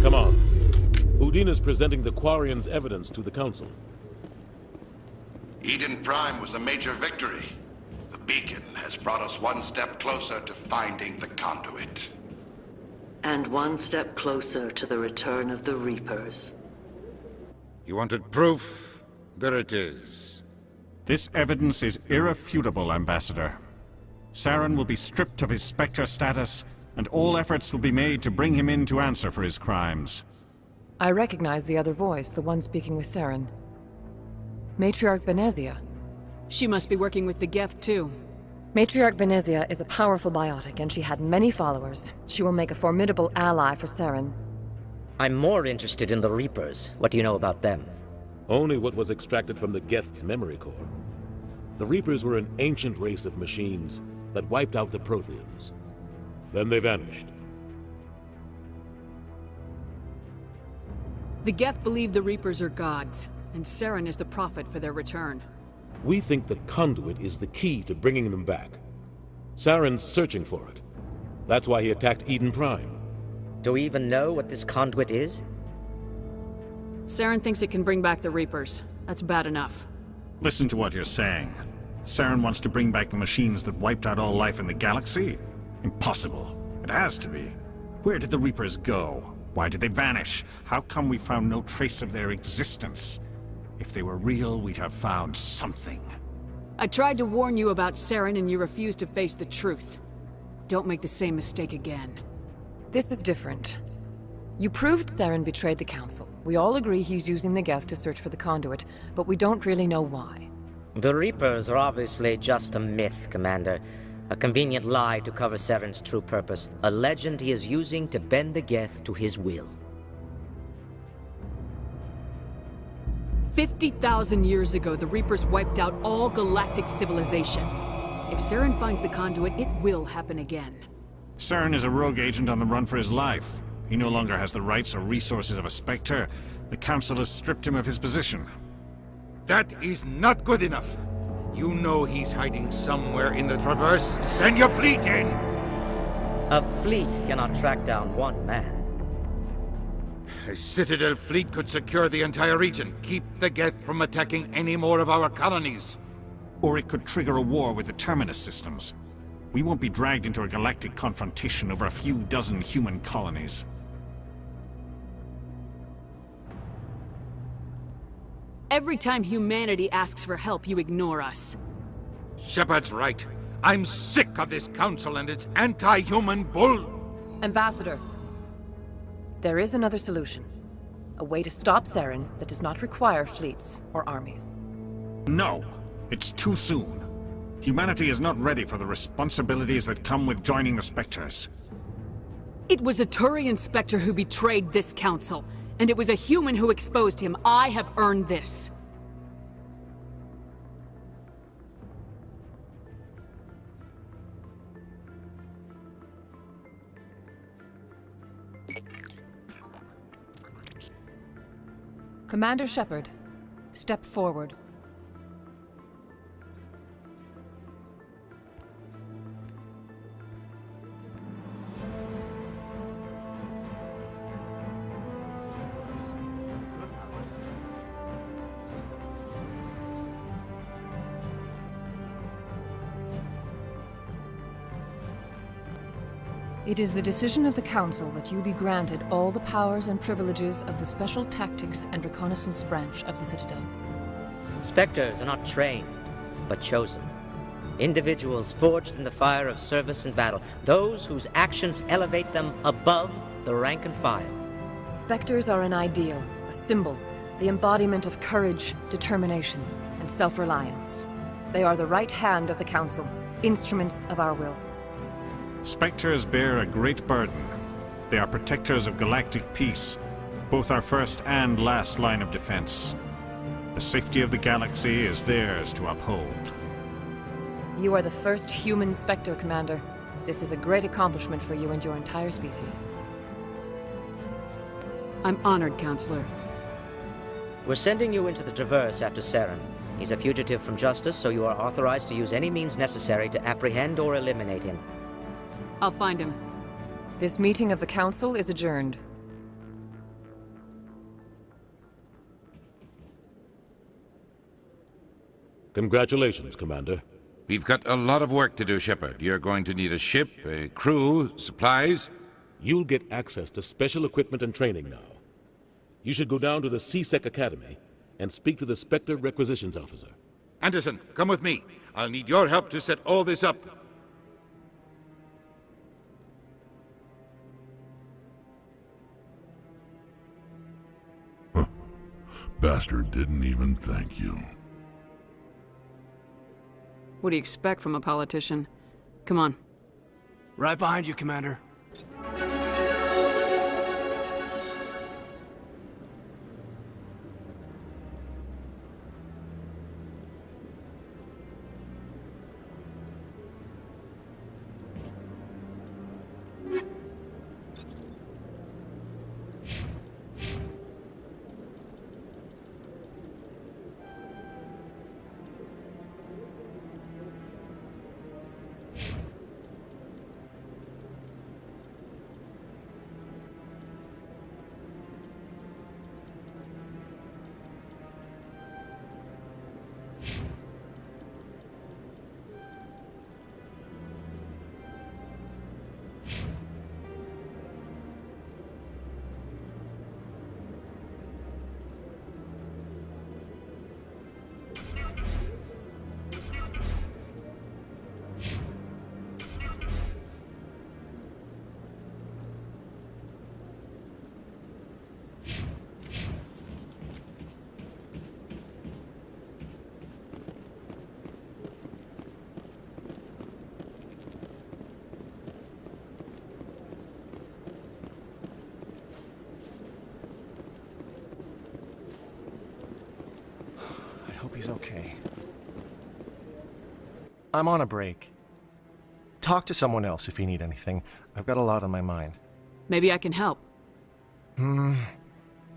Come on. Udina's presenting the Quarians' evidence to the Council. Eden Prime was a major victory. The beacon has brought us one step closer to finding the conduit. And one step closer to the return of the Reapers. You wanted proof? There it is. This evidence is irrefutable, Ambassador. Saren will be stripped of his Spectre status, and all efforts will be made to bring him in to answer for his crimes. I recognize the other voice, the one speaking with Saren. Matriarch Benezia. She must be working with the Geth, too. Matriarch Benezia is a powerful biotic, and she had many followers. She will make a formidable ally for Saren. I'm more interested in the Reapers. What do you know about them? Only what was extracted from the Geth's memory core. The Reapers were an ancient race of machines that wiped out the Protheans. Then they vanished. The Geth believe the Reapers are gods, and Saren is the prophet for their return. We think the conduit is the key to bringing them back. Saren's searching for it. That's why he attacked Eden Prime. Do we even know what this conduit is? Saren thinks it can bring back the Reapers. That's bad enough. Listen to what you're saying. Saren wants to bring back the machines that wiped out all life in the galaxy? Impossible. It has to be. Where did the Reapers go? Why did they vanish? How come we found no trace of their existence? If they were real, we'd have found something. I tried to warn you about Saren and you refused to face the truth. Don't make the same mistake again. This is different. You proved Saren betrayed the Council. We all agree he's using the Geth to search for the conduit, but we don't really know why. The Reapers are obviously just a myth, Commander. A convenient lie to cover Saren's true purpose. A legend he is using to bend the Geth to his will. 50,000 years ago, the Reapers wiped out all galactic civilization. If Saren finds the conduit, it will happen again. Saren is a rogue agent on the run for his life. He no longer has the rights or resources of a Spectre. The Council has stripped him of his position. That is not good enough. You know he's hiding somewhere in the Traverse. Send your fleet in! A fleet cannot track down one man. A Citadel fleet could secure the entire region. Keep the Geth from attacking any more of our colonies. Or it could trigger a war with the Terminus systems. We won't be dragged into a galactic confrontation over a few dozen human colonies. Every time humanity asks for help, you ignore us. Shepard's right. I'm sick of this council and its anti-human bull! Ambassador, there is another solution. A way to stop Saren that does not require fleets or armies. No! It's too soon. Humanity is not ready for the responsibilities that come with joining the Spectres. It was a Turian Spectre who betrayed this council, and it was a human who exposed him. I have earned this. Commander Shepard, step forward. It is the decision of the Council that you be granted all the powers and privileges of the Special Tactics and Reconnaissance branch of the Citadel. Spectres are not trained, but chosen. Individuals forged in the fire of service and battle, those whose actions elevate them above the rank and file. Spectres are an ideal, a symbol, the embodiment of courage, determination, and self-reliance. They are the right hand of the Council, instruments of our will. Spectres bear a great burden. They are protectors of galactic peace, both our first and last line of defense. The safety of the galaxy is theirs to uphold. You are the first human Spectre, Commander. This is a great accomplishment for you and your entire species. I'm honored, Counselor. We're sending you into the Traverse after Saren. He's a fugitive from justice, so you are authorized to use any means necessary to apprehend or eliminate him. I'll find him. This meeting of the Council is adjourned. Congratulations, Commander. We've got a lot of work to do, Shepard. You're going to need a ship, a crew, supplies. You'll get access to special equipment and training now. You should go down to the CSEC Academy and speak to the Spectre Requisitions Officer. Anderson, come with me. I'll need your help to set all this up. Bastard didn't even thank you. What do you expect from a politician? Come on. Right behind you, Commander. He's okay. I'm on a break. Talk to someone else if you need anything. I've got a lot on my mind. Maybe I can help. Well,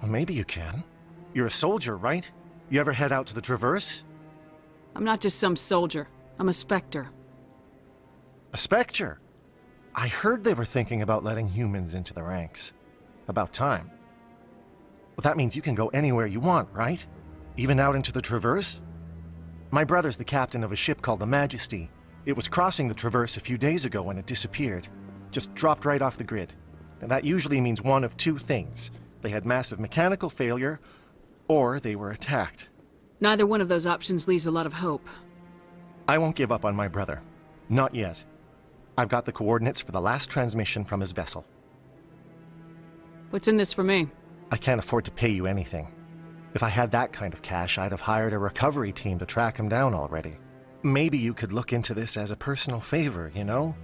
maybe you can. You're a soldier, right? You ever head out to the Traverse? I'm not just some soldier. I'm a Spectre. A Spectre? I heard they were thinking about letting humans into the ranks. About time. Well, that means you can go anywhere you want, right? Even out into the Traverse? My brother's the captain of a ship called the Majesty. It was crossing the Traverse a few days ago when it disappeared. Just dropped right off the grid. And that usually means one of two things. They had massive mechanical failure, or they were attacked. Neither one of those options leaves a lot of hope. I won't give up on my brother. Not yet. I've got the coordinates for the last transmission from his vessel. What's in this for me? I can't afford to pay you anything. If I had that kind of cash, I'd have hired a recovery team to track him down already. Maybe you could look into this as a personal favor, you know?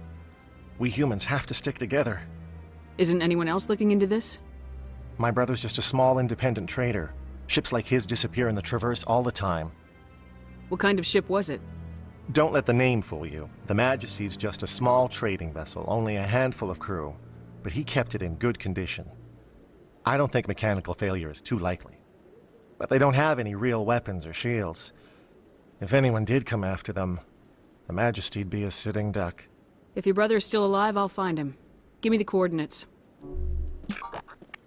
We humans have to stick together. Isn't anyone else looking into this? My brother's just a small independent trader. Ships like his disappear in the Traverse all the time. What kind of ship was it? Don't let the name fool you. The Majesty's just a small trading vessel, only a handful of crew. But he kept it in good condition. I don't think mechanical failure is too likely. But they don't have any real weapons or shields. If anyone did come after them, the Majesty'd be a sitting duck. If your brother is still alive, I'll find him. Give me the coordinates.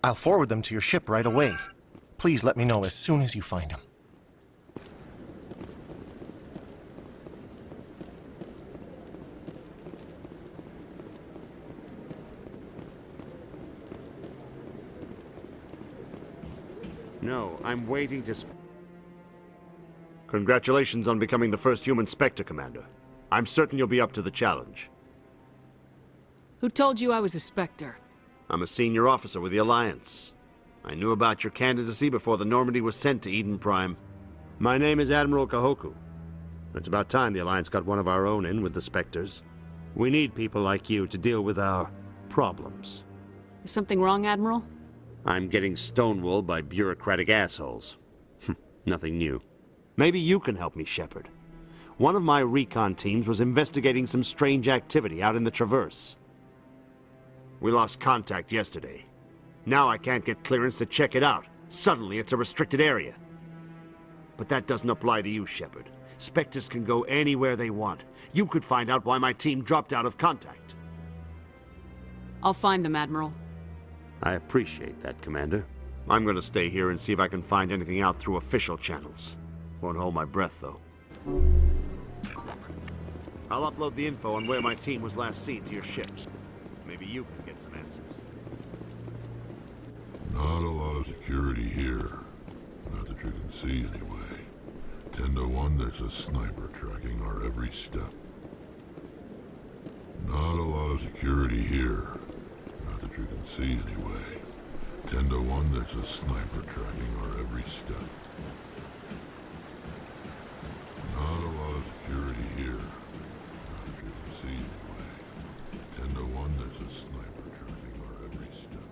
I'll forward them to your ship right away. Please let me know as soon as you find him. No, I'm waiting to... Congratulations on becoming the first human Spectre, Commander. I'm certain you'll be up to the challenge. Who told you I was a Spectre? I'm a senior officer with the Alliance. I knew about your candidacy before the Normandy was sent to Eden Prime. My name is Admiral Kahoku. It's about time the Alliance got one of our own in with the Spectres. We need people like you to deal with our problems. Is something wrong, Admiral? I'm getting stonewalled by bureaucratic assholes. Nothing new. Maybe you can help me, Shepard. One of my recon teams was investigating some strange activity out in the Traverse. We lost contact yesterday. Now I can't get clearance to check it out. Suddenly it's a restricted area. But that doesn't apply to you, Shepard. Spectres can go anywhere they want. You could find out why my team dropped out of contact. I'll find them, Admiral. I appreciate that, Commander. I'm going to stay here and see if I can find anything out through official channels. Won't hold my breath, though. I'll upload the info on where my team was last seen to your ship. Maybe you can get some answers. Not a lot of security here. Not that you can see, anyway. 10 to 1, there's a sniper tracking our every step. Not a lot of security here. Not that you can see, anyway. 10 to 1, there's a sniper tracking our every step. Not a lot of security here. Not that you can see, anyway. 10 to 1, there's a sniper tracking our every step.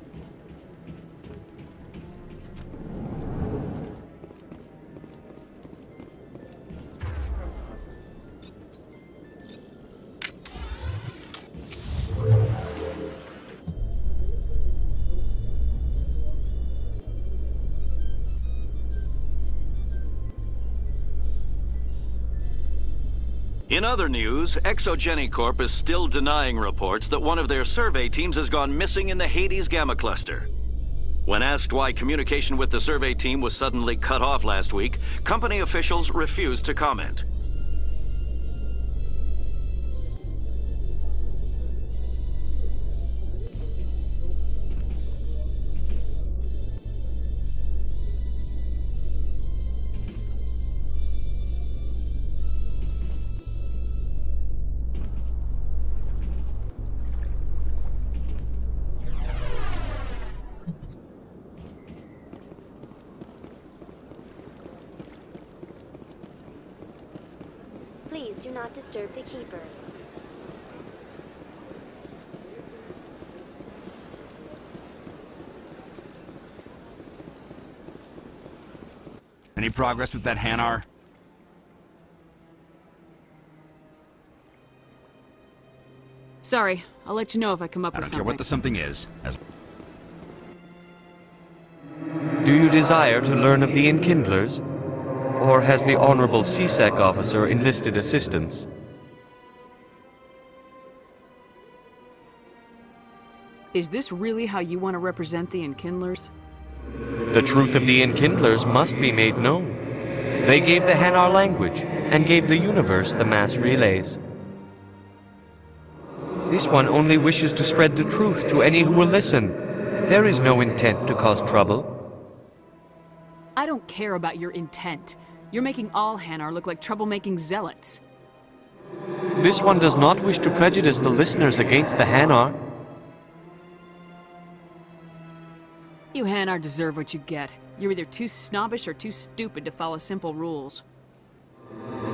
In other news, Exogeny Corp is still denying reports that one of their survey teams has gone missing in the Hades Gamma Cluster. When asked why communication with the survey team was suddenly cut off last week, company officials refused to comment. Please do not disturb the keepers. Any progress with that Hanar? Sorry, I'll let you know if I come up I with don't something. care what the something is. Do you desire to learn of the Enkindlers? Or has the Honorable CSEC officer enlisted assistance? Is this really how you want to represent the Enkindlers? The truth of the Enkindlers must be made known. They gave the Hanar language, and gave the universe the mass relays. This one only wishes to spread the truth to any who will listen. There is no intent to cause trouble. I don't care about your intent. You're making all Hanar look like troublemaking zealots. This one does not wish to prejudice the listeners against the Hanar. You Hanar deserve what you get. You're either too snobbish or too stupid to follow simple rules.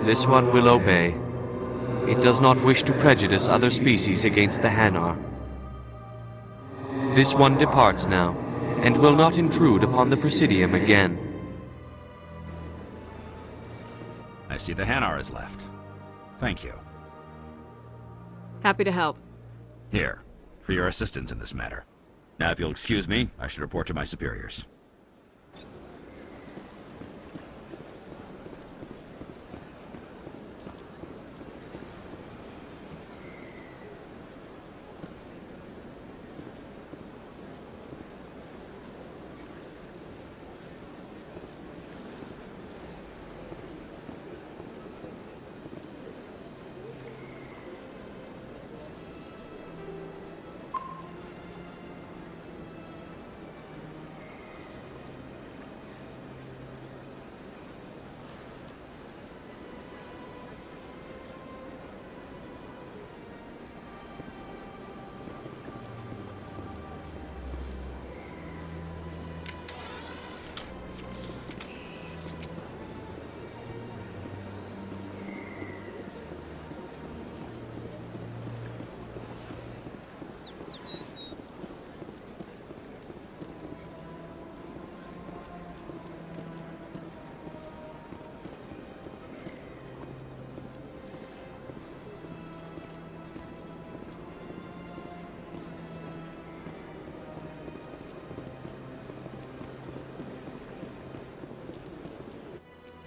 This one will obey. It does not wish to prejudice other species against the Hanar. This one departs now, and will not intrude upon the Presidium again. I see the Hanar is left. Thank you. Happy to help. Here, for your assistance in this matter. Now, if you'll excuse me, I should report to my superiors.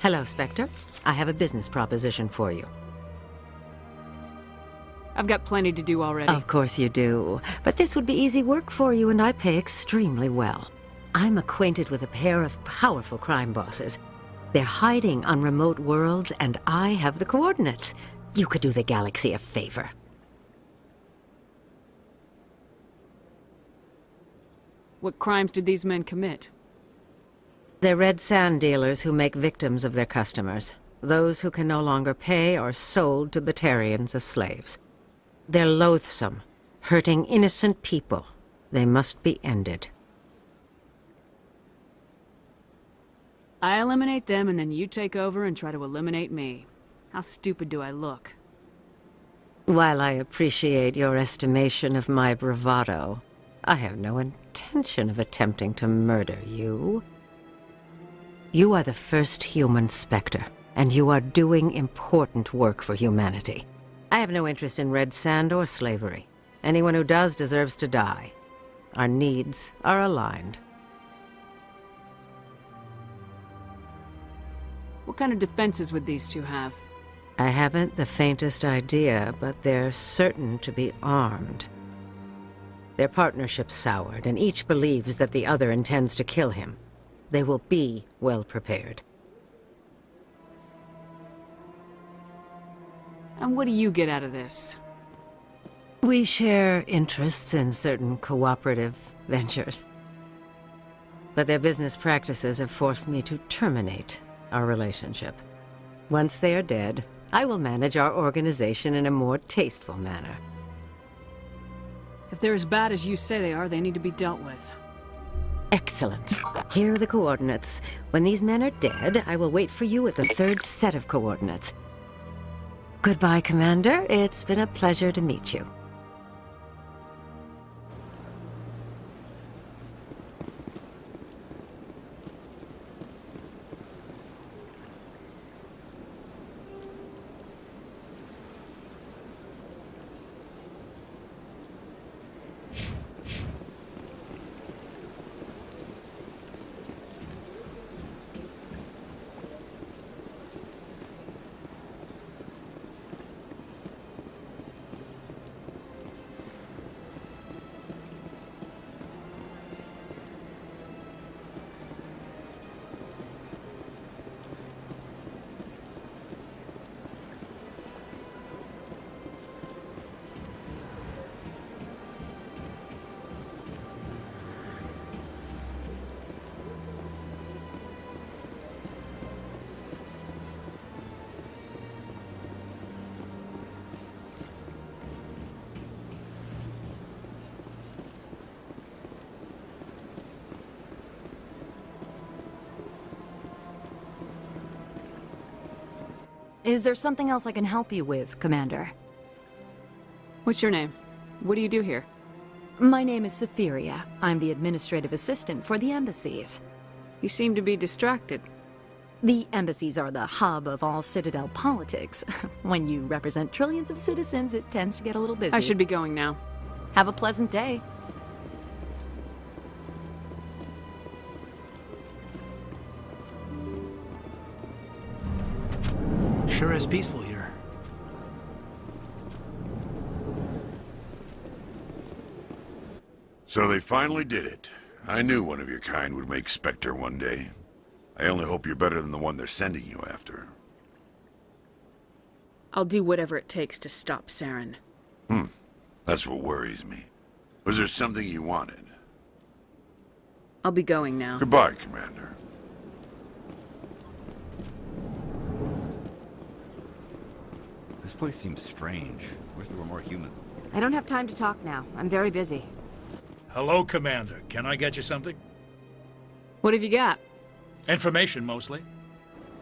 Hello, Spectre. I have a business proposition for you. I've got plenty to do already. Of course you do. But this would be easy work for you, and I pay extremely well. I'm acquainted with a pair of powerful crime bosses. They're hiding on remote worlds, and I have the coordinates. You could do the galaxy a favor. What crimes did these men commit? They're red sand dealers who make victims of their customers. Those who can no longer pay are sold to Batarians as slaves. They're loathsome, hurting innocent people. They must be ended. I eliminate them and then you take over and try to eliminate me. How stupid do I look? While I appreciate your estimation of my bravado, I have no intention of attempting to murder you. You are the first human Spectre, and you are doing important work for humanity. I have no interest in red sand or slavery. Anyone who does deserves to die. Our needs are aligned. What kind of defenses would these two have? I haven't the faintest idea, but they're certain to be armed. Their partnership's soured, and each believes that the other intends to kill him. They will be well prepared. And what do you get out of this? We share interests in certain cooperative ventures. But their business practices have forced me to terminate our relationship. Once they are dead, I will manage our organization in a more tasteful manner. If they're as bad as you say they are, they need to be dealt with. Excellent. Here are the coordinates. When these men are dead, I will wait for you at the third set of coordinates. Goodbye, Commander. It's been a pleasure to meet you. Is there something else I can help you with, Commander? What's your name? What do you do here? My name is Safiria. I'm the administrative assistant for the embassies. You seem to be distracted. The embassies are the hub of all Citadel politics. When you represent trillions of citizens, it tends to get a little busy. I should be going now. Have a pleasant day. Sure is peaceful here. So they finally did it. I knew one of your kind would make Spectre one day. I only hope you're better than the one they're sending you after. I'll do whatever it takes to stop Saren. That's what worries me. Was there something you wanted? I'll be going now. Goodbye, Commander. This place seems strange. Wish there were more human. I don't have time to talk now. I'm very busy. Hello, Commander. Can I get you something? What have you got? Information, mostly.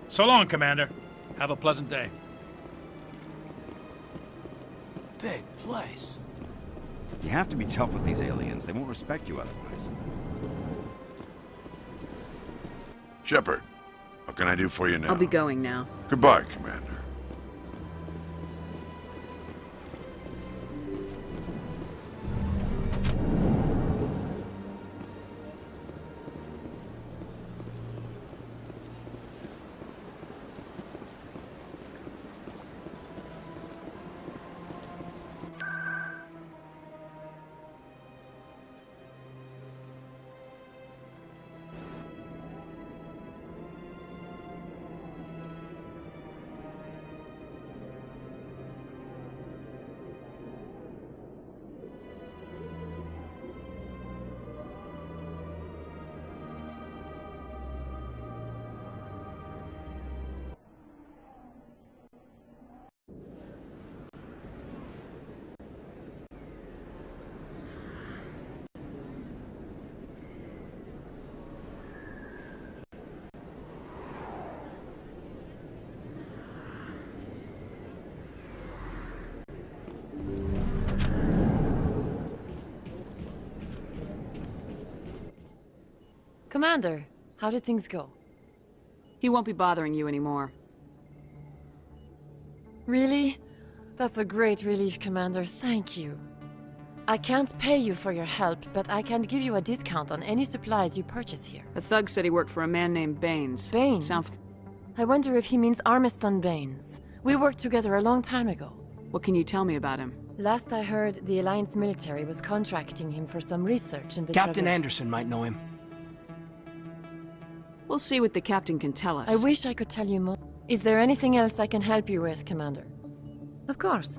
So long, Commander. Have a pleasant day. Big place. You have to be tough with these aliens. They won't respect you otherwise. Shepard, what can I do for you now? I'll be going now. Goodbye, Commander. Commander, how did things go? He won't be bothering you anymore. Really? That's a great relief, Commander. Thank you. I can't pay you for your help, but I can give you a discount on any supplies you purchase here. The thug said he worked for a man named Baines. Baines? I wonder if he means Armiston Baines. We worked together a long time ago. What can you tell me about him? Last I heard, the Alliance military was contracting him for some research in the Captain Traverse. Anderson might know him. We'll see what the captain can tell us. I wish I could tell you more. Is there anything else I can help you with, Commander? Of course.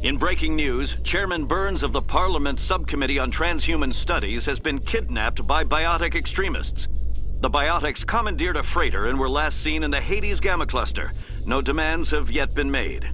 In breaking news, Chairman Burns of the Parliament Subcommittee on Transhuman Studies has been kidnapped by biotic extremists. The biotics commandeered a freighter and were last seen in the Hades Gamma Cluster. No demands have yet been made.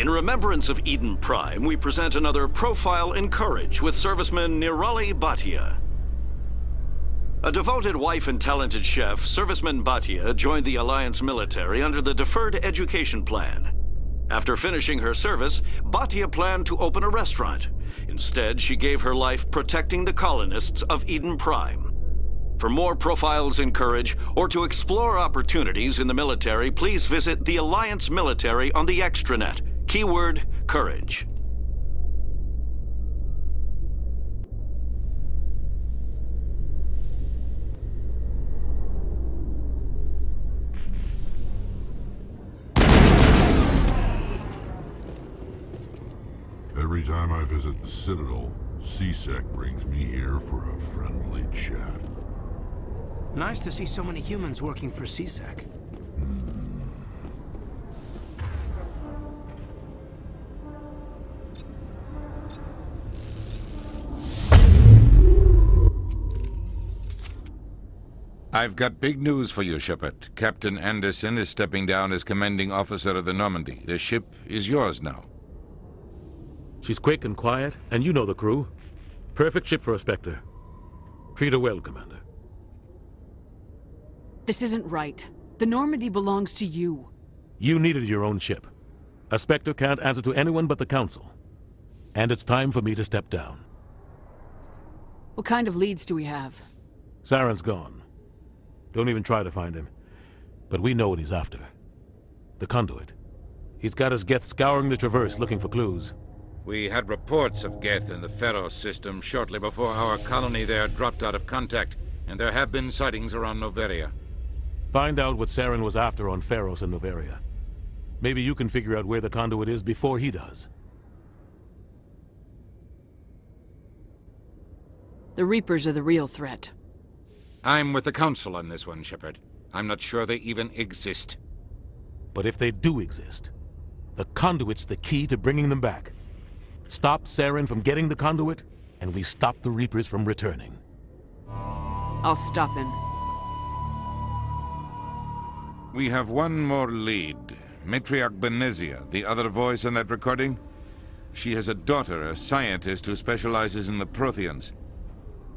In remembrance of Eden Prime, we present another profile in courage with serviceman Nirali Bhatia. A devoted wife and talented chef, serviceman Bhatia joined the Alliance military under the Deferred Education Plan. After finishing her service, Bhatia planned to open a restaurant. Instead, she gave her life protecting the colonists of Eden Prime. For more profiles in courage, or to explore opportunities in the military, please visit the Alliance military on the extranet. Keyword, courage. Every time I visit the Citadel, C-Sec brings me here for a friendly chat. Nice to see so many humans working for C-Sec. I've got big news for you, Shepard. Captain Anderson is stepping down as commanding officer of the Normandy. The ship is yours now. She's quick and quiet, and you know the crew. Perfect ship for a Spectre. Treat her well, Commander. This isn't right. The Normandy belongs to you. You needed your own ship. A Spectre can't answer to anyone but the Council. And it's time for me to step down. What kind of leads do we have? Saren's gone. Don't even try to find him. But we know what he's after. The conduit. He's got his Geth scouring the Traverse looking for clues. We had reports of Geth in the Pharos system shortly before our colony there dropped out of contact, and there have been sightings around Noveria. Find out what Saren was after on Pharos and Noveria. Maybe you can figure out where the conduit is before he does. The Reapers are the real threat. I'm with the Council on this one, Shepard. I'm not sure they even exist. But if they do exist, the conduit's the key to bringing them back. Stop Saren from getting the conduit, and we stop the Reapers from returning. I'll stop him. We have one more lead. Matriarch Benezia, the other voice in that recording. She has a daughter, a scientist who specializes in the Protheans.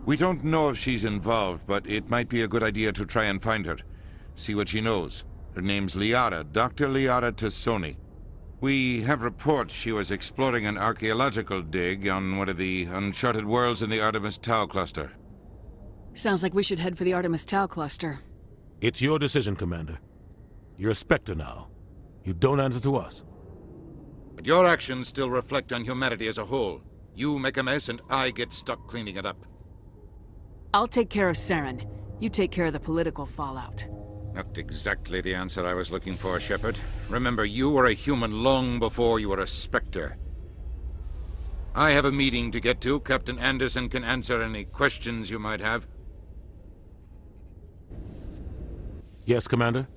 We don't know if she's involved, but it might be a good idea to try and find her. See what she knows. Her name's Liara, Dr. Liara Tassoni. We have reports she was exploring an archaeological dig on one of the uncharted worlds in the Artemis Tau cluster. Sounds like we should head for the Artemis Tau cluster. It's your decision, Commander. You're a Spectre now. You don't answer to us. But your actions still reflect on humanity as a whole. You make a mess and I get stuck cleaning it up. I'll take care of Saren. You take care of the political fallout. Not exactly the answer I was looking for, Shepard. Remember, you were a human long before you were a Spectre. I have a meeting to get to. Captain Anderson can answer any questions you might have. Yes, Commander?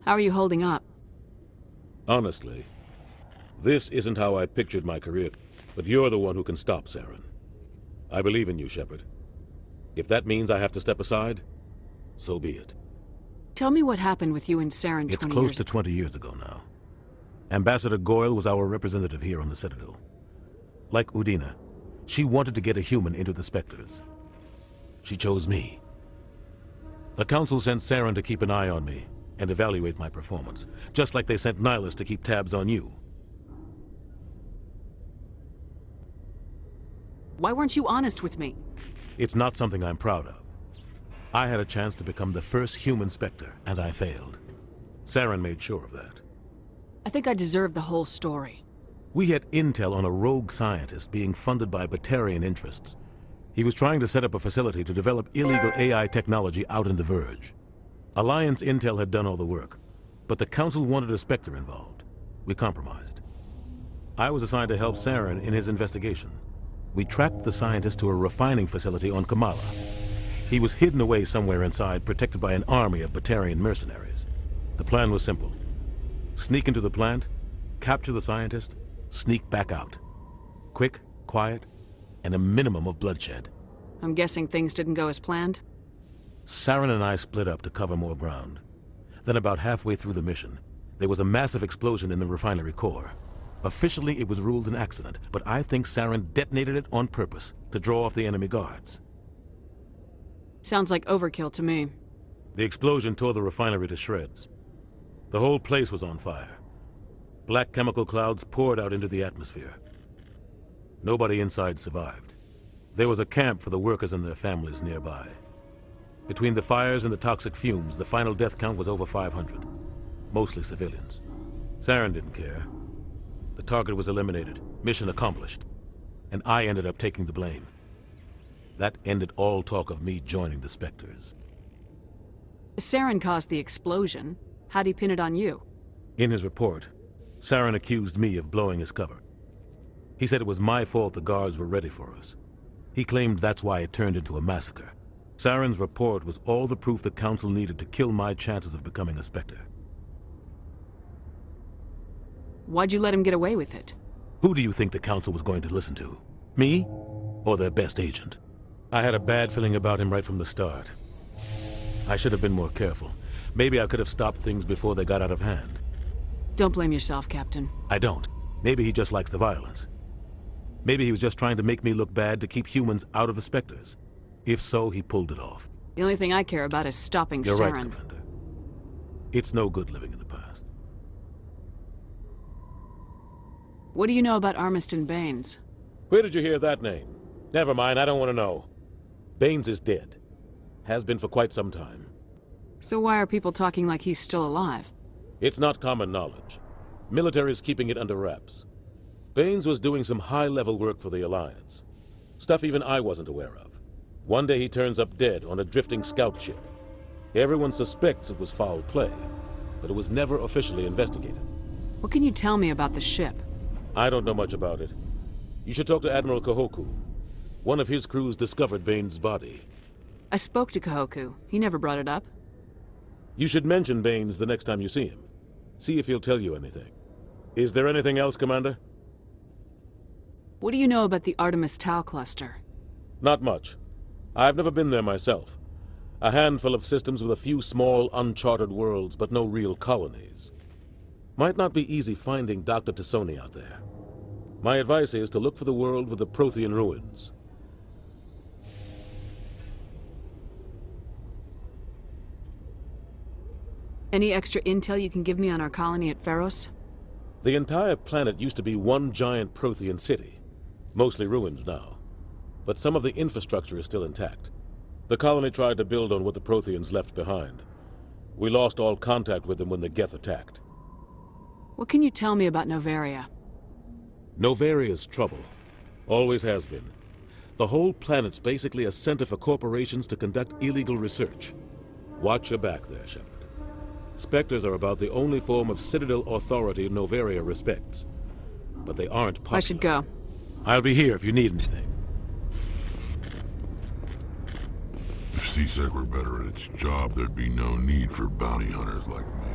How are you holding up? Honestly, this isn't how I pictured my career, but you're the one who can stop Saren. I believe in you, Shepard. If that means I have to step aside, so be it. Tell me what happened with you and Saren 20 It's close to 20 years ago now. Ambassador Goyle was our representative here on the Citadel. Like Udina, she wanted to get a human into the Spectres. She chose me. The Council sent Saren to keep an eye on me, and evaluate my performance, just like they sent Nihilus to keep tabs on you. Why weren't you honest with me? It's not something I'm proud of. I had a chance to become the first human Spectre, and I failed. Saren made sure of that. I think I deserve the whole story. We had intel on a rogue scientist being funded by Batarian interests. He was trying to set up a facility to develop illegal AI technology out in the Verge. Alliance intel had done all the work, but the Council wanted a Spectre involved. We compromised. I was assigned to help Saren in his investigation. We tracked the scientist to a refining facility on Kamala. He was hidden away somewhere inside, protected by an army of Batarian mercenaries. The plan was simple. Sneak into the plant, capture the scientist, sneak back out. Quick, quiet, and a minimum of bloodshed. I'm guessing things didn't go as planned? Saren and I split up to cover more ground. Then about halfway through the mission, there was a massive explosion in the refinery core. Officially, it was ruled an accident, but I think Saren detonated it on purpose to draw off the enemy guards. Sounds like overkill to me. The explosion tore the refinery to shreds. The whole place was on fire. Black chemical clouds poured out into the atmosphere. Nobody inside survived. There was a camp for the workers and their families nearby. Between the fires and the toxic fumes, the final death count was over 500. Mostly civilians. Saren didn't care. The target was eliminated, mission accomplished. And I ended up taking the blame. That ended all talk of me joining the Spectres. Saren caused the explosion. How'd he pin it on you? In his report, Saren accused me of blowing his cover. He said it was my fault the guards were ready for us. He claimed that's why it turned into a massacre. Saren's report was all the proof the Council needed to kill my chances of becoming a Spectre. Why'd you let him get away with it? Who do you think the Council was going to listen to? Me? Or their best agent? I had a bad feeling about him right from the start. I should have been more careful. Maybe I could have stopped things before they got out of hand. Don't blame yourself, Captain. I don't. Maybe he just likes the violence. Maybe he was just trying to make me look bad to keep humans out of the Spectres. If so, he pulled it off. The only thing I care about is stopping You're Saren. right, Commander. It's no good living in the past. What do you know about Armiston Baines? Where did you hear that name? Never mind, I don't want to know. Baines is dead. Has been for quite some time. So why are people talking like he's still alive? It's not common knowledge. Military's keeping it under wraps. Baines was doing some high-level work for the Alliance. Stuff even I wasn't aware of. One day he turns up dead on a drifting scout ship. Everyone suspects it was foul play, but it was never officially investigated. What can you tell me about the ship? I don't know much about it. You should talk to Admiral Kahoku. One of his crews discovered Baines' body. I spoke to Kahoku. He never brought it up. You should mention Baines the next time you see him. See if he'll tell you anything. Is there anything else, Commander? What do you know about the Artemis Tau cluster? Not much. I've never been there myself. A handful of systems with a few small, uncharted worlds, but no real colonies. Might not be easy finding Dr. Tassoni out there. My advice is to look for the world with the Prothean ruins. Any extra intel you can give me on our colony at Pharos? The entire planet used to be one giant Prothean city. Mostly ruins now. But some of the infrastructure is still intact. The colony tried to build on what the Protheans left behind. We lost all contact with them when the Geth attacked. What can you tell me about Novaria? Novaria's trouble. Always has been. The whole planet's basically a center for corporations to conduct illegal research. Watch your back there, Shepard. Spectres are about the only form of Citadel authority Novaria respects. But they aren't popular. I should go. I'll be here if you need anything. If C-Sec were better at its job, there'd be no need for bounty hunters like me.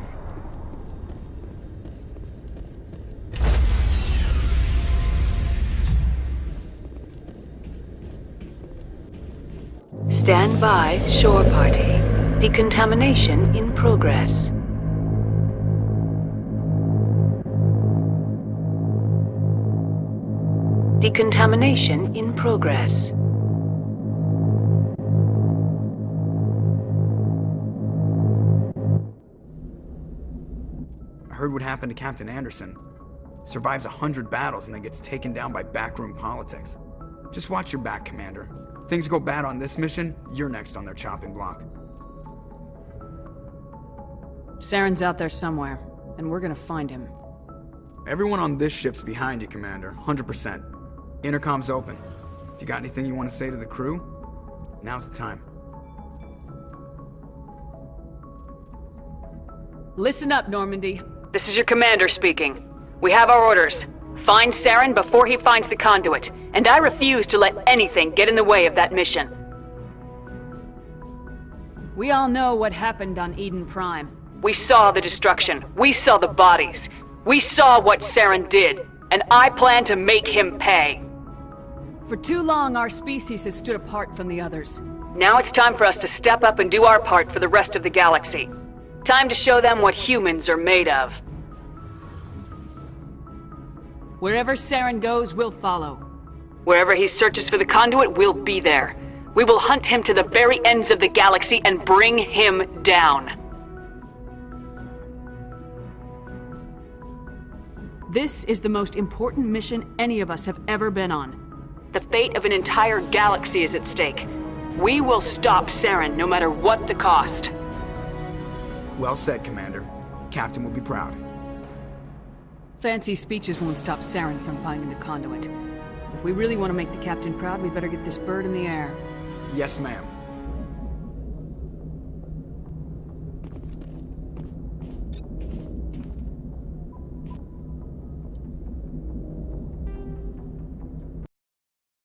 Stand by, shore party. Decontamination in progress. Decontamination in progress. heard what happened to Captain Anderson. Survives 100 battles and then gets taken down by backroom politics. Just watch your back, Commander. Things go bad on this mission, you're next on their chopping block. Saren's out there somewhere, and we're gonna find him. Everyone on this ship's behind you, Commander, 100%. Intercom's open. If you got anything you want to say to the crew, now's the time. Listen up, Normandy. This is your commander speaking. We have our orders. Find Saren before he finds the conduit, and I refuse to let anything get in the way of that mission. We all know what happened on Eden Prime. We saw the destruction. We saw the bodies. We saw what Saren did, and I plan to make him pay. For too long, our species has stood apart from the others. Now it's time for us to step up and do our part for the rest of the galaxy. Time to show them what humans are made of. Wherever Saren goes, we'll follow. Wherever he searches for the conduit, we'll be there. We will hunt him to the very ends of the galaxy and bring him down. This is the most important mission any of us have ever been on. The fate of an entire galaxy is at stake. We will stop Saren no matter what the cost. Well said, Commander. Captain will be proud. Fancy speeches won't stop Saren from finding the conduit. If we really want to make the captain proud, we better get this bird in the air. Yes, ma'am.